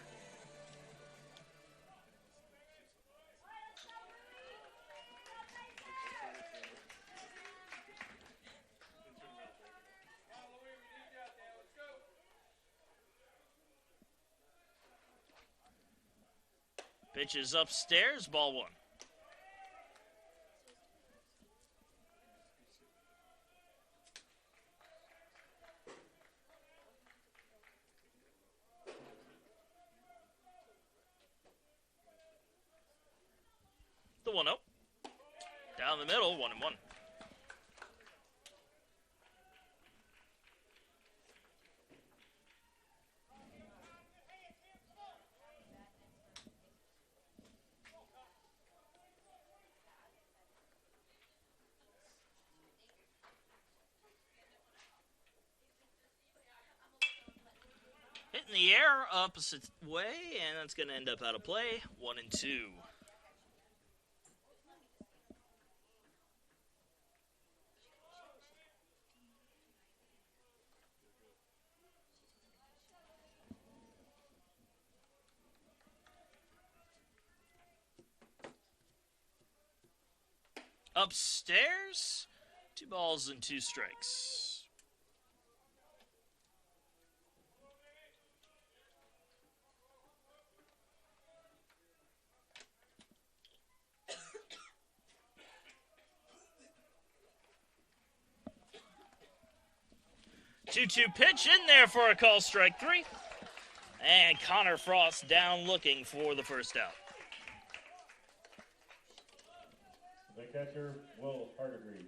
Pitch is upstairs, ball 1. The 1-0. Down the middle, 1-1. in the air, opposite way, and that's going to end up out of play. 1-2. Upstairs, 2 balls and 2 strikes. Two-two pitch in there for a call, strike 3. And Connor Frost down looking for the first out. The catcher, Will Hardigree.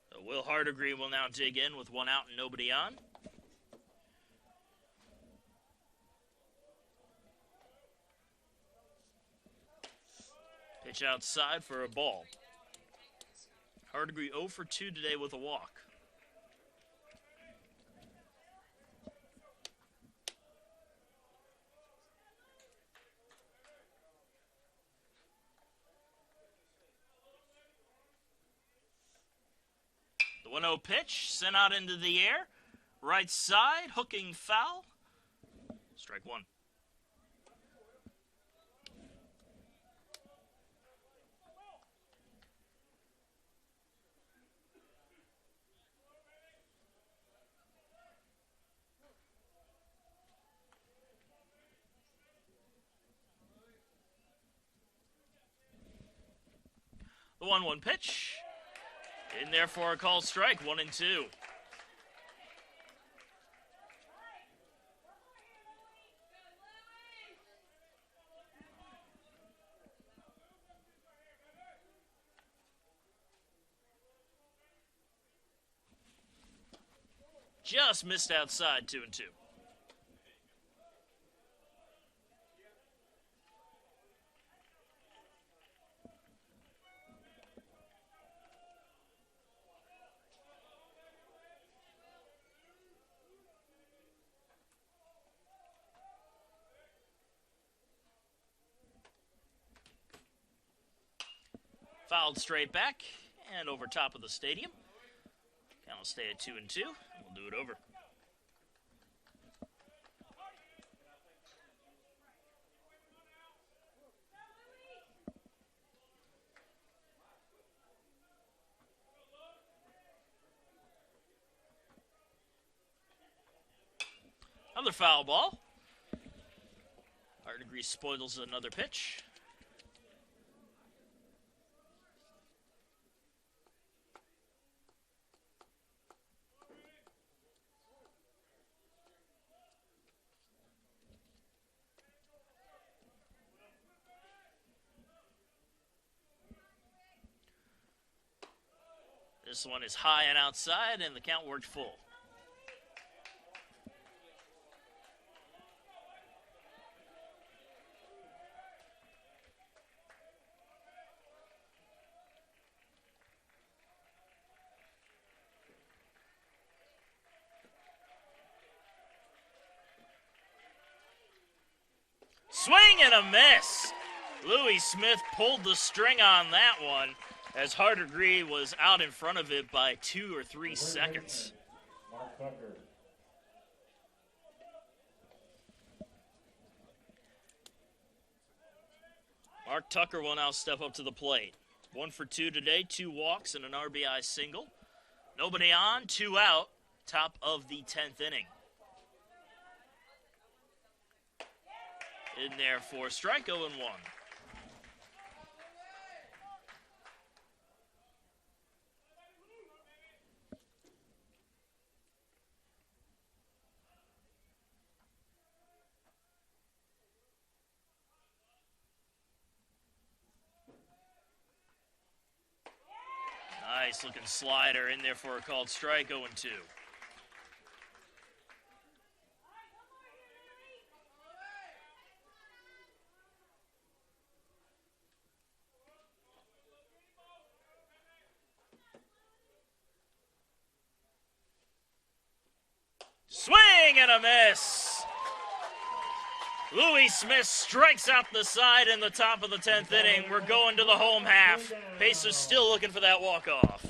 So Will Hardigree will now dig in with 1 out and nobody on. Pitch outside for a ball. Hardigree 0 for 2 today with a walk. The 1-0 pitch sent out into the air. Right side, hooking foul. Strike 1. The 1-1 pitch. In there for a called strike, 1-2. Just missed outside, 2-2. Fouled straight back and over top of the stadium. Count will stay at 2-2. We'll do it over. Another foul ball. Hardigree spoils another pitch. This one is high and outside, and the count worked full. Swing and a miss. Louis Smith pulled the string on that one, as Hardigree was out in front of it by 2 or 3 seconds. Mark Tucker. Mark Tucker will now step up to the plate. 1 for 2 today, 2 walks and an RBI single. Nobody on, 2 out, top of the 10th inning. In there for strike, 0-1. Nice looking slider in there for a called strike, 0-2. swing and a miss. Louis Smith strikes out the side in the top of the 10th inning. We're going to the home half. Pacers still looking for that walk-off.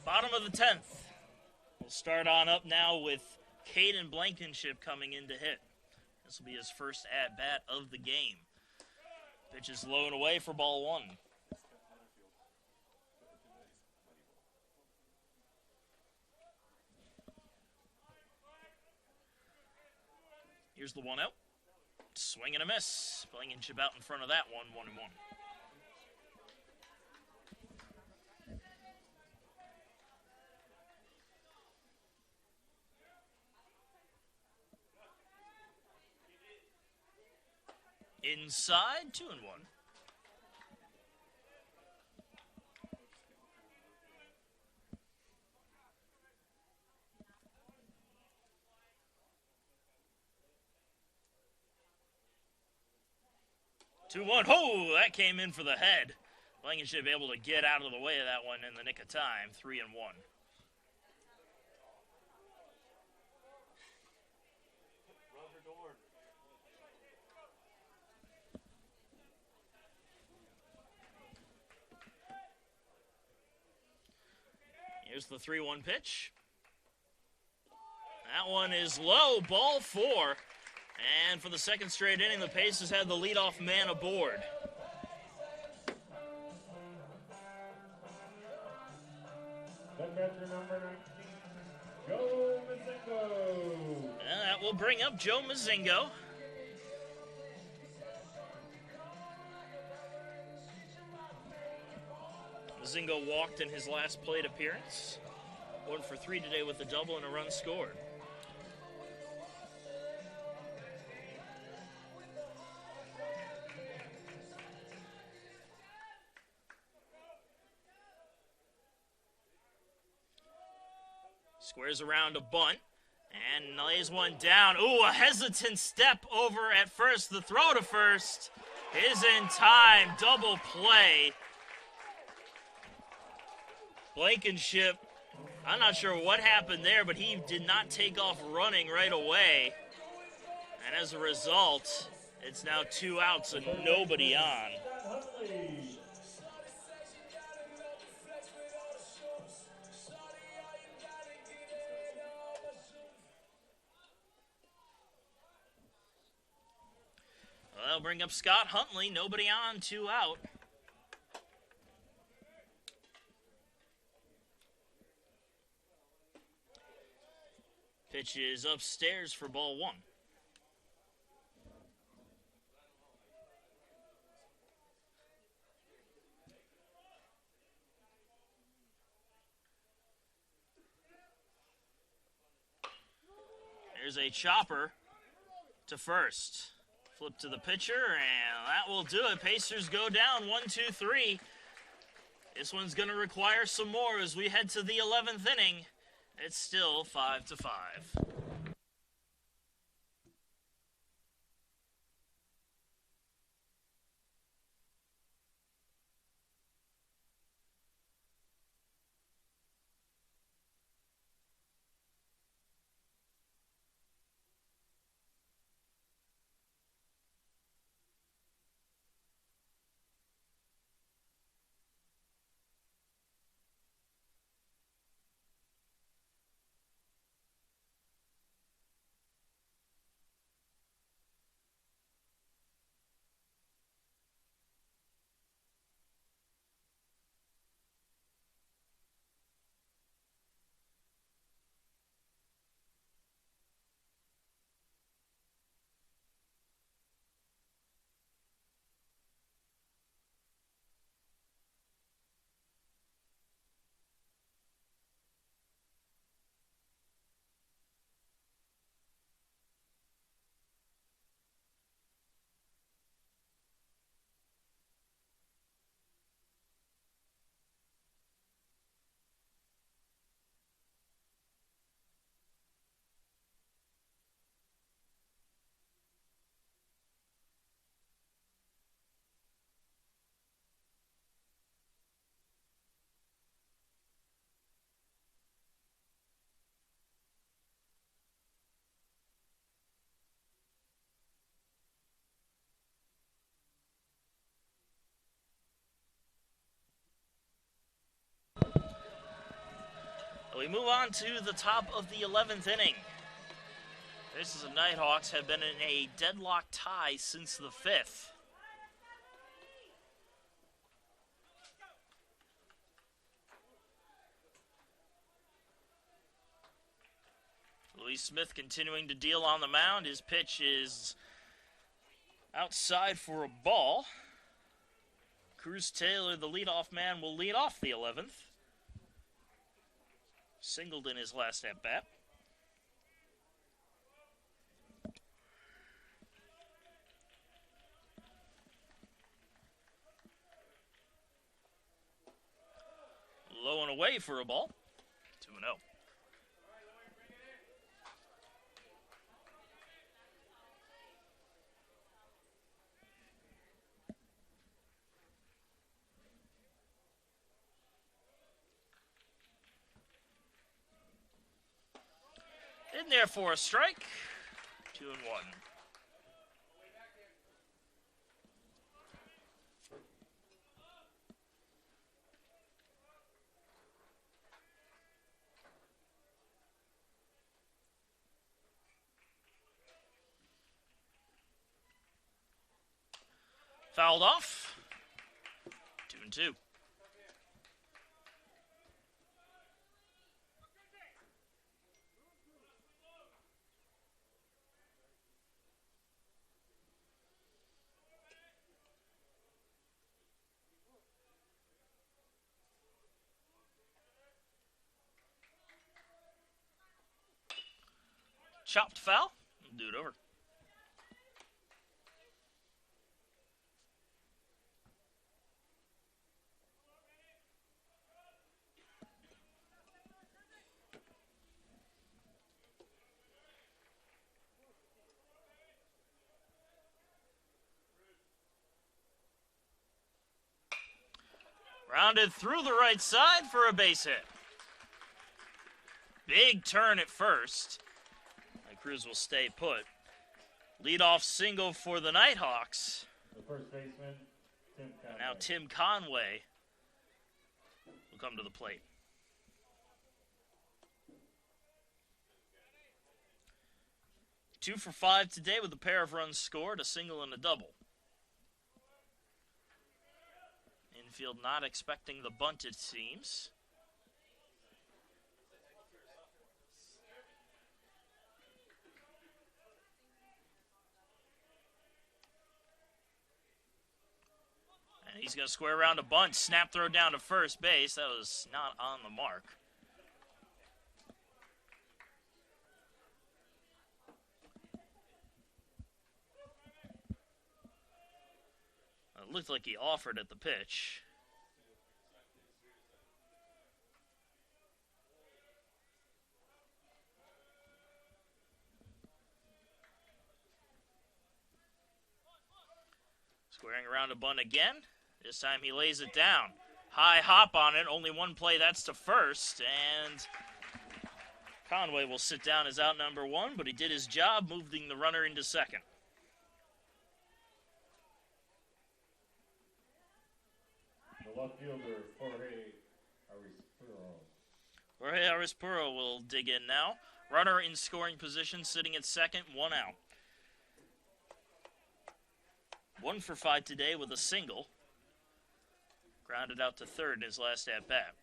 Bottom of the 10th. We'll start on up now with Caden Blankenship coming in to hit. This will be his first at-bat of the game. Pitch is low and away for ball one. Here's the 1-0. Swing and a miss. Blankenship out in front of that one, 1-1. Inside, 2-1. Oh, that came in for the head. Blankenship able to get out of the way of that one in the nick of time. 3-1. Here's the 3-1 pitch. That one is low, ball 4. And for the second straight inning, the Pacers had the leadoff man aboard. Catcher number 19, Joe Mazingo. And that will bring up Joe Mazingo. Mazingo walked in his last plate appearance. 1 for 3 today with a double and a run scored. Squares around a bunt and lays one down. Ooh, a hesitant step over at first. The throw to first is in time. Double play. Blankenship, I'm not sure what happened there, but he did not take off running right away. And as a result, it's now 2 outs and nobody on. Well, they'll bring up Scott Huntley. Nobody on, 2 out. Pitch is upstairs for ball 1. There's a chopper to first. Flip to the pitcher, and that will do it. Pacers go down 1-2-3. This one's going to require some more as we head to the 11th inning. It's still 5-5. We move on to the top of the 11th inning. This is the Nighthawks have been in a deadlock tie since the 5th. Louis Smith continuing to deal on the mound. His pitch is outside for a ball. Cruz Taylor, the leadoff man, will lead off the 11th. Singled in his last at-bat. Low and away for a ball. 2-0. In there for a strike. 2-1. Fouled off. 2-2. Chopped foul. Do it over. Rounded through the right side for a base hit. Big turn at first. Cruz will stay put. Leadoff single for the Nighthawks. The first baseman, Tim Conway. And now Tim Conway will come to the plate. Two for 5 today with a pair of runs scored, a single and a double. Infield not expecting the bunt, it seems. And he's going to square around a bunt, snap throw down to first base. That was not on the mark. looked like he offered at the pitch. Squaring around a bunt again. This time he lays it down. High hop on it. Only one play. That's to first. And Conway will sit down as out number one, but he did his job moving the runner into second. The left fielder, Jorge Arispuro. Jorge Arispuro will dig in now. Runner in scoring position, sitting at second, 1 out. 1 for 5 today with a single. Grounded out to third in his last at-bat.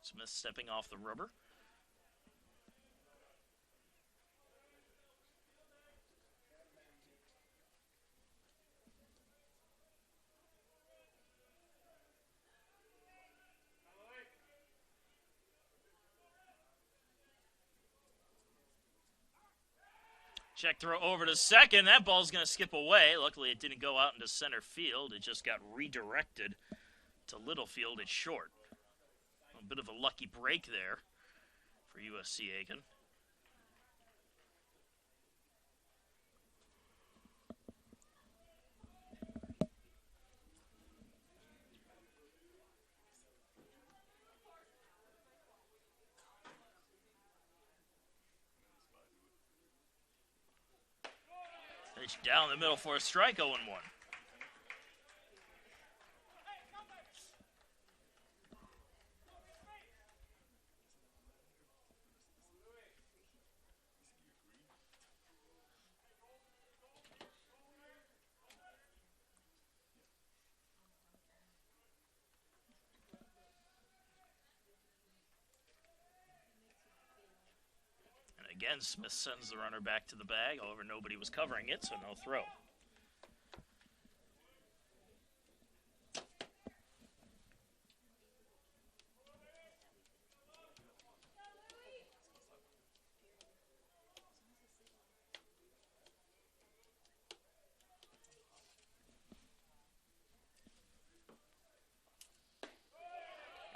Smith stepping off the rubber. Check throw over to second. That ball's going to skip away. Luckily, it didn't go out into center field. It just got redirected to Littlefield at short. A bit of a lucky break there for USC Aiken. Pitch down the middle for a strike, 0-1. Again, Smith sends the runner back to the bag. However, nobody was covering it, so no throw.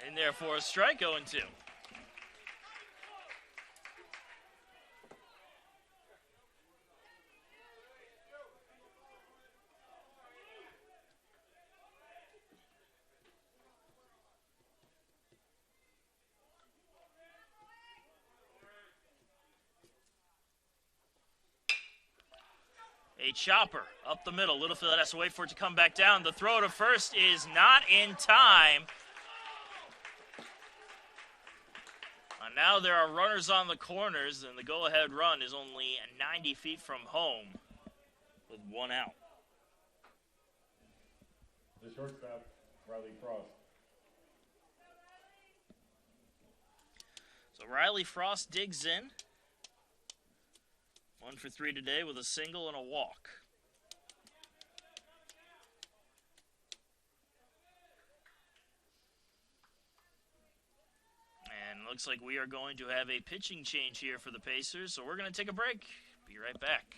In there for a strike, 0-2. A chopper up the middle. Littlefield has to wait for it to come back down. The throw to first is not in time. And now there are runners on the corners, and the go-ahead run is only 90 feet from home with 1 out. The shortstop, Riley Frost. So Riley Frost digs in. 1 for 3 today with a single and a walk. And looks like we are going to have a pitching change here for the Pacers, so we're going to take a break. Be right back.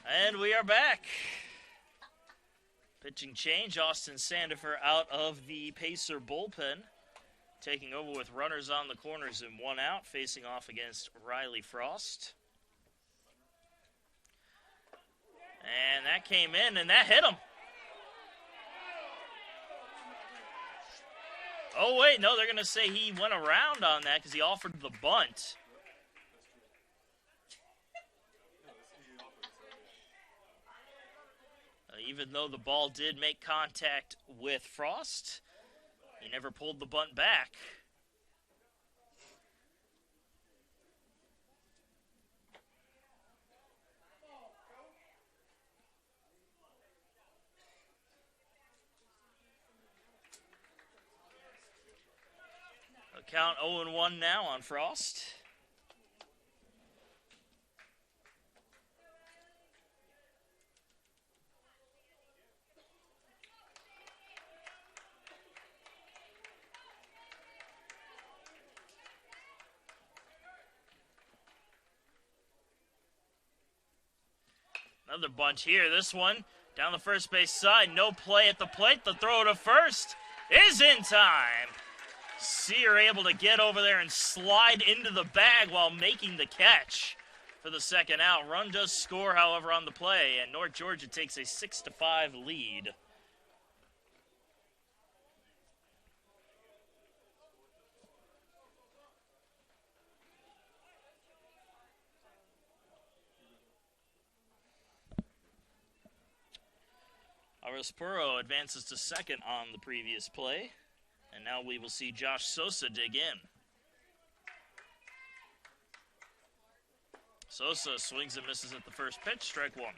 And we are back. Pitching change, Austin Sandifer out of the Pacer bullpen, taking over with runners on the corners and one out, facing off against Riley Frost. And that came in, and that hit him. Oh, wait, no, they're going to say he went around on that because he offered the bunt. Even though the ball did make contact with Frost, he never pulled the bunt back. A count 0-1 now on Frost. Another bunch here. This one down the first base side. No play at the plate. The throw to first is in time. Sear able to get over there and slide into the bag while making the catch for the second out. Run does score, however, on the play, and North Georgia takes a 6-5 lead. Araspuro advances to second on the previous play. And now we will see Josh Sosa dig in. Sosa swings and misses at the first pitch, strike one.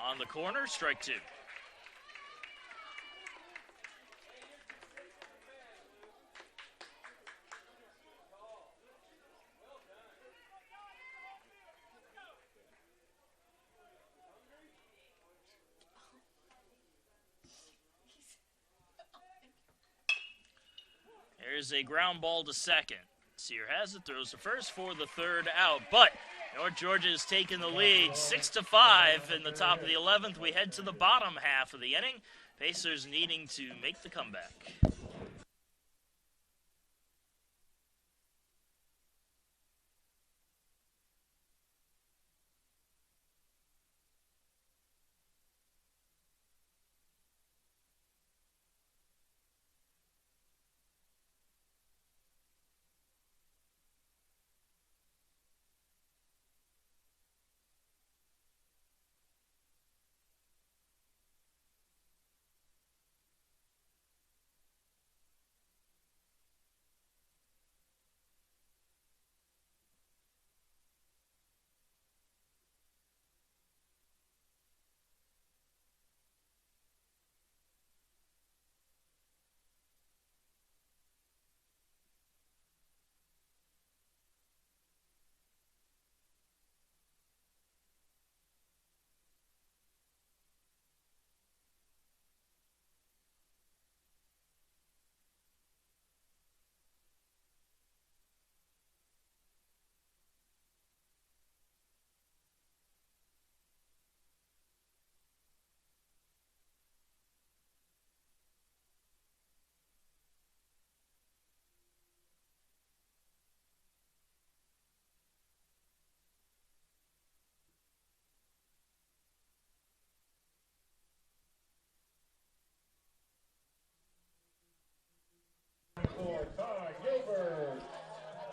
On the corner, strike two. There's a ground ball to second. Sear has it, throws to first for the third out, but North Georgia has taken the lead 6-5 in the top of the 11th. We head to the bottom half of the inning. Pacers needing to make the comeback.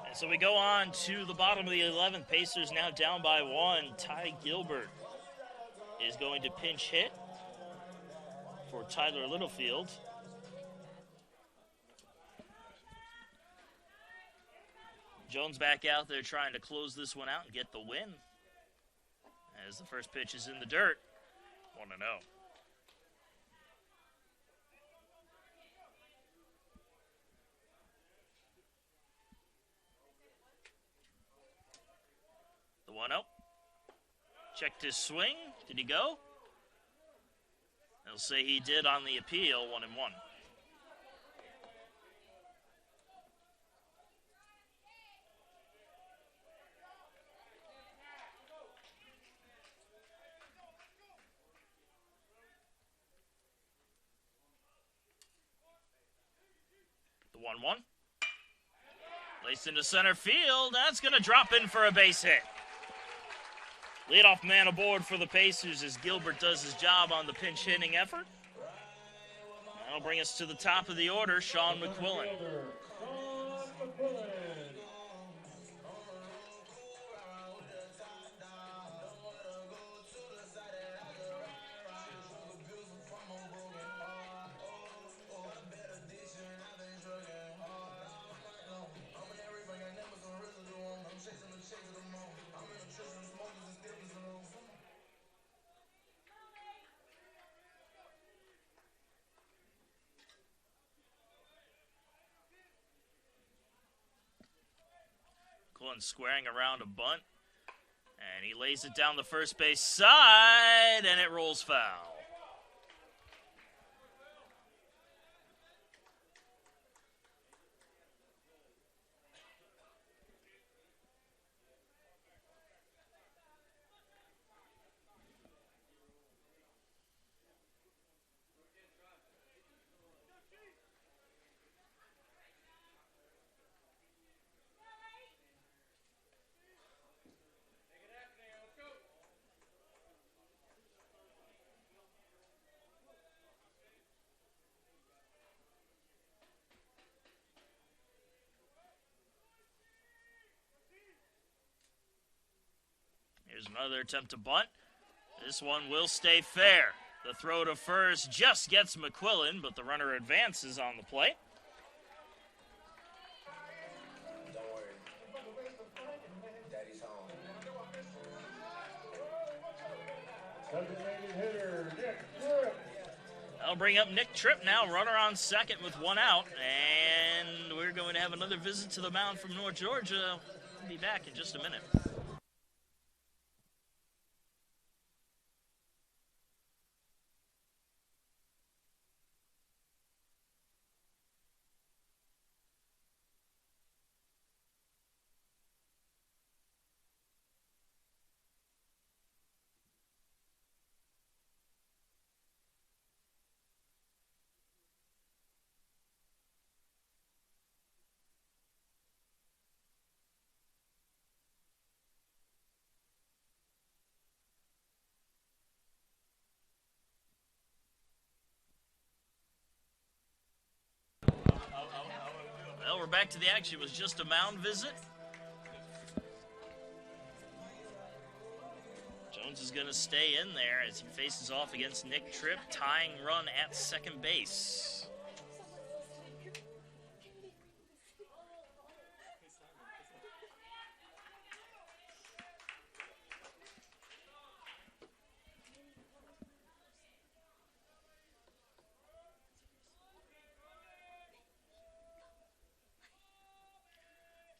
And so we go on to the bottom of the 11th. Pacers now down by one. Ty Gilbert is going to pinch hit for Tyler Littlefield. Jones back out there trying to close this one out and get the win. As the first pitch is in the dirt. 1-0. The 1-0. Checked his swing. Did he go? They'll say he did on the appeal, 1-1. The 1-1. Laced into center field. That's going to drop in for a base hit. Leadoff man aboard for the Pacers as Gilbert does his job on the pinch hitting effort. That'll bring us to the top of the order, Sean McQuillan. McQuillan squaring around a bunt, and he lays it down the first base side, and it rolls foul. Here's another attempt to bunt. This one will stay fair. The throw to first just gets McQuillan, but the runner advances on the play. Don't worry. Daddy's home. Designated hitter, Nick Tripp. That'll bring up Nick Tripp now, runner on second with one out. And we're going to have another visit to the mound from North Georgia. We'll be back in just a minute. Well, we're back to the action. It was just a mound visit. Jones is going to stay in there as he faces off against Nick Tripp, tying run at second base.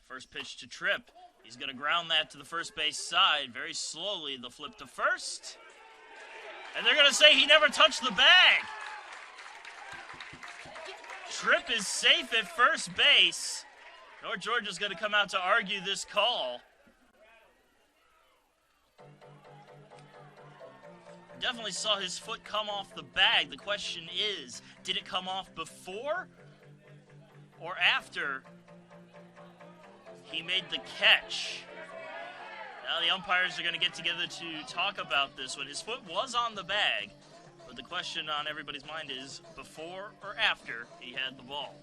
First pitch to Tripp. He's going to ground that to the first base side. Very slowly, the flip to first. And they're going to say he never touched the bag. Tripp is safe at first base. North Georgia's going to come out to argue this call. Definitely saw his foot come off the bag. The question is, did it come off before or after he made the catch? Now the umpires are going to get together to talk about this one. His foot was on the bag, but the question on everybody's mind is before or after he had the ball.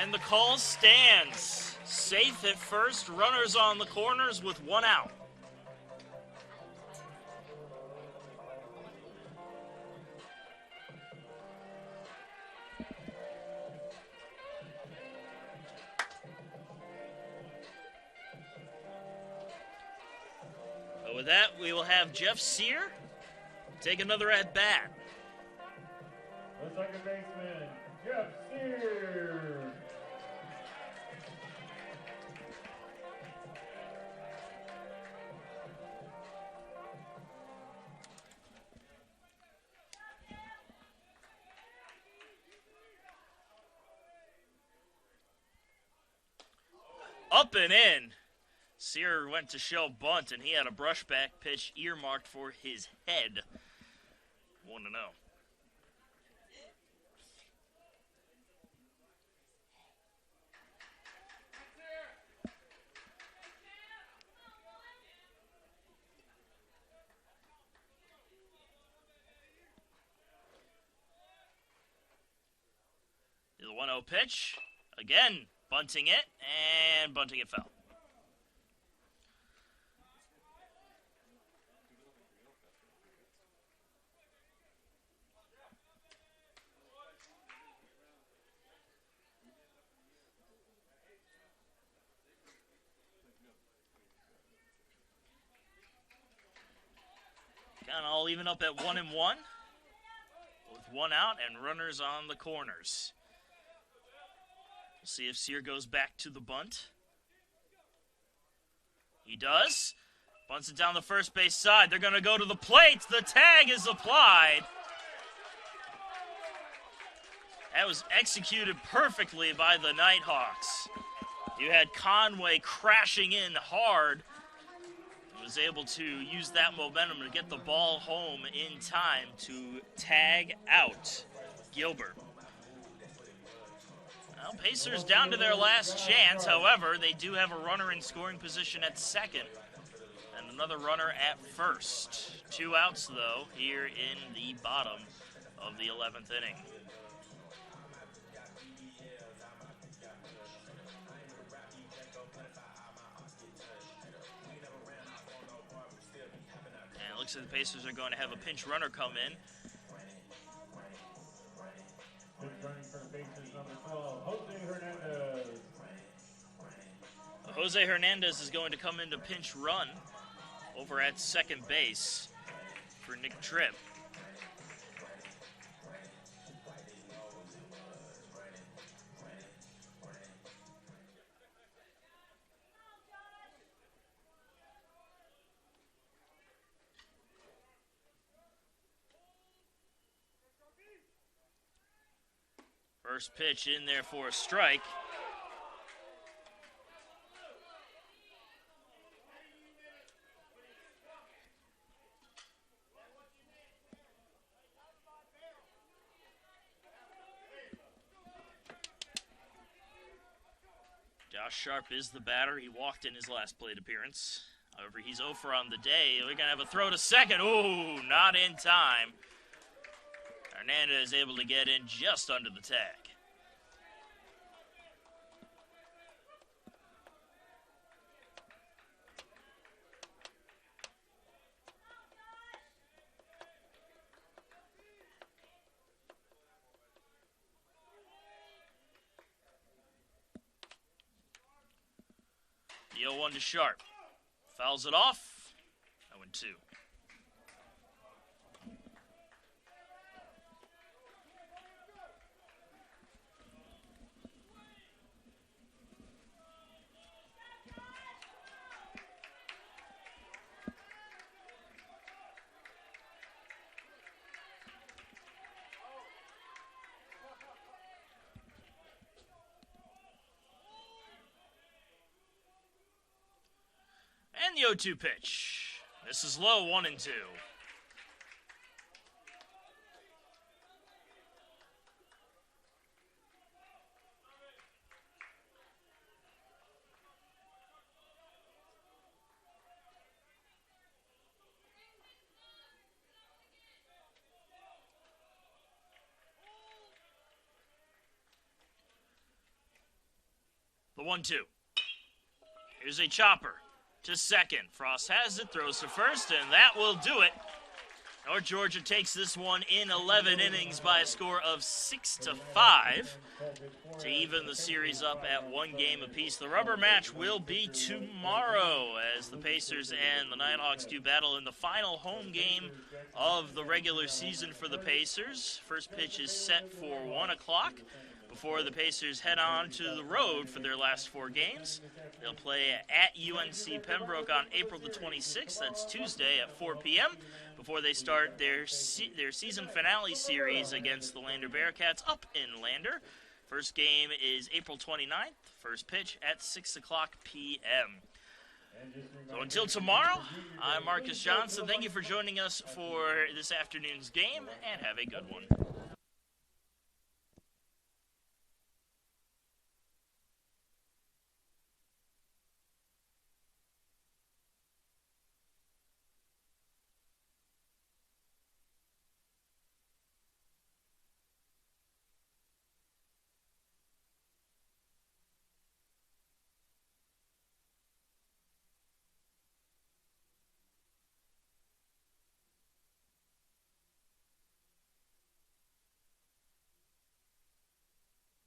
And the call stands. Safe at first, runners on the corners with one out. with that, we will have Jeff Sear take another at-bat. The second baseman, Jeff Sear. Up and in. Sear went to show bunt, and he had a brushback pitch earmarked for his head. 1-0. The 1-0 pitch. Again, bunting it, and bunting it foul. Kind of all even up at 1-1, with one out and runners on the corners. We'll see if Sear goes back to the bunt. He does. Bunts it down the first base side. They're going to go to the plate. The tag is applied. That was executed perfectly by the Nighthawks. You had Conway crashing in hard. He was able to use that momentum to get the ball home in time to tag out Gilbert. Well, Pacers down to their last chance. However, they do have a runner in scoring position at second and another runner at first. 2 outs, though, here in the bottom of the 11th inning. And it looks like the Pacers are going to have a pinch runner come in. Running for the bases, number 12, Jose Hernandez. Jose Hernandez is going to come in to pinch run over at second base for Nick Tripp. First pitch in there for a strike. Josh Sharp is the batter. He walked in his last plate appearance. However, he's 0 for on the day. We're going to have a throw to second. Ooh, not in time. Hernandez is able to get in just under the tag. The 0-1 to Sharp. Fouls it off. 0-2. And the 0-2 pitch. This is low, 1-2. The 1-2. Here's a chopper to second. Frost has it, throws to first, and that will do it. North Georgia takes this one in 11 innings by a score of 6-5 to even the series up at 1 game apiece. The rubber match will be tomorrow as the Pacers and the Nighthawks do battle in the final home game of the regular season for the Pacers. First pitch is set for 1 o'clock before the Pacers head on to the road for their last 4 games. They'll play at UNC Pembroke on April the 26th. That's Tuesday at 4 p.m. before they start their season finale series against the Lander Bearcats up in Lander. First game is April 29th. First pitch at 6 o'clock p.m. So until tomorrow, I'm Marcus Johnson. Thank you for joining us for this afternoon's game, and have a good one.